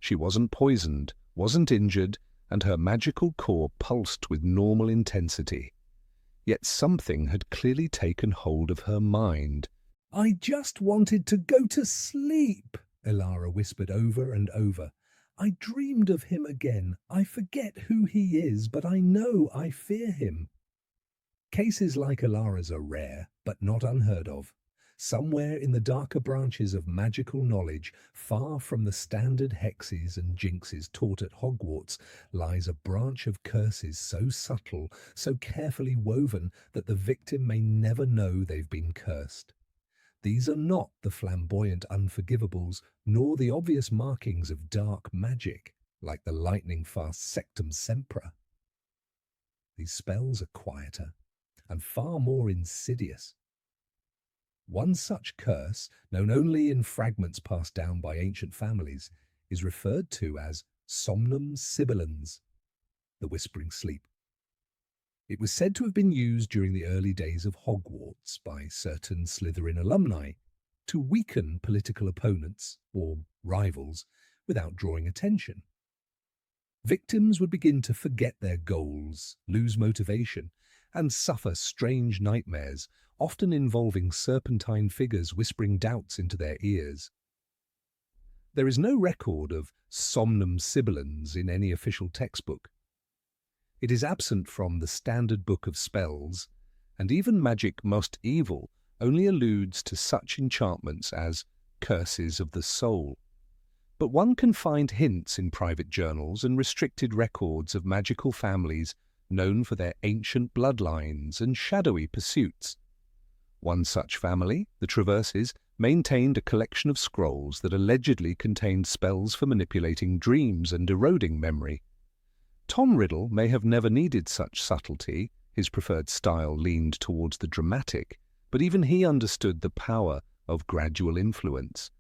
A: She wasn't poisoned, wasn't injured, and her magical core pulsed with normal intensity. Yet something had clearly taken hold of her mind.
B: "I just wanted to go to sleep," Ilara whispered over and over. "I dreamed of him again. I forget who he is, but I know I fear him." Cases like Ilara's are rare, but not unheard of. Somewhere in the darker branches of magical knowledge, far from the standard hexes and jinxes taught at Hogwarts, lies a branch of curses so subtle, so carefully woven that the victim may never know they've been cursed. These are not the flamboyant unforgivables, nor the obvious markings of dark magic, like the lightning-fast Sectum Sempra. These spells are quieter and far more insidious. One such curse, known only in fragments passed down by ancient families, is referred to as somnum sibilans, the whispering sleep. It was said to have been used during the early days of Hogwarts by certain Slytherin alumni to weaken political opponents or rivals without drawing attention. Victims would begin to forget their goals, lose motivation, and suffer strange nightmares, often involving serpentine figures whispering doubts into their ears. There is no record of somnum sibilans in any official textbook. It is absent from the Standard Book of Spells, and even Magic Most Evil only alludes to such enchantments as curses of the soul. But one can find hints in private journals and restricted records of magical families known for their ancient bloodlines and shadowy pursuits. One such family, the Traverses, maintained a collection of scrolls that allegedly contained spells for manipulating dreams and eroding memory. Tom Riddle may have never needed such subtlety, his preferred style leaned towards the dramatic, but even he understood the power of gradual influence.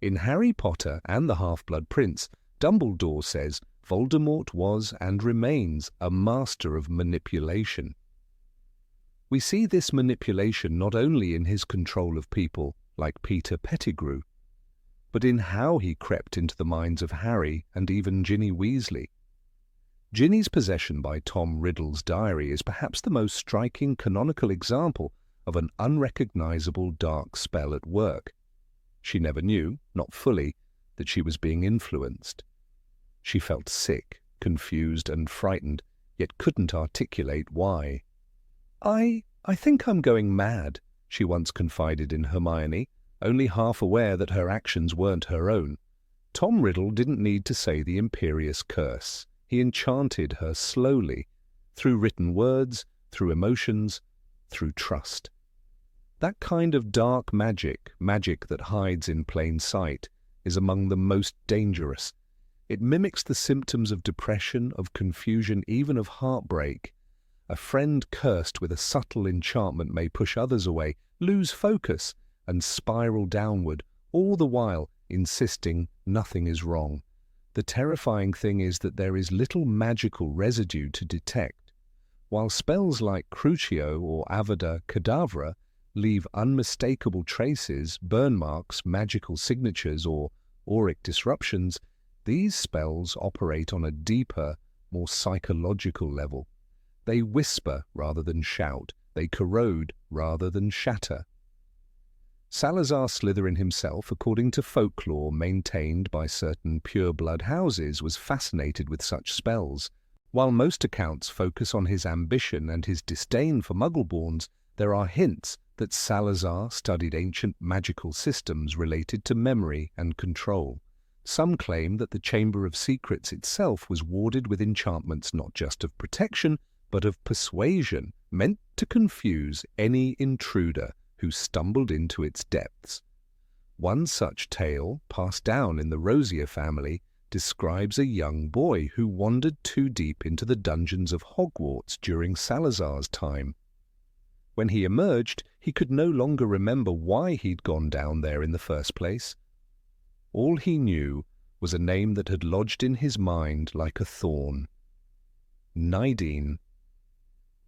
B: In Harry Potter and the Half-Blood Prince, Dumbledore says Voldemort was and remains a master of manipulation. We see this manipulation not only in his control of people like Peter Pettigrew, but in how he crept into the minds of Harry and even Ginny Weasley. Ginny's possession by Tom Riddle's diary is perhaps the most striking canonical example of an unrecognizable dark spell at work. She never knew, not fully, that she was being influenced. She felt sick, confused and frightened, yet couldn't articulate why. I think I'm going mad," she once confided in Hermione, only half aware that her actions weren't her own. Tom Riddle didn't need to say the imperious curse. He enchanted her slowly, through written words, through emotions, through trust. That kind of dark magic, magic that hides in plain sight, is among the most dangerous. It mimics the symptoms of depression, of confusion, even of heartbreak. A friend cursed with a subtle enchantment may push others away, lose focus, and spiral downward, all the while insisting nothing is wrong. The terrifying thing is that there is little magical residue to detect. While spells like Crucio or Avada Kedavra leave unmistakable traces, burn marks, magical signatures, or auric disruptions, these spells operate on a deeper, more psychological level. They whisper rather than shout. They corrode rather than shatter.
A: Salazar Slytherin himself, according to folklore maintained by certain pure-blood houses, was fascinated with such spells. While most accounts focus on his ambition and his disdain for Muggleborns, there are hints that Salazar studied ancient magical systems related to memory and control. Some claim that the Chamber of Secrets itself was warded with enchantments not just of protection, but of persuasion, meant to confuse any intruder who stumbled into its depths. One such tale, passed down in the Rosier family, describes a young boy who wandered too deep into the dungeons of Hogwarts during Salazar's time. When he emerged, he could no longer remember why he'd gone down there in the first place. All he knew was a name that had lodged in his mind like a thorn. Nidine.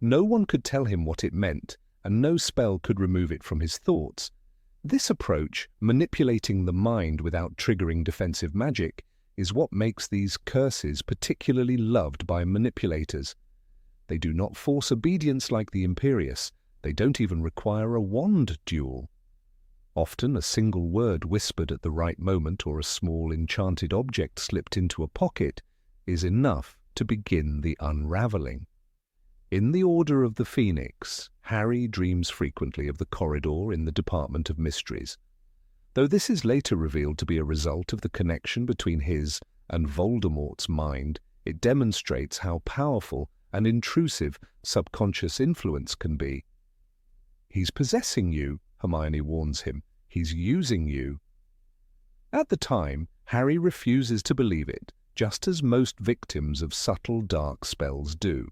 A: No one could tell him what it meant, and no spell could remove it from his thoughts. This approach, manipulating the mind without triggering defensive magic, is what makes these curses particularly loved by manipulators. They do not force obedience like the Imperius. They don't even require a wand duel. Often a single word whispered at the right moment or a small enchanted object slipped into a pocket is enough to begin the unravelling. In the Order of the Phoenix, Harry dreams frequently of the corridor in the Department of Mysteries. Though this is later revealed to be a result of the connection between his and Voldemort's mind, it demonstrates how powerful and intrusive subconscious influence can be. "He's possessing you," Hermione warns him. "He's using you." At the time, Harry refuses to believe it, just as most victims of subtle dark spells do.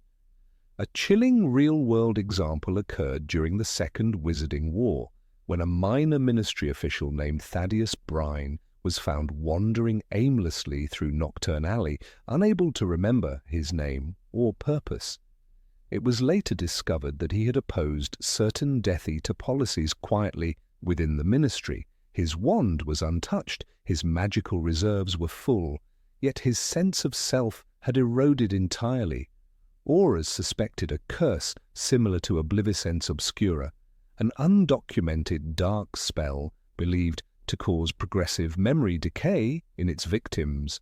A: A chilling real-world example occurred during the Second Wizarding War, when a minor ministry official named Thaddeus Brine was found wandering aimlessly through Knockturn Alley, unable to remember his name or purpose. It was later discovered that he had opposed certain Death Eater policies quietly within the ministry. His wand was untouched, his magical reserves were full, yet his sense of self had eroded entirely. Aurors suspected a curse similar to Obliviscence Obscura, an undocumented dark spell believed to cause progressive memory decay in its victims.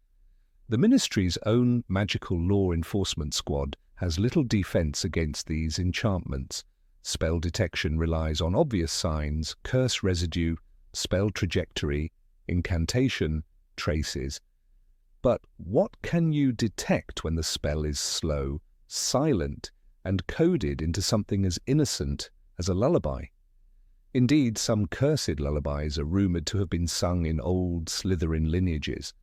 A: The Ministry's own magical law enforcement squad has little defense against these enchantments. Spell detection relies on obvious signs, curse residue, spell trajectory, incantation, traces. But what can you detect when the spell is slow, silent, and coded into something as innocent as a lullaby? Indeed, some cursed lullabies are rumoured to have been sung in old Slytherin lineages.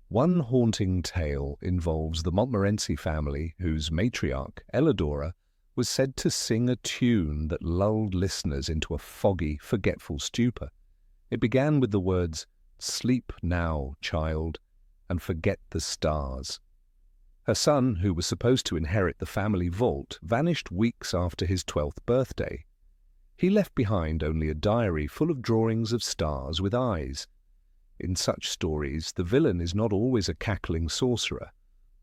A: One haunting tale involves the Montmorency family, whose matriarch, Elidora, was said to sing a tune that lulled listeners into a foggy, forgetful stupor. It began with the words, "Sleep now, child, and forget the stars." Her son, who was supposed to inherit the family vault, vanished weeks after his 12th birthday. He left behind only a diary full of drawings of stars with eyes. In such stories, the villain is not always a cackling sorcerer.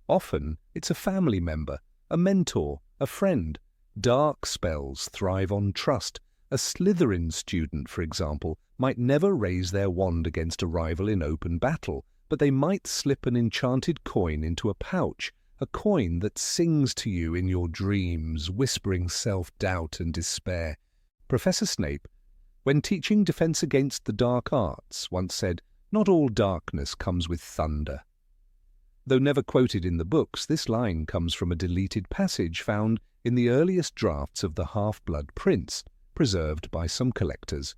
A: Often, it's a family member, a mentor, a friend. Dark spells thrive on trust. A Slytherin student, for example, might never raise their wand against a rival in open battle, but they might slip an enchanted coin into a pouch, a coin that sings to you in your dreams, whispering self-doubt and despair. Professor Snape, when teaching Defense Against the Dark Arts, once said, "Not all darkness comes with thunder." Though never quoted in the books, this line comes from a deleted passage found in the earliest drafts of the Half-Blood Prince, preserved by some collectors.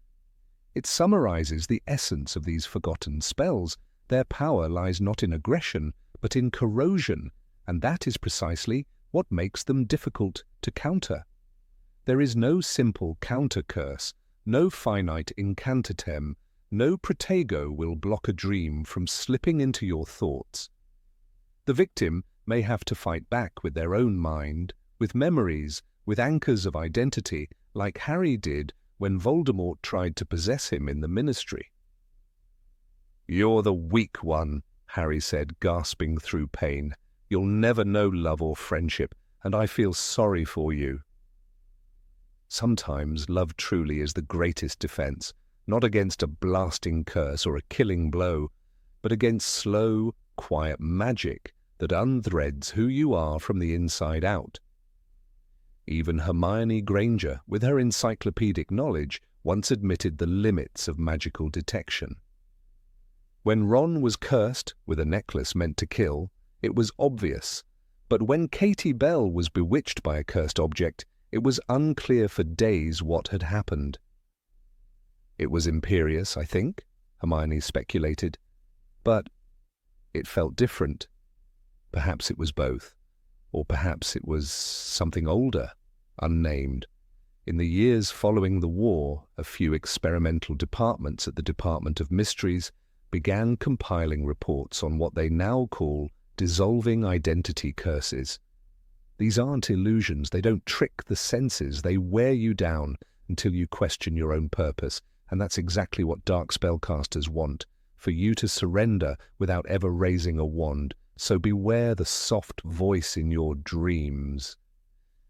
A: It summarizes the essence of these forgotten spells. Their power lies not in aggression, but in corrosion, and that is precisely what makes them difficult to counter. There is no simple counter-curse, no finite incantatem, no protego will block a dream from slipping into your thoughts. The victim may have to fight back with their own mind, with memories, with anchors of identity, like Harry did when Voldemort tried to possess him in the Ministry. "You're the weak one," Harry said, gasping through pain. "You'll never know love or friendship, and I feel sorry for you." Sometimes love truly is the greatest defense, not against a blasting curse or a killing blow, but against slow, quiet magic that unthreads who you are from the inside out. Even Hermione Granger, with her encyclopedic knowledge, once admitted the limits of magical detection. When Ron was cursed with a necklace meant to kill, it was obvious, but when Katie Bell was bewitched by a cursed object, it was unclear for days what had happened. It was imperious, I think, Hermione speculated, but it felt different. Perhaps it was both, or perhaps it was something older, unnamed. In the years following the war, a few experimental departments at the Department of Mysteries began compiling reports on what they now call dissolving identity curses. These aren't illusions, they don't trick the senses, they wear you down until you question your own purpose, and that's exactly what dark spellcasters want, for you to surrender without ever raising a wand. So beware the soft voice in your dreams.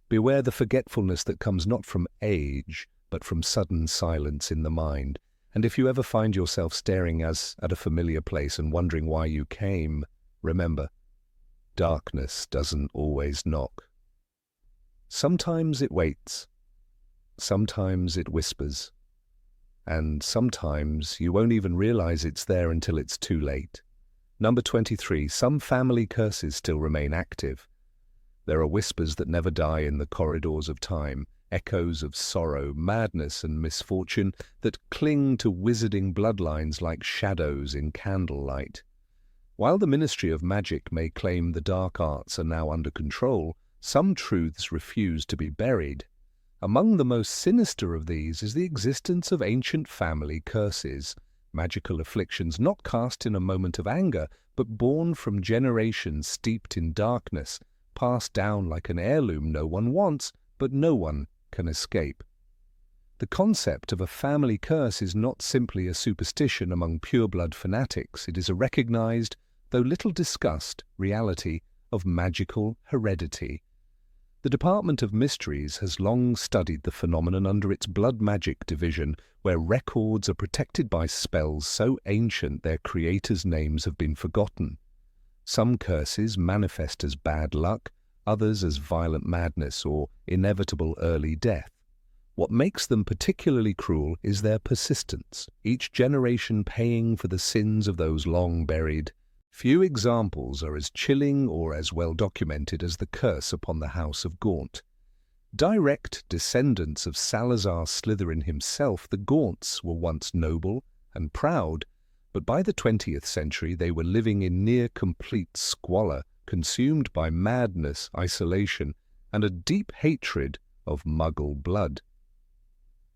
A: Beware the forgetfulness that comes not from age, but from sudden silence in the mind. And if you ever find yourself staring at a familiar place and wondering why you came, remember, darkness doesn't always knock. Sometimes it waits. Sometimes it whispers. And sometimes you won't even realize it's there until it's too late. Number 23. Some family curses still remain active. There are whispers that never die in the corridors of time, echoes of sorrow, madness, and misfortune that cling to wizarding bloodlines like shadows in candlelight. While the Ministry of Magic may claim the dark arts are now under control, some truths refuse to be buried. Among the most sinister of these is the existence of ancient family curses, magical afflictions not cast in a moment of anger, but born from generations steeped in darkness, passed down like an heirloom no one wants, but no one can escape. The concept of a family curse is not simply a superstition among pureblood fanatics, it is a recognized, though little discussed, reality of magical heredity. The Department of Mysteries has long studied the phenomenon under its blood magic division, where records are protected by spells so ancient their creators' names have been forgotten. Some curses manifest as bad luck, others as violent madness or inevitable early death. What makes them particularly cruel is their persistence, each generation paying for the sins of those long buried. Few examples are as chilling or as well documented as the curse upon the House of Gaunt. Direct descendants of Salazar Slytherin himself, the Gaunts were once noble and proud, but by the 20th century they were living in near-complete squalor, consumed by madness, isolation, and a deep hatred of Muggle blood.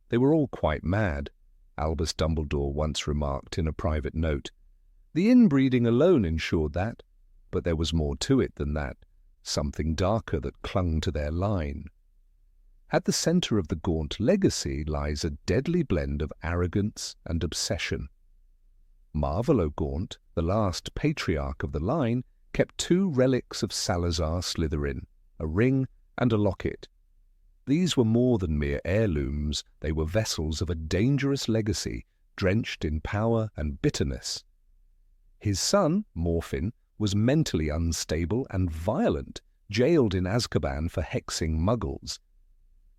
A: They were all quite mad, Albus Dumbledore once remarked in a private note. The inbreeding alone ensured that, but there was more to it than that, something darker that clung to their line. At the centre of the Gaunt legacy lies a deadly blend of arrogance and obsession. Marvolo Gaunt, the last patriarch of the line, kept two relics of Salazar Slytherin, a ring and a locket. These were more than mere heirlooms, they were vessels of a dangerous legacy, drenched in power and bitterness. His son, Morfin, was mentally unstable and violent, jailed in Azkaban for hexing Muggles.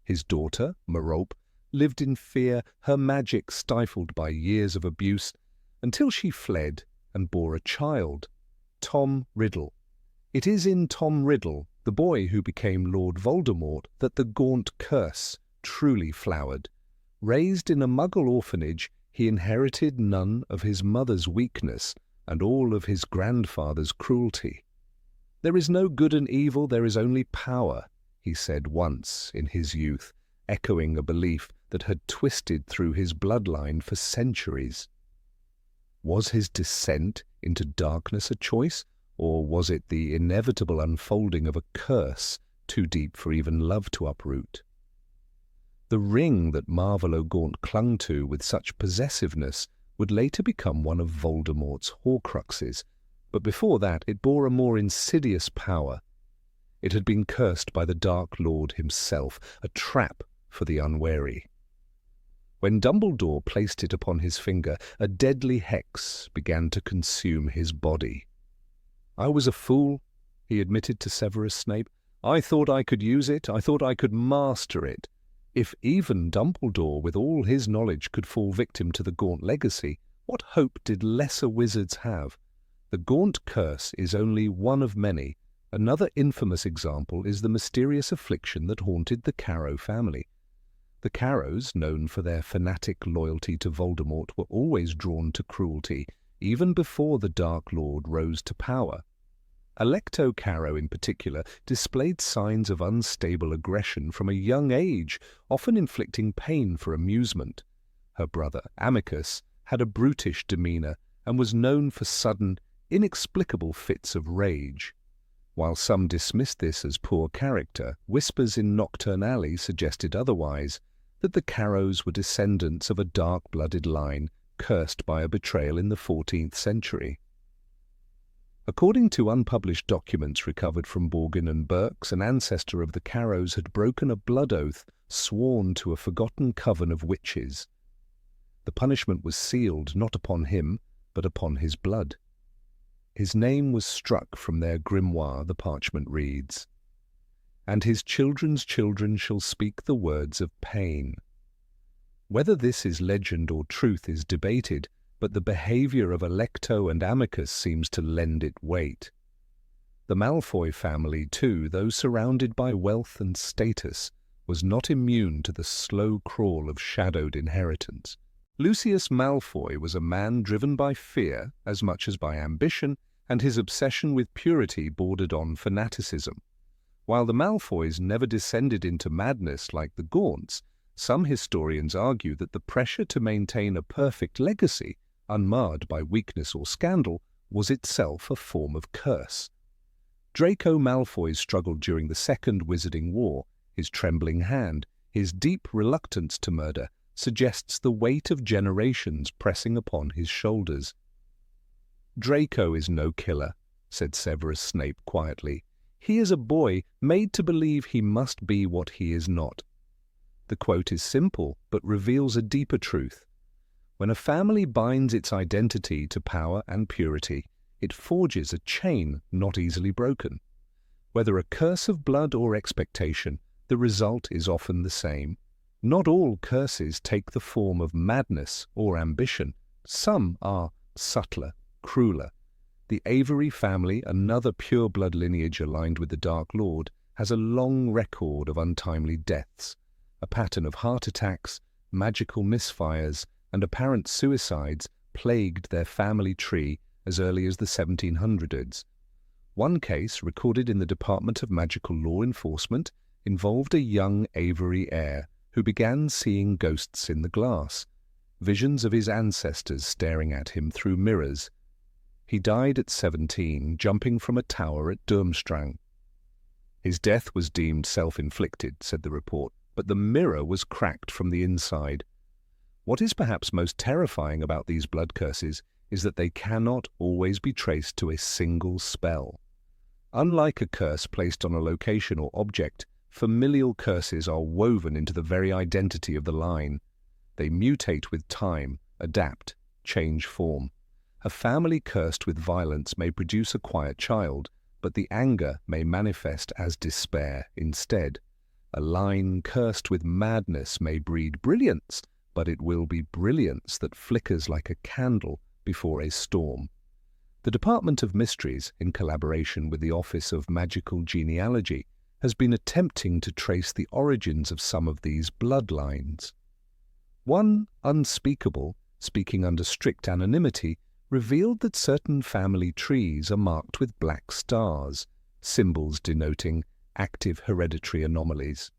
A: His daughter, Merope, lived in fear, her magic stifled by years of abuse, until she fled and bore a child, Tom Riddle. It is in Tom Riddle, the boy who became Lord Voldemort, that the Gaunt curse truly flowered. Raised in a Muggle orphanage, he inherited none of his mother's weakness and all of his grandfather's cruelty. "There is no good and evil, there is only power," he said once in his youth, echoing a belief that had twisted through his bloodline for centuries. Was his descent into darkness a choice, or was it the inevitable unfolding of a curse too deep for even love to uproot? The ring that Marvolo Gaunt clung to with such possessiveness would later become one of Voldemort's Horcruxes, but before that it bore a more insidious power. It had been cursed by the Dark Lord himself, a trap for the unwary. When Dumbledore placed it upon his finger, a deadly hex began to consume his body. "I was a fool," he admitted to Severus Snape. "I thought I could use it. I thought I could master it. If even Dumbledore, with all his knowledge, could fall victim to the Gaunt legacy, what hope did lesser wizards have? The Gaunt curse is only one of many. Another infamous example is the mysterious affliction that haunted the Carrow family. The Carrows, known for their fanatic loyalty to Voldemort, were always drawn to cruelty, even before the Dark Lord rose to power. Alecto Carrow, in particular, displayed signs of unstable aggression from a young age, often inflicting pain for amusement. Her brother, Amicus, had a brutish demeanour and was known for sudden, inexplicable fits of rage. While some dismissed this as poor character, whispers in Nocturne Alley suggested otherwise, that the Carrows were descendants of a dark-blooded line cursed by a betrayal in the 14th century. According to unpublished documents recovered from Borgin and Berks, an ancestor of the Carrows had broken a blood oath sworn to a forgotten coven of witches. The punishment was sealed not upon him, but upon his blood. His name was struck from their grimoire, the parchment reads, "And his children's children shall speak the words of pain." Whether this is legend or truth is debated, but the behaviour of Alecto and Amicus seems to lend it weight. The Malfoy family, too, though surrounded by wealth and status, was not immune to the slow crawl of shadowed inheritance. Lucius Malfoy was a man driven by fear as much as by ambition, and his obsession with purity bordered on fanaticism. While the Malfoys never descended into madness like the Gaunts, some historians argue that the pressure to maintain a perfect legacy, unmarred by weakness or scandal, was itself a form of curse. Draco Malfoy's struggle during the Second Wizarding War, his trembling hand, his deep reluctance to murder, suggests the weight of generations pressing upon his shoulders. "Draco is no killer," said Severus Snape quietly. "He is a boy made to believe he must be what he is not." The quote is simple, but reveals a deeper truth. When a family binds its identity to power and purity, it forges a chain not easily broken. Whether a curse of blood or expectation, the result is often the same. Not all curses take the form of madness or ambition. Some are subtler, crueler. The Avery family, another pure-blood lineage aligned with the Dark Lord, has a long record of untimely deaths, a pattern of heart attacks, magical misfires, and apparent suicides plagued their family tree as early as the 1700s. One case, recorded in the Department of Magical Law Enforcement, involved a young Avery heir who began seeing ghosts in the glass, visions of his ancestors staring at him through mirrors. He died at 17, jumping from a tower at Durmstrang. His death was deemed self-inflicted, said the report, but the mirror was cracked from the inside. What is perhaps most terrifying about these blood curses is that they cannot always be traced to a single spell. Unlike a curse placed on a location or object, familial curses are woven into the very identity of the line. They mutate with time, adapt, change form. A family cursed with violence may produce a quiet child, but the anger may manifest as despair instead. A line cursed with madness may breed brilliance, but it will be brilliance that flickers like a candle before a storm. The Department of Mysteries, in collaboration with the Office of Magical Genealogy, has been attempting to trace the origins of some of these bloodlines. One unspeakable, speaking under strict anonymity, revealed that certain family trees are marked with black stars, symbols denoting active hereditary anomalies.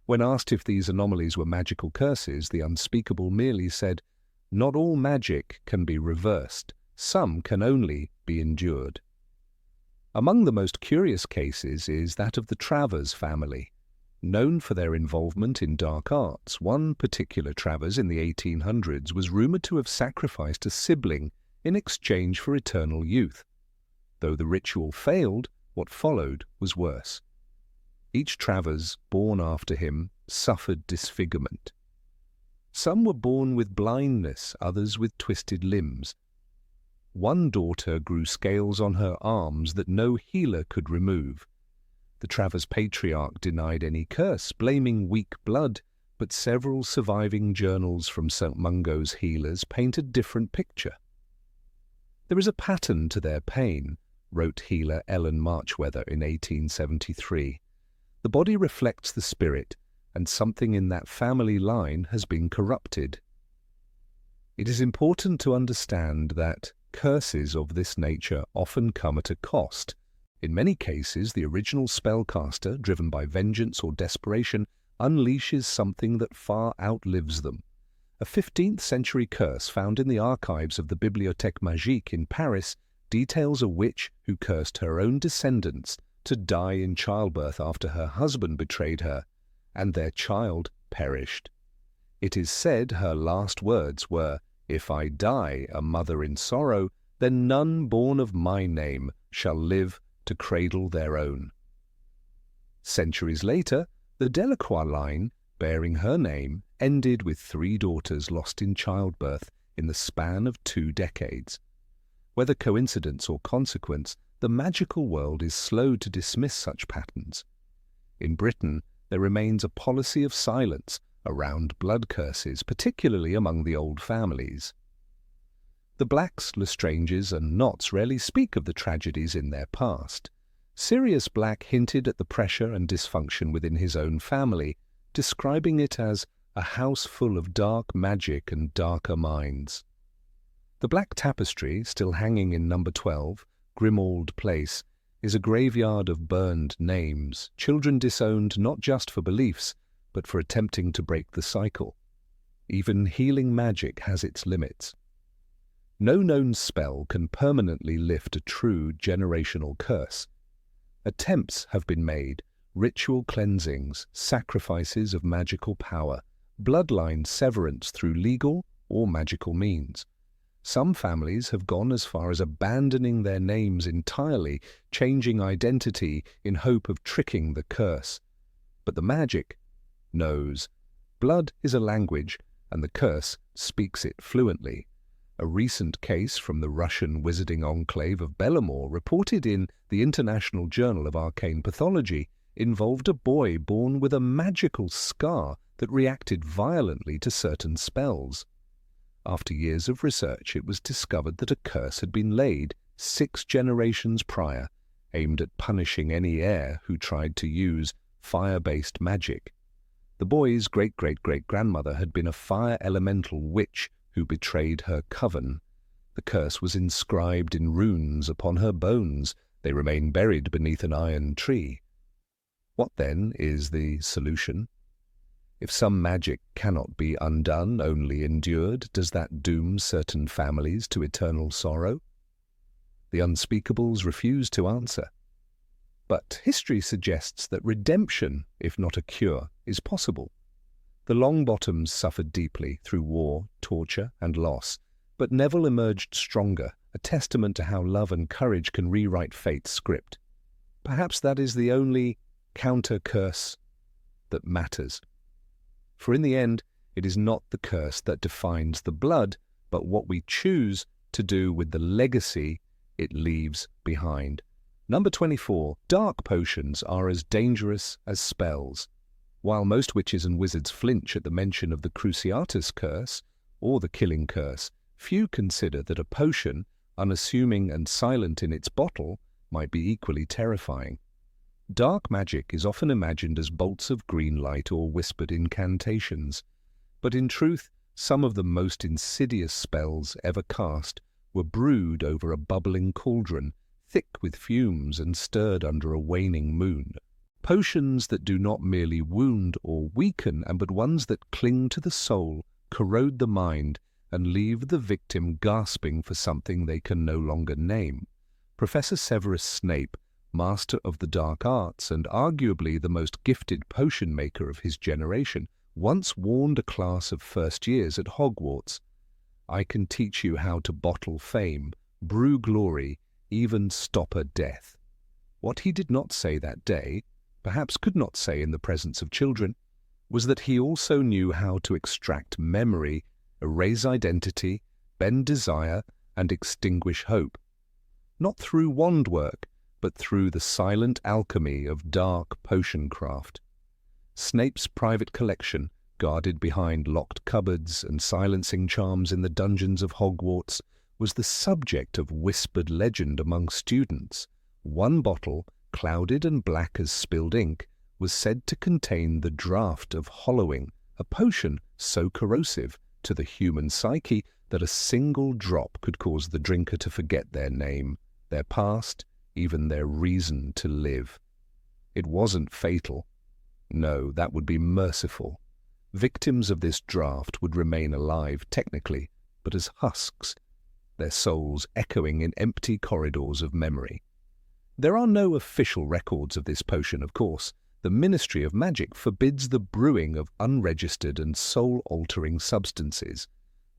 A: When asked if these anomalies were magical curses, the unspeakable merely said, "Not all magic can be reversed. Some can only be endured." Among the most curious cases is that of the Travers family. Known for their involvement in dark arts, one particular Travers in the 1800s was rumoured to have sacrificed a sibling in exchange for eternal youth. Though the ritual failed, what followed was worse. Each Travers born after him suffered disfigurement. Some were born with blindness, others with twisted limbs. One daughter grew scales on her arms that no healer could remove. The Travers patriarch denied any curse, blaming weak blood, but several surviving journals from St. Mungo's healers paint a different picture. "There is a pattern to their pain," wrote healer Ellen Marchweather in 1873. "The body reflects the spirit, and something in that family line has been corrupted." It is important to understand that curses of this nature often come at a cost. In many cases, the original spellcaster, driven by vengeance or desperation, unleashes something that far outlives them. A 15th-century curse found in the archives of the Bibliothèque Magique in Paris details a witch who cursed her own descendants to die in childbirth after her husband betrayed her, and their child perished. It is said her last words were, "If I die a mother in sorrow, then none born of my name shall live to cradle their own." Centuries later, the Delacroix line, bearing her name, ended with 3 daughters lost in childbirth in the span of 2 decades. Whether coincidence or consequence, the magical world is slow to dismiss such patterns. In Britain, there remains a policy of silence around blood curses, particularly among the old families. The Blacks, Lestranges, and Knotts rarely speak of the tragedies in their past. Sirius Black hinted at the pressure and dysfunction within his own family, describing it as a house full of dark magic and darker minds. The Black Tapestry, still hanging in number 12, Grimald Place, is a graveyard of burned names, children disowned not just for beliefs, but for attempting to break the cycle. Even healing magic has its limits. No known spell can permanently lift a true generational curse. Attempts have been made, ritual cleansings, sacrifices of magical power, bloodline severance through legal or magical means. Some families have gone as far as abandoning their names entirely, changing identity in hope of tricking the curse. But the magic knows. Blood is a language, and the curse speaks it fluently. A recent case from the Russian wizarding enclave of Bellamore, reported in the International Journal of Arcane Pathology, involved a boy born with a magical scar that reacted violently to certain spells. After years of research, it was discovered that a curse had been laid 6 generations prior, aimed at punishing any heir who tried to use fire-based magic. The boy's great-great-great-grandmother had been a fire elemental witch who betrayed her coven. The curse was inscribed in runes upon her bones. They remain buried beneath an iron tree. What, then, is the solution? If some magic cannot be undone, only endured, does that doom certain families to eternal sorrow? The unspeakables refuse to answer. But history suggests that redemption, if not a cure, is possible. The Longbottoms suffered deeply through war, torture, and loss, but Neville emerged stronger, a testament to how love and courage can rewrite fate's script. Perhaps that is the only counter-curse that matters. For in the end, it is not the curse that defines the blood, but what we choose to do with the legacy it leaves behind. Number 24. Dark potions are as dangerous as spells. While most witches and wizards flinch at the mention of the Cruciatus curse, or the killing curse, few consider that a potion, unassuming and silent in its bottle, might be equally terrifying. Dark magic is often imagined as bolts of green light or whispered incantations, but in truth, some of the most insidious spells ever cast were brewed over a bubbling cauldron, thick with fumes and stirred under a waning moon. Potions that do not merely wound or weaken, but ones that cling to the soul, corrode the mind, and leave the victim gasping for something they can no longer name. Professor Severus Snape, master of the dark arts and arguably the most gifted potion maker of his generation, once warned a class of first years at Hogwarts, "I can teach you how to bottle fame, brew glory, even stopper death." What he did not say that day, perhaps could not say in the presence of children, was that he also knew how to extract memory, erase identity, bend desire, and extinguish hope. Not through wand work, but through the silent alchemy of dark potion craft. Snape's private collection, guarded behind locked cupboards and silencing charms in the dungeons of Hogwarts, was the subject of whispered legend among students. One bottle, clouded and black as spilled ink, was said to contain the draught of hollowing, a potion so corrosive to the human psyche that a single drop could cause the drinker to forget their name, their past, even their reason to live. It wasn't fatal. No, that would be merciful. Victims of this draught would remain alive technically, but as husks, their souls echoing in empty corridors of memory. There are no official records of this potion, of course. The Ministry of Magic forbids the brewing of unregistered and soul-altering substances.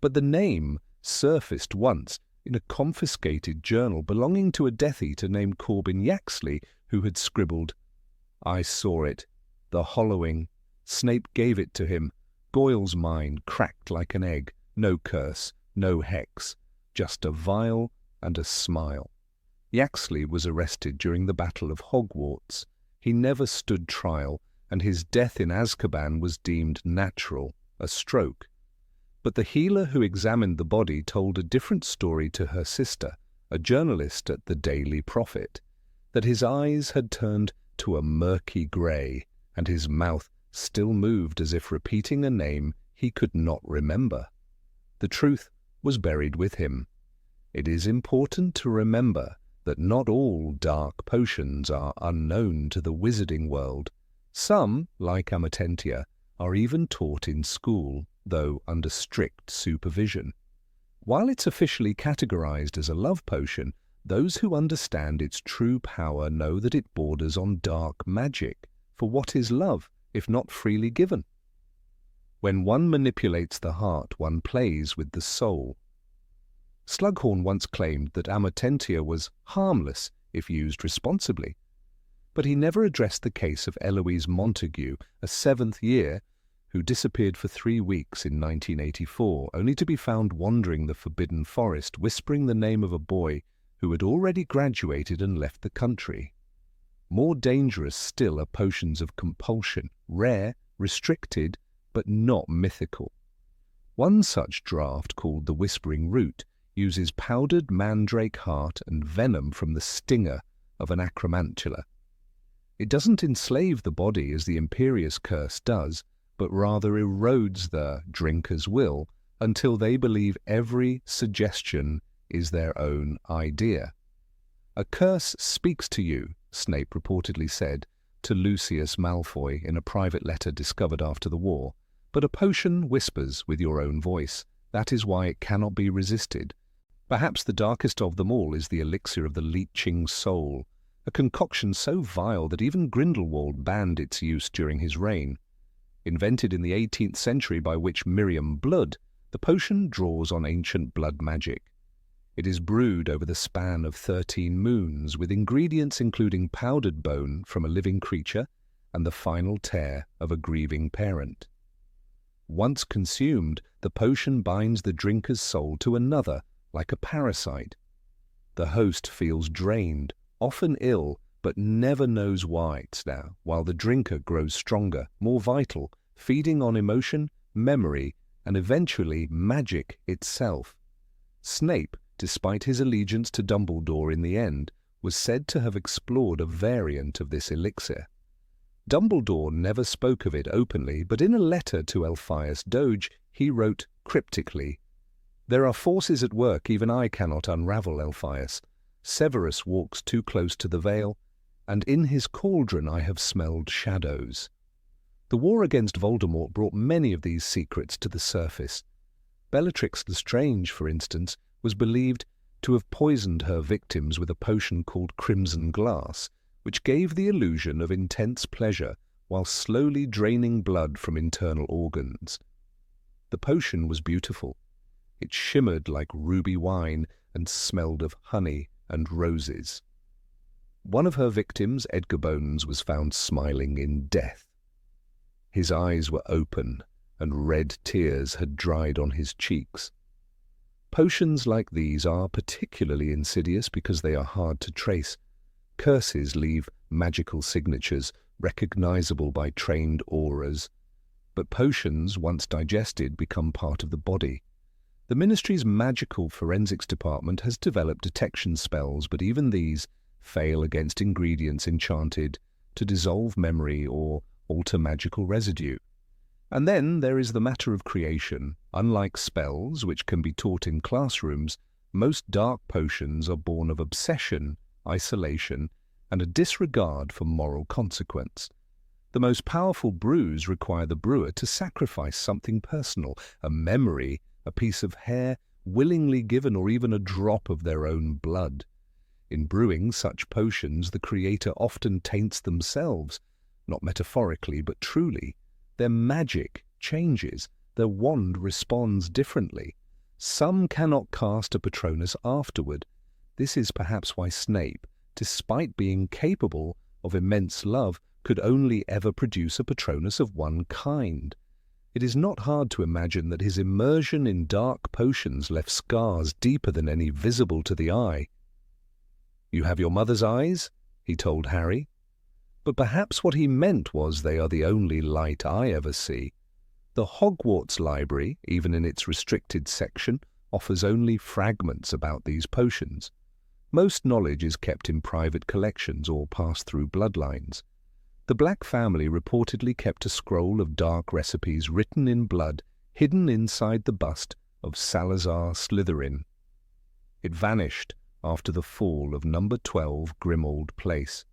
A: But the name surfaced once in a confiscated journal belonging to a Death Eater named Corbin Yaxley, who had scribbled, "I saw it. The hollowing. Snape gave it to him. Goyle's mind cracked like an egg. No curse, no hex. Just a vial and a smile." Yaxley was arrested during the Battle of Hogwarts. He never stood trial, and his death in Azkaban was deemed natural, a stroke. But the healer who examined the body told a different story to her sister, a journalist at the Daily Prophet, that his eyes had turned to a murky grey, and his mouth still moved as if repeating a name he could not remember. The truth was buried with him. It is important to remember that not all dark potions are unknown to the wizarding world. Some, like Amatentia, are even taught in school, though under strict supervision. While it's officially categorized as a love potion, those who understand its true power know that it borders on dark magic, for what is love, if not freely given? When one manipulates the heart, one plays with the soul. Slughorn once claimed that Amatentia was harmless if used responsibly, but he never addressed the case of Eloise Montague, a seventh year, who disappeared for 3 weeks in 1984, only to be found wandering the Forbidden Forest, whispering the name of a boy who had already graduated and left the country. More dangerous still are potions of compulsion, rare, restricted, but not mythical. One such draught, called the Whispering Root, uses powdered mandrake heart and venom from the stinger of an acromantula. It doesn't enslave the body as the Imperious Curse does, but rather erodes the drinker's will until they believe every suggestion is their own idea. "A curse speaks to you," Snape reportedly said to Lucius Malfoy in a private letter discovered after the war, "but a potion whispers with your own voice. That is why it cannot be resisted. Perhaps the darkest of them all is the elixir of the leeching soul, a concoction so vile that even Grindelwald banned its use during his reign. Invented in the 18th century by witch Miriam Blood, the potion draws on ancient blood magic. It is brewed over the span of 13 moons, with ingredients including powdered bone from a living creature and the final tear of a grieving parent. Once consumed, the potion binds the drinker's soul to another, like a parasite. The host feels drained, often ill, but never knows why it's now, while the drinker grows stronger, more vital, feeding on emotion, memory, and eventually magic itself. Snape, despite his allegiance to Dumbledore in the end, was said to have explored a variant of this elixir. Dumbledore never spoke of it openly, but in a letter to Elphias Doge, he wrote cryptically, "There are forces at work even I cannot unravel, Elphias. Severus walks too close to the veil, and in his cauldron I have smelled shadows." The war against Voldemort brought many of these secrets to the surface. Bellatrix Lestrange, for instance, was believed to have poisoned her victims with a potion called Crimson Glass, which gave the illusion of intense pleasure while slowly draining blood from internal organs. The potion was beautiful. It shimmered like ruby wine and smelled of honey and roses. One of her victims, Edgar Bones, was found smiling in death. His eyes were open, and red tears had dried on his cheeks. Potions like these are particularly insidious because they are hard to trace. Curses leave magical signatures, recognizable by trained auras. But potions, once digested, become part of the body. The Ministry's magical forensics department has developed detection spells, but even these fail against ingredients enchanted to dissolve memory or alter magical residue. And then there is the matter of creation. Unlike spells, which can be taught in classrooms, most dark potions are born of obsession, isolation, and a disregard for moral consequence. The most powerful brews require the brewer to sacrifice something personal, a memory, a piece of hair, willingly given, or even a drop of their own blood. In brewing such potions, the creator often taints themselves, not metaphorically but truly. Their magic changes, their wand responds differently. Some cannot cast a Patronus afterward. This is perhaps why Snape, despite being capable of immense love, could only ever produce a Patronus of one kind. It is not hard to imagine that his immersion in dark potions left scars deeper than any visible to the eye. "You have your mother's eyes," he told Harry. But perhaps what he meant was they are the only light I ever see. The Hogwarts library, even in its restricted section, offers only fragments about these potions. Most knowledge is kept in private collections or passed through bloodlines. The Black family reportedly kept a scroll of dark recipes written in blood, hidden inside the bust of Salazar Slytherin. It vanished after the fall of number 12 Grimmauld Place.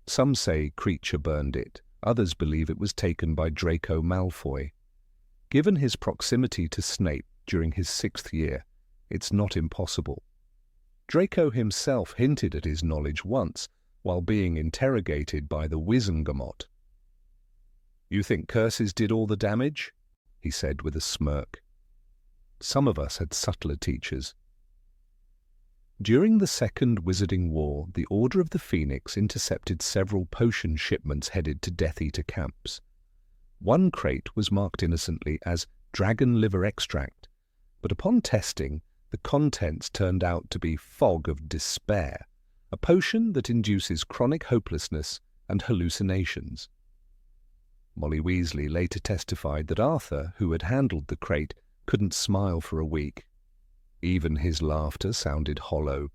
A: Some say Creature burned it, others believe it was taken by Draco Malfoy. Given his proximity to Snape during his 6th year, it's not impossible. Draco himself hinted at his knowledge once, while being interrogated by the Wizengamot. "You think curses did all the damage?" he said with a smirk. Some of us had subtler teachers. During the Second Wizarding War, the Order of the Phoenix intercepted several potion shipments headed to Death Eater camps. One crate was marked innocently as dragon liver extract, but upon testing, the contents turned out to be Fog of Despair, a potion that induces chronic hopelessness and hallucinations. Molly Weasley later testified that Arthur, who had handled the crate, couldn't smile for a week. Even his laughter sounded hollow.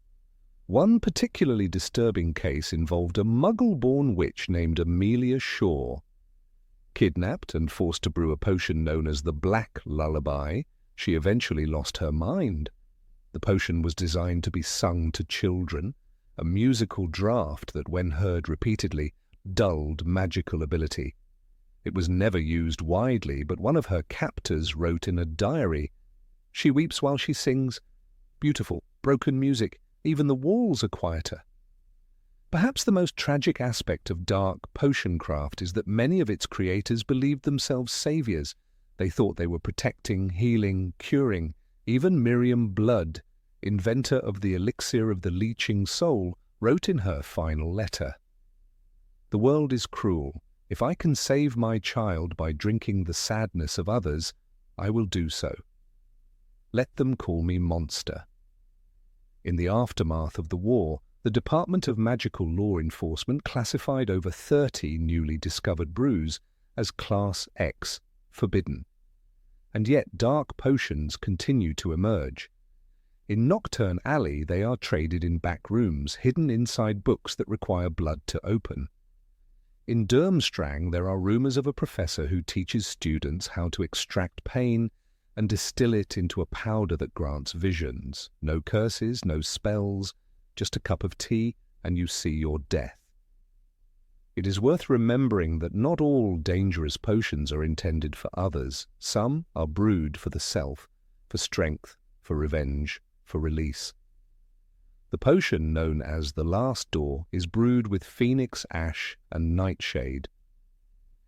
A: One particularly disturbing case involved a Muggle-born witch named Amelia Shaw. Kidnapped and forced to brew a potion known as the Black Lullaby, she eventually lost her mind. The potion was designed to be sung to children, a musical draft that, when heard repeatedly, dulled magical ability. It was never used widely, but one of her captors wrote in a diary, "She weeps while she sings. Beautiful, broken music. Even the walls are quieter." Perhaps the most tragic aspect of dark potion craft is that many of its creators believed themselves saviors. They thought they were protecting, healing, curing. Even Miriam Blood, inventor of the elixir of the leeching soul, wrote in her final letter, "The world is cruel. If I can save my child by drinking the sadness of others, I will do so. Let them call me monster." In the aftermath of the war, the Department of Magical Law Enforcement classified over 30 newly discovered brews as Class X, forbidden. And yet dark potions continue to emerge. In Nocturne Alley, they are traded in back rooms, hidden inside books that require blood to open. In Durmstrang, there are rumors of a professor who teaches students how to extract pain and distill it into a powder that grants visions. No curses, no spells, just a cup of tea, and you see your death. It is worth remembering that not all dangerous potions are intended for others. Some are brewed for the self, for strength, for revenge, for release. The potion known as the Last Door is brewed with phoenix ash and nightshade.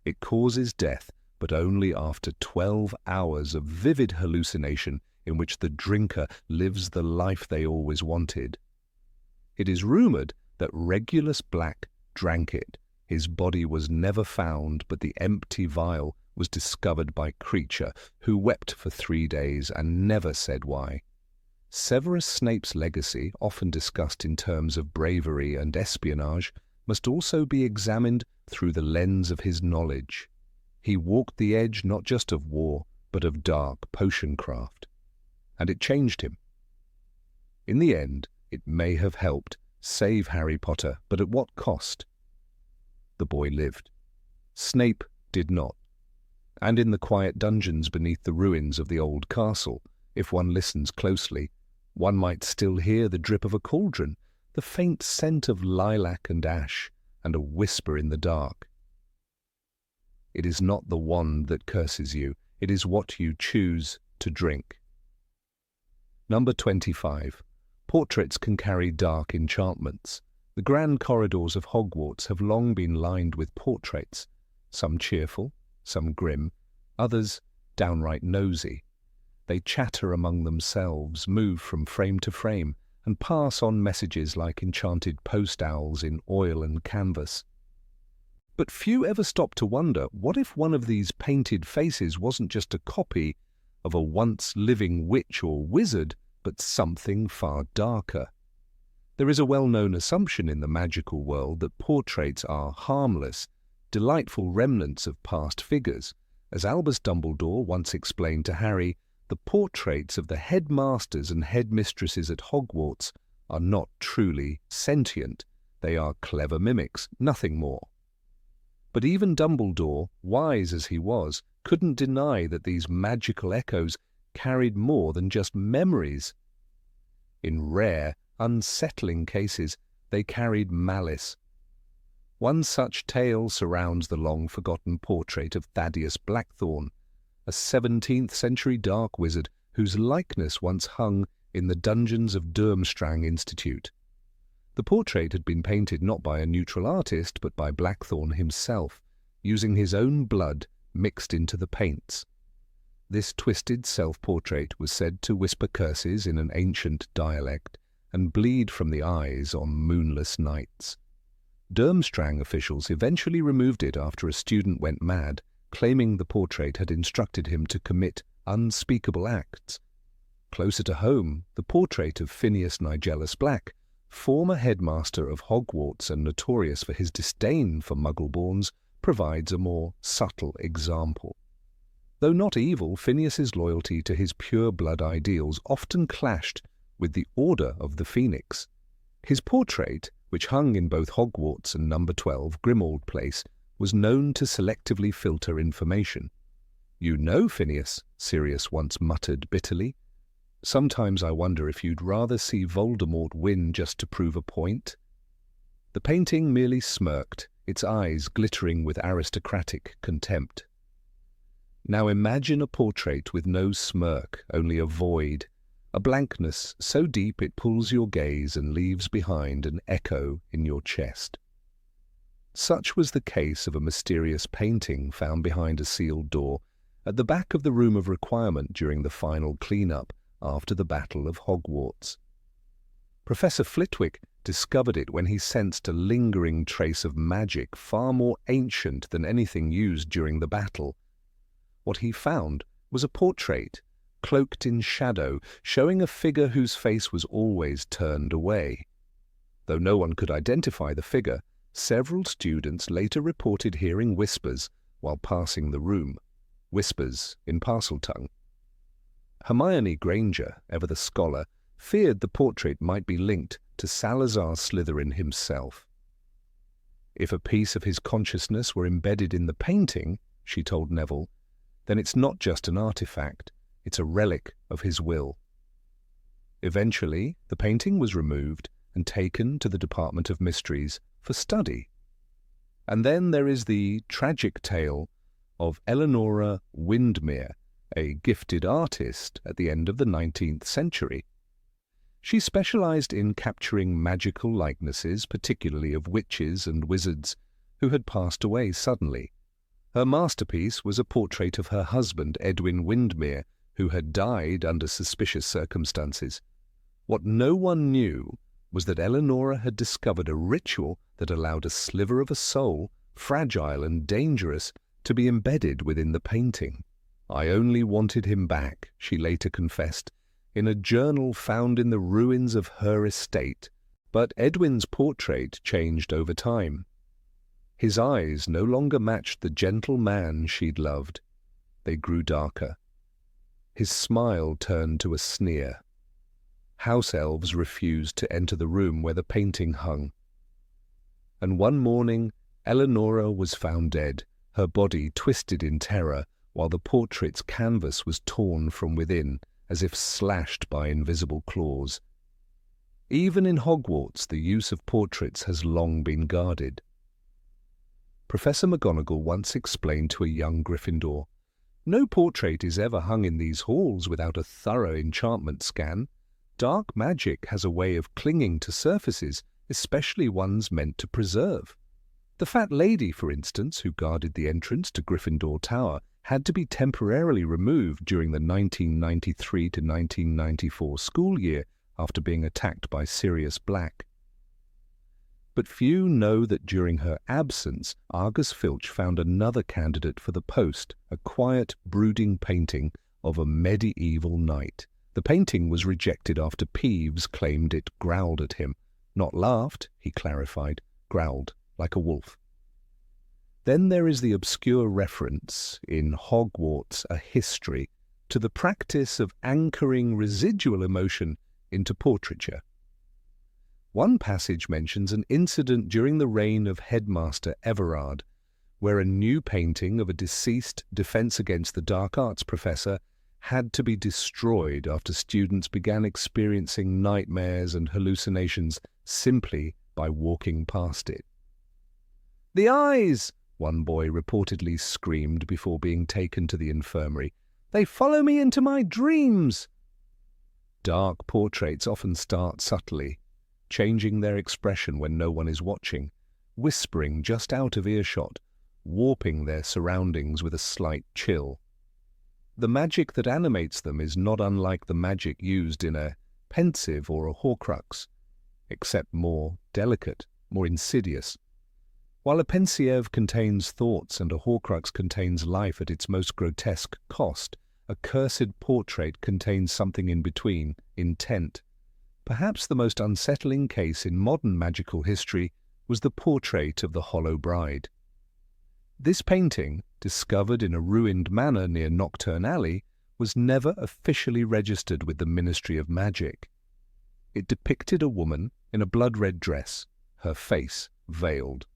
A: It causes death, but only after 12 hours of vivid hallucination in which the drinker lives the life they always wanted. It is rumored that Regulus Black drank it, His body was never found, but the empty vial was discovered by Creature, who wept for 3 days and never said why. Severus Snape's legacy, often discussed in terms of bravery and espionage, must also be examined through the lens of his knowledge. He walked the edge not just of war, but of dark potion craft. And it changed him. In the end, it may have helped save Harry Potter, but at what cost? The boy lived. Snape did not. And in the quiet dungeons beneath the ruins of the old castle, if one listens closely, one might still hear the drip of a cauldron, the faint scent of lilac and ash, and a whisper in the dark. It is not the wand that curses you, it is what you choose to drink. Number 25. Portraits can carry dark enchantments. The grand corridors of Hogwarts have long been lined with portraits, some cheerful, some grim, others downright nosy. They chatter among themselves, move from frame to frame, and pass on messages like enchanted post owls in oil and canvas. But few ever stop to wonder, what if one of these painted faces wasn't just a copy of a once living witch or wizard, but something far darker? There is a well-known assumption in the magical world that portraits are harmless, delightful remnants of past figures. As Albus Dumbledore once explained to Harry, the portraits of the headmasters and headmistresses at Hogwarts are not truly sentient. They are clever mimics, nothing more. But even Dumbledore, wise as he was, couldn't deny that these magical echoes carried more than just memories. In rare, unsettling cases, they carried malice. One such tale surrounds the long-forgotten portrait of Thaddeus Blackthorne, a 17th-century dark wizard whose likeness once hung in the dungeons of Durmstrang Institute. The portrait had been painted not by a neutral artist, but by Blackthorne himself, using his own blood mixed into the paints. This twisted self-portrait was said to whisper curses in an ancient dialect and bleed from the eyes on moonless nights. Durmstrang officials eventually removed it after a student went mad, claiming the portrait had instructed him to commit unspeakable acts. Closer to home, the portrait of Phineas Nigellus Black, former headmaster of Hogwarts and notorious for his disdain for Muggleborns, provides a more subtle example. Though not evil, Phineas's loyalty to his pure-blood ideals often clashed with the Order of the Phoenix. His portrait, which hung in both Hogwarts and number 12 Grimmauld Place, was known to selectively filter information. "You know, Phineas," Sirius once muttered bitterly. "Sometimes I wonder if you'd rather see Voldemort win just to prove a point." The painting merely smirked, its eyes glittering with aristocratic contempt. Now imagine a portrait with no smirk, only a void, a blankness so deep it pulls your gaze and leaves behind an echo in your chest. Such was the case of a mysterious painting found behind a sealed door at the back of the Room of Requirement during the final clean-up after the Battle of Hogwarts. Professor Flitwick discovered it when he sensed a lingering trace of magic far more ancient than anything used during the battle. What he found was a portrait, cloaked in shadow, showing a figure whose face was always turned away. Though no one could identify the figure, several students later reported hearing whispers while passing the room, whispers in Parseltongue. Hermione Granger, ever the scholar, feared the portrait might be linked to Salazar Slytherin himself. If a piece of his consciousness were embedded in the painting, she told Neville, then it's not just an artifact, it's a relic of his will. Eventually, the painting was removed and taken to the Department of Mysteries for study. And then there is the tragic tale of Eleonora Windermere, a gifted artist at the end of the 19th century. She specialized in capturing magical likenesses, particularly of witches and wizards, who had passed away suddenly. Her masterpiece was a portrait of her husband, Edwin Windermere, who had died under suspicious circumstances. What no one knew was that Eleonora had discovered a ritual that allowed a sliver of a soul fragile and dangerous, to be embedded within the painting. "I only wanted him back," she later confessed, in a journal found in the ruins of her estate. But Edwin's portrait changed over time. His eyes no longer matched the gentle man she'd loved. They grew darker. His smile turned to a sneer. House elves refused to enter the room where the painting hung. And one morning, Eleonora was found dead, her body twisted in terror, while the portrait's canvas was torn from within, as if slashed by invisible claws. Even in Hogwarts, the use of portraits has long been guarded. Professor McGonagall once explained to a young Gryffindor, "No portrait is ever hung in these halls without a thorough enchantment scan. Dark magic has a way of clinging to surfaces, especially ones meant to preserve. The fat lady, for instance, who guarded the entrance to Gryffindor Tower, had to be temporarily removed during the 1993 to 1994 school year after being attacked by Sirius Black." But few know that during her absence, Argus Filch found another candidate for the post, a quiet, brooding painting of a medieval knight. The painting was rejected after Peeves claimed it growled at him. Not laughed, he clarified, growled, like a wolf. Then there is the obscure reference in Hogwarts, A History, to the practice of anchoring residual emotion into portraiture. One passage mentions an incident during the reign of Headmaster Everard, where a new painting of a deceased Defense Against the Dark Arts professor had to be destroyed after students began experiencing nightmares and hallucinations simply by walking past it. "The eyes!" one boy reportedly screamed before being taken to the infirmary. "They follow me into my dreams!" Dark portraits often start subtly, changing their expression when no one is watching, whispering just out of earshot, warping their surroundings with a slight chill. The magic that animates them is not unlike the magic used in a pensive or a Horcrux, except more delicate, more insidious. While a pensieve contains thoughts and a Horcrux contains life at its most grotesque cost, a cursed portrait contains something in between, intent. Perhaps the most unsettling case in modern magical history was the portrait of the Hollow Bride. This painting, discovered in a ruined manor near Knockturn Alley, was never officially registered with the Ministry of Magic. It depicted a woman in a blood-red dress, her face veiled.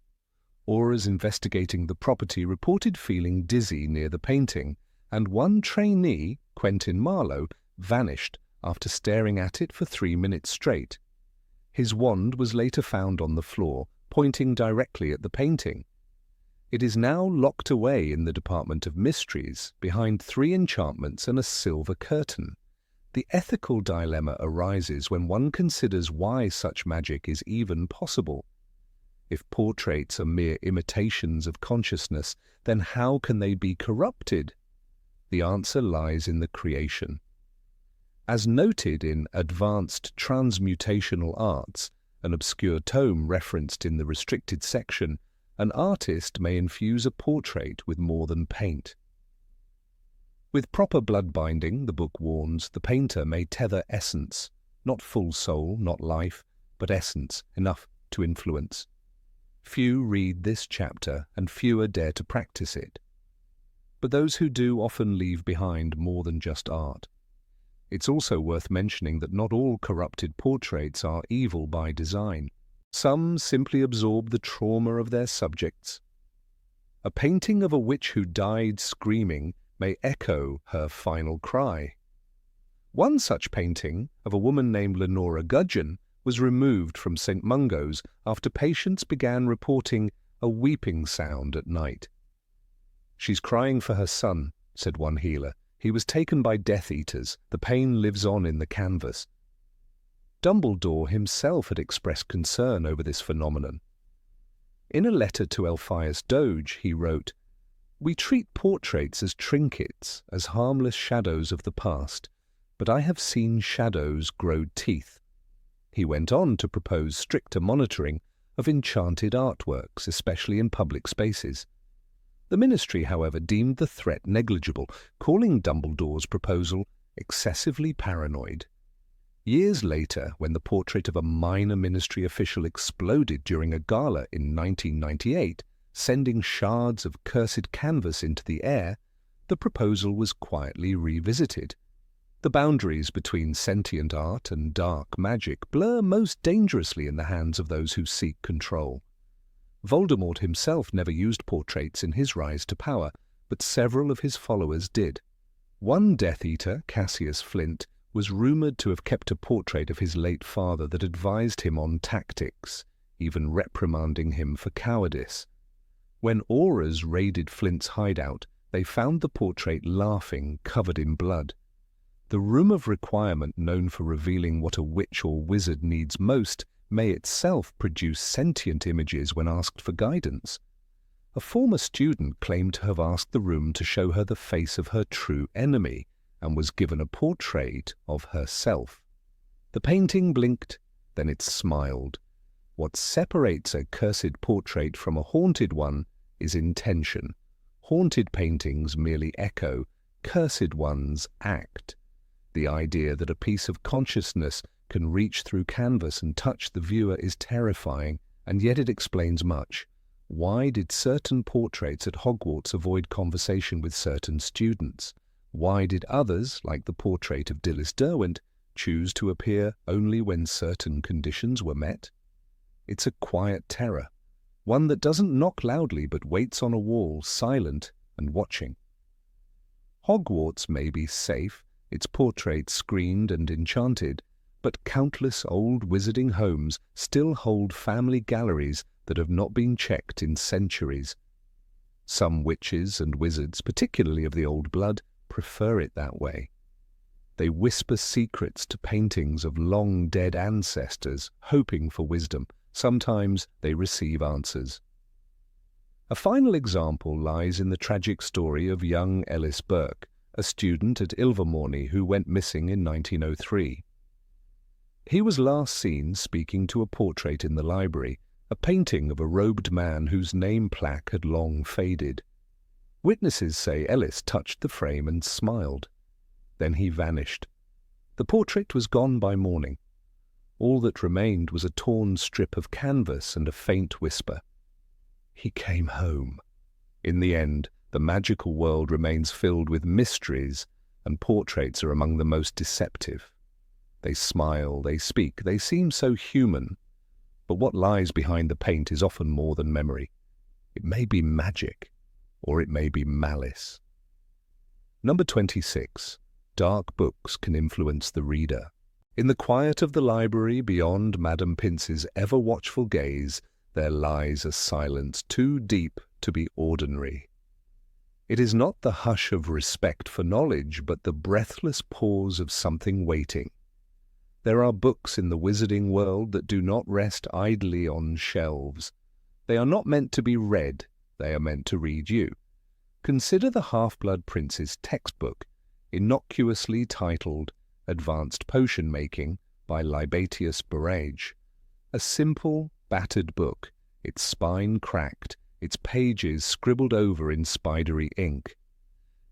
A: Auras investigating the property reported feeling dizzy near the painting, and one trainee, Quentin Marlowe, vanished after staring at it for 3 minutes straight. His wand was later found on the floor, pointing directly at the painting. It is now locked away in the Department of Mysteries, behind 3 enchantments and a silver curtain. The ethical dilemma arises when one considers why such magic is even possible. If portraits are mere imitations of consciousness, then how can they be corrupted? The answer lies in the creation. As noted in Advanced Transmutational Arts, an obscure tome referenced in the restricted section, an artist may infuse a portrait with more than paint. With proper blood binding, the book warns, the painter may tether essence, not full soul, not life, but essence, enough to influence. Few read this chapter, and fewer dare to practice it. But those who do often leave behind more than just art. It's also worth mentioning that not all corrupted portraits are evil by design. Some simply absorb the trauma of their subjects. A painting of a witch who died screaming may echo her final cry. One such painting, of a woman named Lenora Gudgeon, was removed from St. Mungo's after patients began reporting a weeping sound at night. "She's crying for her son," said one healer. "He was taken by Death Eaters. The pain lives on in the canvas." Dumbledore himself had expressed concern over this phenomenon. In a letter to Elphias Doge, he wrote, "We treat portraits as trinkets, as harmless shadows of the past, but I have seen shadows grow teeth." He went on to propose stricter monitoring, of enchanted artworks, especially in public spaces. The Ministry, however, deemed the threat negligible, calling Dumbledore's proposal excessively paranoid. Years later, when the portrait of a minor Ministry official exploded during a gala in 1998, sending shards of cursed canvas into the air, the proposal was quietly revisited. The boundaries between sentient art and dark magic blur most dangerously in the hands of those who seek control. Voldemort himself never used portraits in his rise to power, but several of his followers did. One Death Eater, Cassius Flint, was rumoured to have kept a portrait of his late father that advised him on tactics, even reprimanding him for cowardice. When Aurors raided Flint's hideout, they found the portrait laughing, covered in blood. The room of requirement, known for revealing what a witch or wizard needs most, may itself produce sentient images when asked for guidance. A former student claimed to have asked the room to show her the face of her true enemy, and was given a portrait of herself. The painting blinked, then it smiled. What separates a cursed portrait from a haunted one is intention. Haunted paintings merely echo, cursed ones act. The idea that a piece of consciousness can reach through canvas and touch the viewer is terrifying, and yet it explains much. Why did certain portraits at Hogwarts avoid conversation with certain students? Why did others, like the portrait of Dilys Derwent, choose to appear only when certain conditions were met? It's a quiet terror, one that doesn't knock loudly but waits on a wall, silent and watching. Hogwarts may be safe, its portraits screened and enchanted, but countless old wizarding homes still hold family galleries that have not been checked in centuries. Some witches and wizards, particularly of the old blood, prefer it that way. They whisper secrets to paintings of long-dead ancestors, hoping for wisdom. Sometimes they receive answers. A final example lies in the tragic story of young Ellis Burke, a student at Ilvermorny who went missing in 1903. He was last seen speaking to a portrait in the library, a painting of a robed man whose name plaque had long faded. Witnesses say Ellis touched the frame and smiled. Then he vanished. The portrait was gone by morning. All that remained was a torn strip of canvas and a faint whisper. He came home. In the end, the magical world remains filled with mysteries, and portraits are among the most deceptive. They smile, they speak, they seem so human. But what lies behind the paint is often more than memory. It may be magic, or it may be malice. Number 26. Dark books can influence the reader. In the quiet of the library beyond Madame Pince's ever-watchful gaze, there lies a silence too deep to be ordinary. It is not the hush of respect for knowledge, but the breathless pause of something waiting. There are books in the wizarding world that do not rest idly on shelves. They are not meant to be read, they are meant to read you. Consider the Half-Blood Prince's textbook, innocuously titled Advanced Potion Making by Libatius Barrage. A simple, battered book, its spine cracked, its pages scribbled over in spidery ink.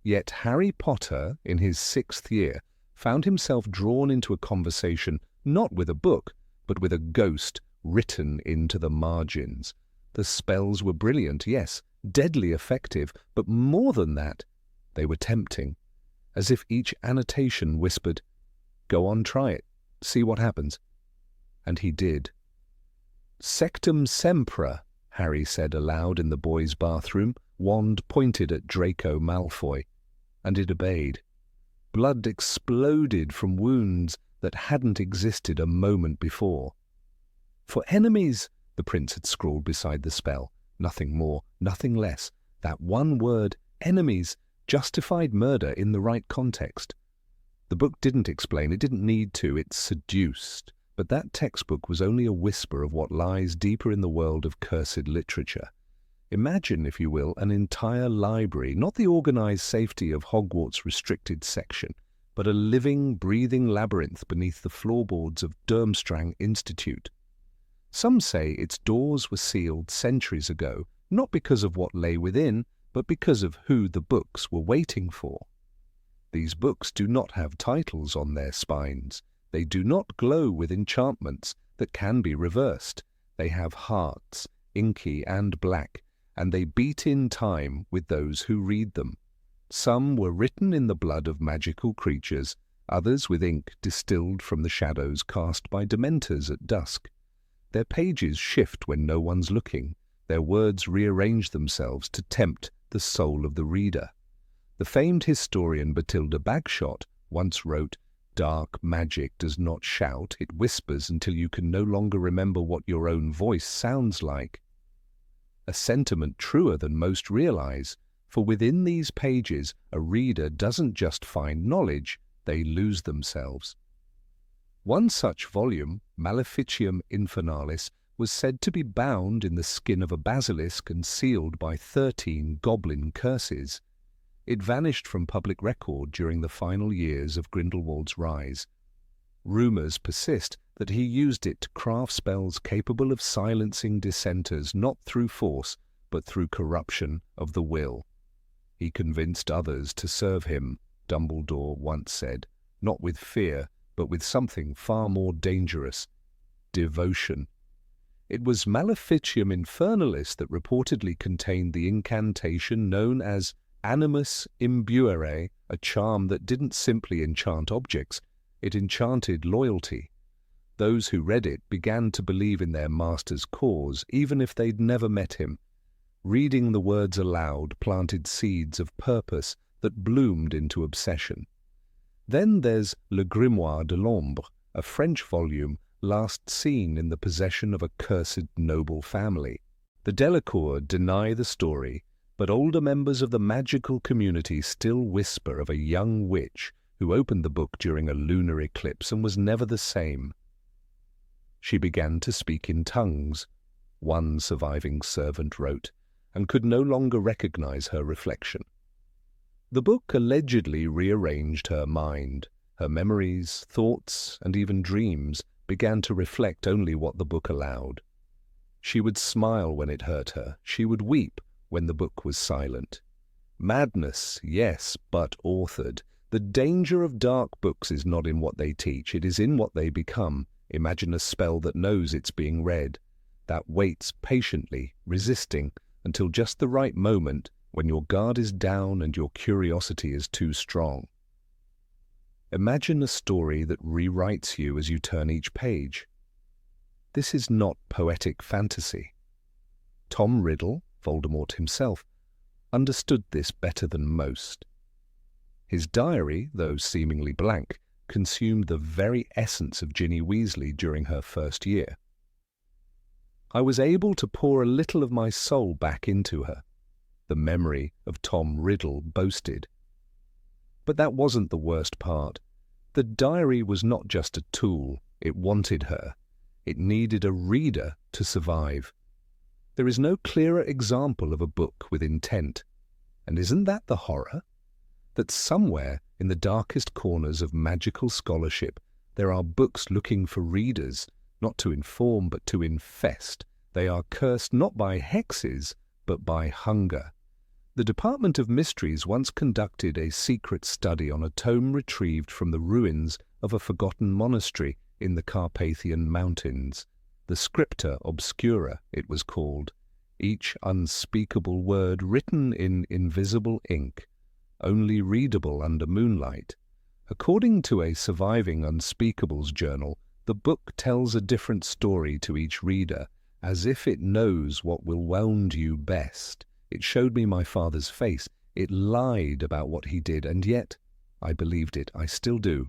A: Yet Harry Potter, in his 6th year, found himself drawn into a conversation not with a book, but with a ghost written into the margins. The spells were brilliant, yes, deadly effective, but more than that, they were tempting, as if each annotation whispered, "Go on, try it, see what happens." And he did. "Sectum sempra," Harry said aloud in the boys' bathroom, wand pointed at Draco Malfoy, and it obeyed. Blood exploded from wounds that hadn't existed a moment before. "For enemies," the prince had scrawled beside the spell. Nothing more, nothing less. That one word, enemies, justified murder in the right context. The book didn't explain, it didn't need to, it seduced. But that textbook was only a whisper of what lies deeper in the world of cursed literature. Imagine, if you will, an entire library, not the organized safety of Hogwarts' restricted section, but a living, breathing labyrinth beneath the floorboards of Durmstrang Institute. Some say its doors were sealed centuries ago, not because of what lay within, but because of who the books were waiting for. These books do not have titles on their spines. They do not glow with enchantments that can be reversed. They have hearts, inky and black, and they beat in time with those who read them. Some were written in the blood of magical creatures, others with ink distilled from the shadows cast by dementors at dusk. Their pages shift when no one's looking. Their words rearrange themselves to tempt the soul of the reader. The famed historian Batilda Bagshot once wrote, "Dark magic does not shout, it whispers until you can no longer remember what your own voice sounds like." A sentiment truer than most realize, for within these pages a reader doesn't just find knowledge, they lose themselves. One such volume, Maleficium Infernalis, was said to be bound in the skin of a basilisk and sealed by 13 goblin curses. It vanished from public record during the final years of Grindelwald's rise. Rumors persist that he used it to craft spells capable of silencing dissenters not through force, but through corruption of the will. He convinced others to serve him, Dumbledore once said, not with fear, but with something far more dangerous: devotion. It was Maleficium Infernalis that reportedly contained the incantation known as Animus Imbuere, a charm that didn't simply enchant objects, it enchanted loyalty. Those who read it began to believe in their master's cause, even if they'd never met him. Reading the words aloud planted seeds of purpose that bloomed into obsession. Then there's Le Grimoire de l'Ombre, a French volume last seen in the possession of a cursed noble family. The Delacour deny the story, but older members of the magical community still whisper of a young witch who opened the book during a lunar eclipse and was never the same. She began to speak in tongues, one surviving servant wrote, and could no longer recognize her reflection. The book allegedly rearranged her mind. Her memories, thoughts, and even dreams began to reflect only what the book allowed. She would smile when it hurt her. She would weep when the book was silent. Madness, yes, but authored. The danger of dark books is not in what they teach, it is in what they become. Imagine a spell that knows it's being read, that waits patiently, resisting, until just the right moment, when your guard is down and your curiosity is too strong. Imagine a story that rewrites you as you turn each page. This is not poetic fantasy. Tom Riddle, Voldemort himself, understood this better than most. His diary, though seemingly blank, consumed the very essence of Ginny Weasley during her first year. I was able to pour a little of my soul back into her, the memory of Tom Riddle boasted. But that wasn't the worst part. The diary was not just a tool, it wanted her. It needed a reader to survive. There is no clearer example of a book with intent. And isn't that the horror? That somewhere in the darkest corners of magical scholarship there are books looking for readers, not to inform but to infest. They are cursed not by hexes, but by hunger. The Department of Mysteries once conducted a secret study on a tome retrieved from the ruins of a forgotten monastery in the Carpathian Mountains. The Scripta Obscura, it was called, each unspeakable word written in invisible ink, only readable under moonlight. According to a surviving Unspeakables journal, the book tells a different story to each reader, as if it knows what will wound you best. It showed me my father's face. It lied about what he did, and yet I believed it. I still do.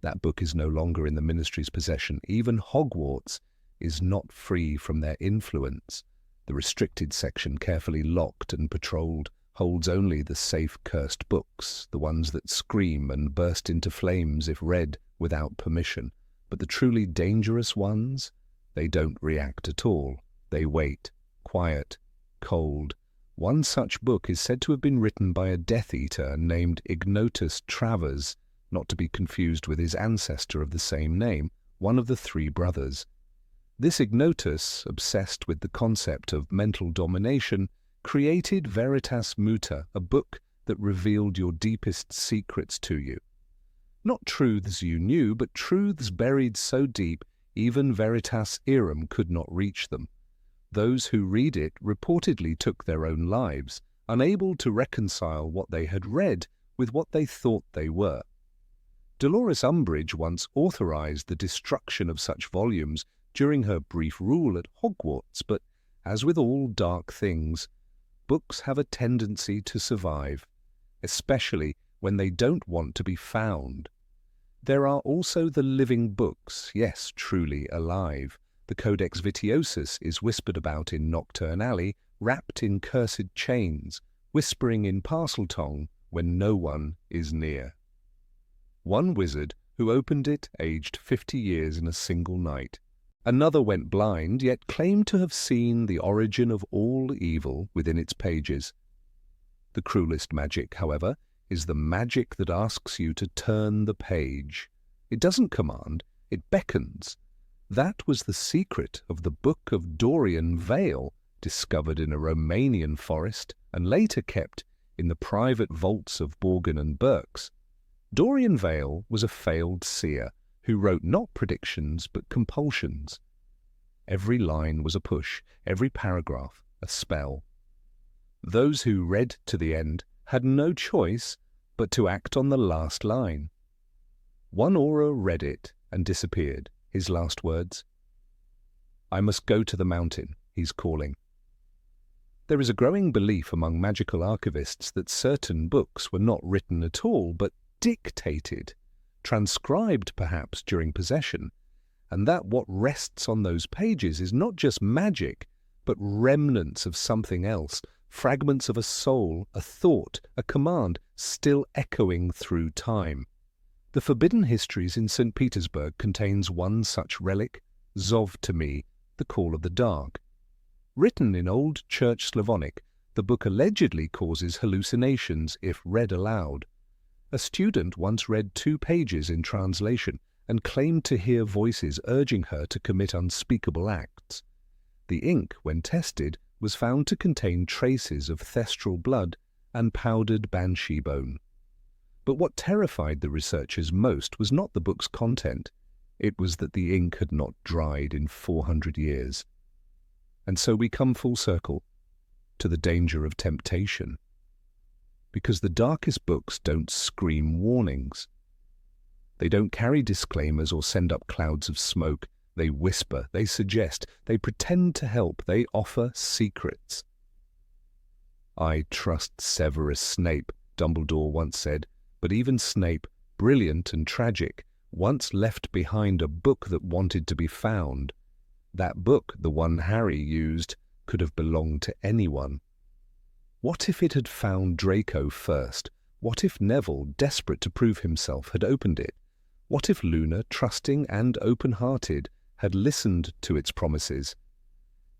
A: That book is no longer in the ministry's possession. Even Hogwarts is not free from their influence. The restricted section, carefully locked and patrolled, holds only the safe cursed books, the ones that scream and burst into flames if read without permission. But the truly dangerous ones, they don't react at all. They wait, quiet, cold. One such book is said to have been written by a Death Eater named Ignotus Travers, not to be confused with his ancestor of the same name, one of the three brothers. This Ignotus, obsessed with the concept of mental domination, created Veritas Muta, a book that revealed your deepest secrets to you. Not truths you knew, but truths buried so deep even Veritas Erum could not reach them. Those who read it reportedly took their own lives, unable to reconcile what they had read with what they thought they were. Dolores Umbridge once authorized the destruction of such volumes during her brief rule at Hogwarts, but as with all dark things, books have a tendency to survive, especially when they don't want to be found. There are also the living books, yes, truly alive. The Codex Vitiosus is whispered about in Nocturne Alley, wrapped in cursed chains, whispering in Parseltongue when no one is near. One wizard who opened it aged 50 years in a single night. Another went blind, yet claimed to have seen the origin of all evil within its pages. The cruelest magic, however, is the magic that asks you to turn the page. It doesn't command, it beckons. That was the secret of the Book of Dorian Vale, discovered in a Romanian forest and later kept in the private vaults of Borgin and Berks. Dorian Vale was a failed seer who wrote not predictions but compulsions. Every line was a push, every paragraph a spell. Those who read to the end had no choice but to act on the last line. One aura read it and disappeared. His last words, "I must go to the mountain, he's calling." There is a growing belief among magical archivists that certain books were not written at all, but dictated, transcribed perhaps during possession, and that what rests on those pages is not just magic, but remnants of something else, fragments of a soul, a thought, a command, still echoing through time. The Forbidden Histories in St. Petersburg contains one such relic, Zov to me, the Call of the Dark. Written in Old Church Slavonic, the book allegedly causes hallucinations if read aloud. A student once read 2 pages in translation and claimed to hear voices urging her to commit unspeakable acts. The ink, when tested, was found to contain traces of thestral blood and powdered banshee bone. But what terrified the researchers most was not the book's content. It was that the ink had not dried in 400 years. And so we come full circle to the danger of temptation. Because the darkest books don't scream warnings. They don't carry disclaimers or send up clouds of smoke. They whisper, they suggest, they pretend to help, they offer secrets. "I trust Severus Snape," Dumbledore once said, but even Snape, brilliant and tragic, once left behind a book that wanted to be found. That book, the one Harry used, could have belonged to anyone. What if it had found Draco first? What if Neville, desperate to prove himself, had opened it? What if Luna, trusting and open-hearted, had listened to its promises?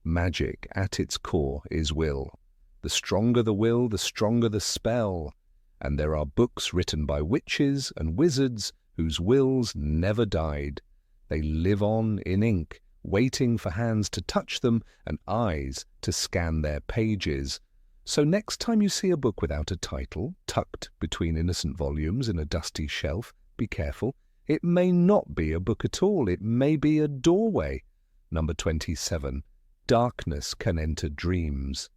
A: Magic, at its core, is will. The stronger the will, the stronger the spell. And there are books written by witches and wizards whose wills never died. They live on in ink, waiting for hands to touch them and eyes to scan their pages. So next time you see a book without a title, tucked between innocent volumes in a dusty shelf, be careful. It may not be a book at all. It may be a doorway. Number 27. Darkness can enter dreams.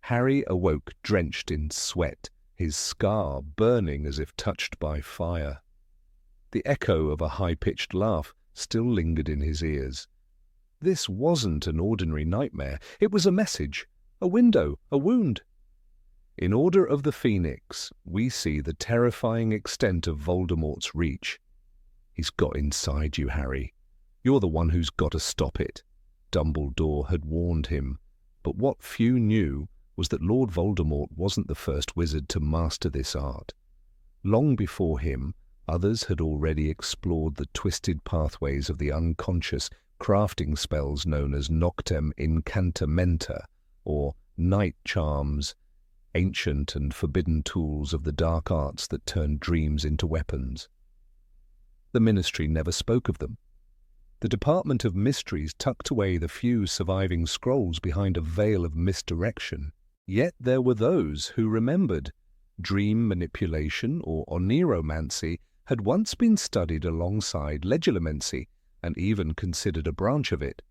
A: Harry awoke drenched in sweat, his scar burning as if touched by fire. The echo of a high-pitched laugh still lingered in his ears. This wasn't an ordinary nightmare. It was a message, a window, a wound. In Order of the Phoenix, we see the terrifying extent of Voldemort's reach. "He's got inside you, Harry. You're the one who's got to stop it," Dumbledore had warned him. But what few knew was that Lord Voldemort wasn't the first wizard to master this art. Long before him, others had already explored the twisted pathways of the unconscious, crafting spells known as Noctem Incantamenta, or night charms, ancient and forbidden tools of the dark arts that turned dreams into weapons. The Ministry never spoke of them. The Department of Mysteries tucked away the few surviving scrolls behind a veil of misdirection. Yet there were those who remembered. Dream manipulation, or oniromancy, had once been studied alongside legilimency and even considered a branch of it.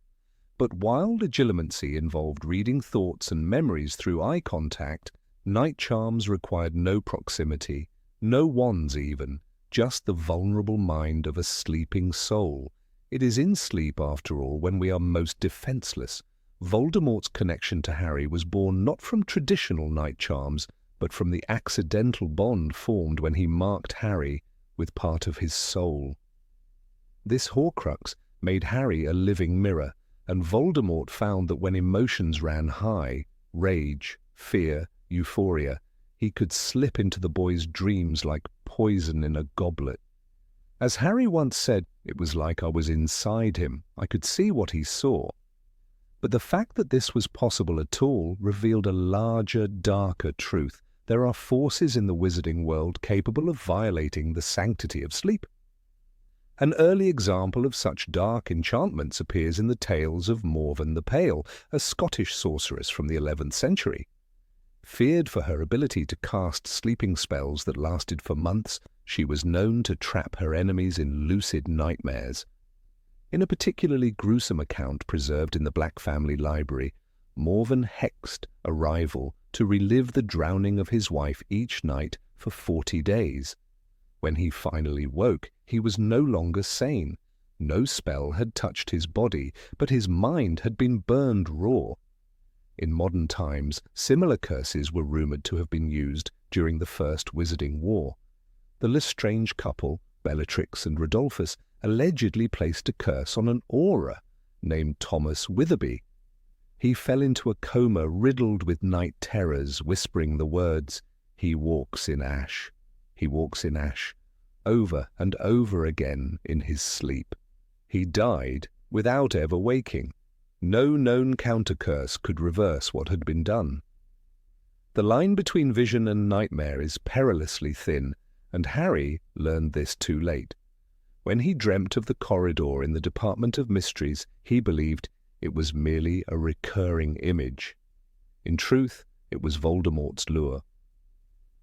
A: But while legilimency involved reading thoughts and memories through eye contact, night charms required no proximity, no wands even, just the vulnerable mind of a sleeping soul. It is in sleep, after all, when we are most defenseless. Voldemort's connection to Harry was born not from traditional night charms, but from the accidental bond formed when he marked Harry with part of his soul. This Horcrux made Harry a living mirror, and Voldemort found that when emotions ran high, rage, fear, euphoria, he could slip into the boy's dreams like poison in a goblet. As Harry once said, "It was like I was inside him. I could see what he saw." But the fact that this was possible at all revealed a larger, darker truth. There are forces in the wizarding world capable of violating the sanctity of sleep. An early example of such dark enchantments appears in the tales of Morven the Pale, a Scottish sorceress from the 11th century. Feared for her ability to cast sleeping spells that lasted for months, she was known to trap her enemies in lucid nightmares. In a particularly gruesome account preserved in the Black Family Library, Morven hexed a rival to relive the drowning of his wife each night for 40 days. When he finally woke, he was no longer sane. No spell had touched his body, but his mind had been burned raw. In modern times, similar curses were rumoured to have been used during the First Wizarding War. The Lestrange couple, Bellatrix and Rodolphus, allegedly placed a curse on an Auror named Thomas Witherby. He fell into a coma riddled with night terrors, whispering the words, "He walks in ash, he walks in ash," over and over again in his sleep. He died without ever waking. No known counter-curse could reverse what had been done. The line between vision and nightmare is perilously thin, and Harry learned this too late. When he dreamt of the corridor in the Department of Mysteries, he believed it was merely a recurring image. In truth, it was Voldemort's lure.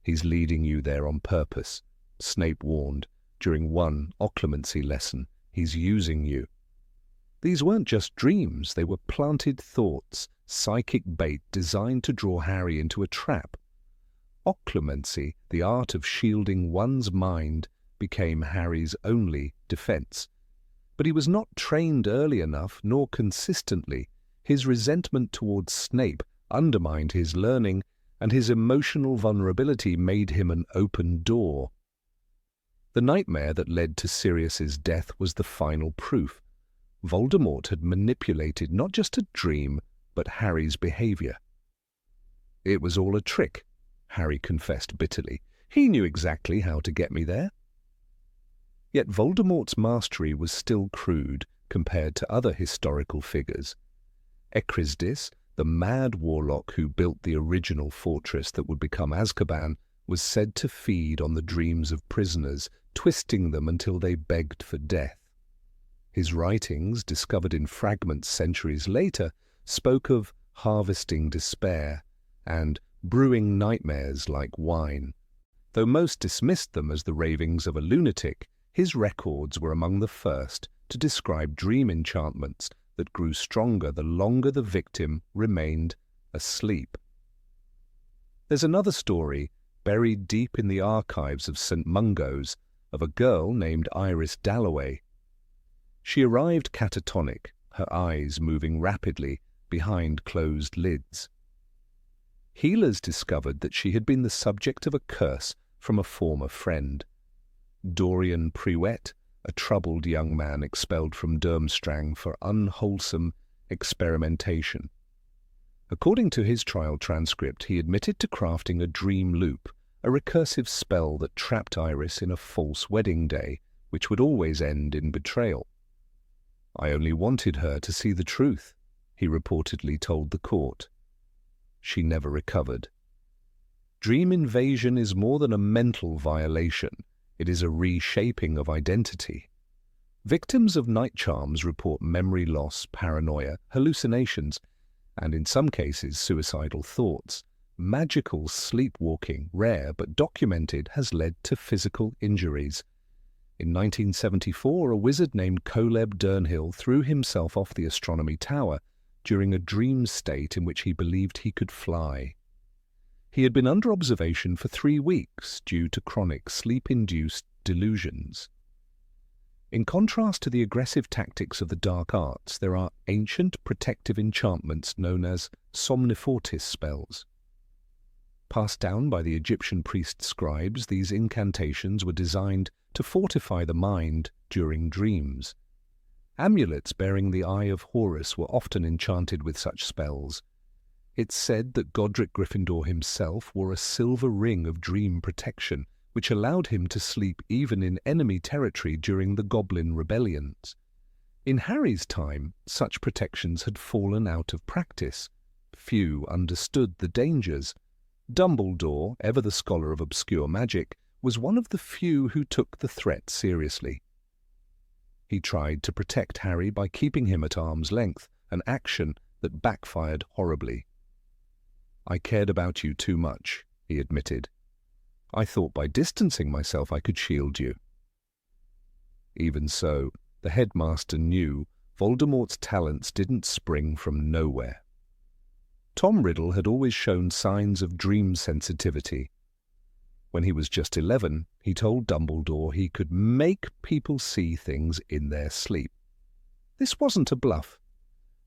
A: "He's leading you there on purpose," Snape warned during one occlumency lesson. "He's using you." These weren't just dreams, they were planted thoughts, psychic bait designed to draw Harry into a trap. Occlumency, the art of shielding one's mind, became Harry's only defense. But he was not trained early enough, nor consistently. His resentment towards Snape undermined his learning, and his emotional vulnerability made him an open door. The nightmare that led to Sirius's death was the final proof. Voldemort had manipulated not just a dream, but Harry's behavior. "It was all a trick," Harry confessed bitterly. "He knew exactly how to get me there." Yet Voldemort's mastery was still crude compared to other historical figures. Ecrizdis, the mad warlock who built the original fortress that would become Azkaban, was said to feed on the dreams of prisoners, twisting them until they begged for death. His writings, discovered in fragments centuries later, spoke of harvesting despair and brewing nightmares like wine. Though most dismissed them as the ravings of a lunatic, his records were among the first to describe dream enchantments that grew stronger the longer the victim remained asleep. There's another story, buried deep in the archives of St. Mungo's, of a girl named Iris Dalloway. She arrived catatonic, her eyes moving rapidly behind closed lids. Healers discovered that she had been the subject of a curse from a former friend. Dorian Prewett, a troubled young man expelled from Durmstrang for unwholesome experimentation. According to his trial transcript, he admitted to crafting a dream loop, a recursive spell that trapped Iris in a false wedding day, which would always end in betrayal. "I only wanted her to see the truth," he reportedly told the court. She never recovered. Dream invasion is more than a mental violation. It is a reshaping of identity. Victims of night charms report memory loss, paranoia, hallucinations, and in some cases suicidal thoughts. Magical sleepwalking, rare but documented, has led to physical injuries. In 1974, a wizard named Caleb Durnhill threw himself off the astronomy tower during a dream state in which he believed he could fly. He had been under observation for 3 weeks due to chronic sleep-induced delusions. In contrast to the aggressive tactics of the dark arts, there are ancient protective enchantments known as somnifortis spells. Passed down by the Egyptian priest scribes, these incantations were designed to fortify the mind during dreams. Amulets bearing the Eye of Horus were often enchanted with such spells. It's said that Godric Gryffindor himself wore a silver ring of dream protection, which allowed him to sleep even in enemy territory during the Goblin rebellions. In Harry's time, such protections had fallen out of practice. Few understood the dangers. Dumbledore, ever the scholar of obscure magic, was one of the few who took the threat seriously. He tried to protect Harry by keeping him at arm's length, an action that backfired horribly. "I cared about you too much," he admitted. "I thought by distancing myself I could shield you." Even so, the headmaster knew Voldemort's talents didn't spring from nowhere. Tom Riddle had always shown signs of dream sensitivity. When he was just 11, he told Dumbledore he could make people see things in their sleep. This wasn't a bluff.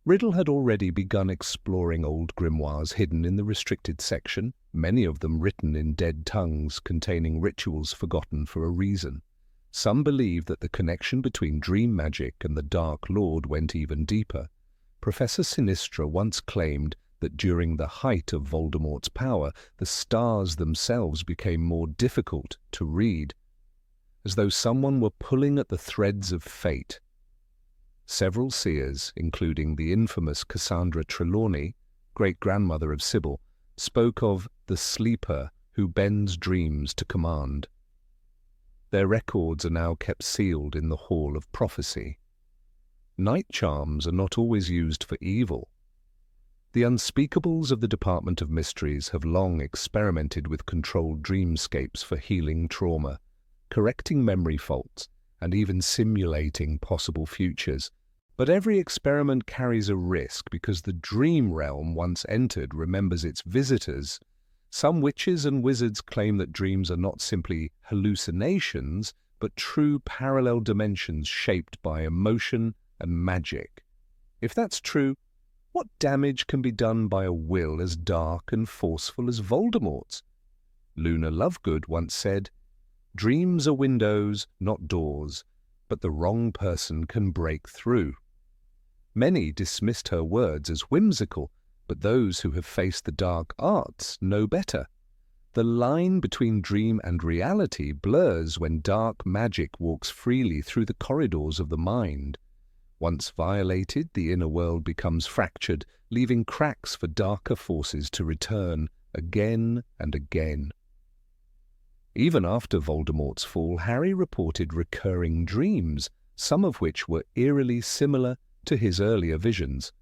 A: Riddle had already begun exploring old grimoires hidden in the restricted section, many of them written in dead tongues containing rituals forgotten for a reason. Some believe that the connection between dream magic and the Dark Lord went even deeper. Professor Sinistra once claimed that during the height of Voldemort's power, the stars themselves became more difficult to read, as though someone were pulling at the threads of fate. Several seers, including the infamous Cassandra Trelawney, great-grandmother of Sybil, spoke of the sleeper who bends dreams to command. Their records are now kept sealed in the Hall of Prophecy. Night charms are not always used for evil. The unspeakables of the Department of Mysteries have long experimented with controlled dreamscapes for healing trauma, correcting memory faults, and even simulating possible futures. But every experiment carries a risk because the dream realm, once entered, remembers its visitors. Some witches and wizards claim that dreams are not simply hallucinations, but true parallel dimensions shaped by emotion and magic. If that's true, what damage can be done by a will as dark and forceful as Voldemort's? Luna Lovegood once said, "Dreams are windows, not doors, but the wrong person can break through." Many dismissed her words as whimsical, but those who have faced the dark arts know better. The line between dream and reality blurs when dark magic walks freely through the corridors of the mind. Once violated, the inner world becomes fractured, leaving cracks for darker forces to return again and again. Even after Voldemort's fall, Harry reported recurring dreams, some of which were eerily similar to his earlier visions.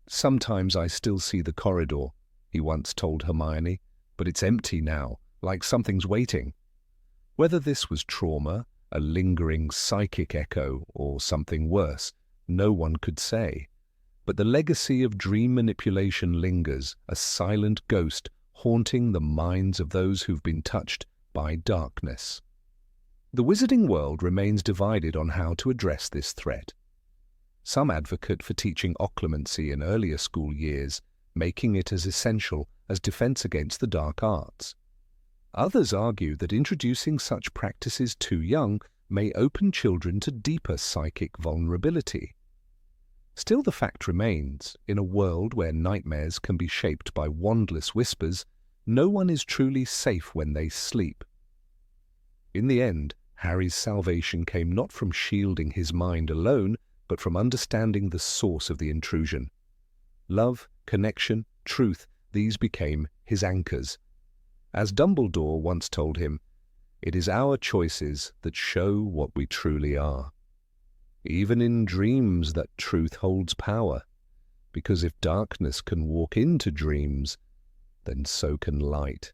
A: "Sometimes I still see the corridor," he once told Hermione, "but it's empty now, like something's waiting." Whether this was trauma, a lingering psychic echo, or something worse, no one could say. But the legacy of dream manipulation lingers, a silent ghost haunting the minds of those who've been touched by darkness. The wizarding world remains divided on how to address this threat. Some advocate for teaching occlumency in earlier school years, making it as essential as defense against the dark arts. Others argue that introducing such practices too young may open children to deeper psychic vulnerability. Still, the fact remains, in a world where nightmares can be shaped by wandless whispers, no one is truly safe when they sleep. In the end, Harry's salvation came not from shielding his mind alone, but from understanding the source of the intrusion. Love, connection, truth, these became his anchors. As Dumbledore once told him, "It is our choices that show what we truly are." Even in dreams that truth holds power, because if darkness can walk into dreams, then so can light.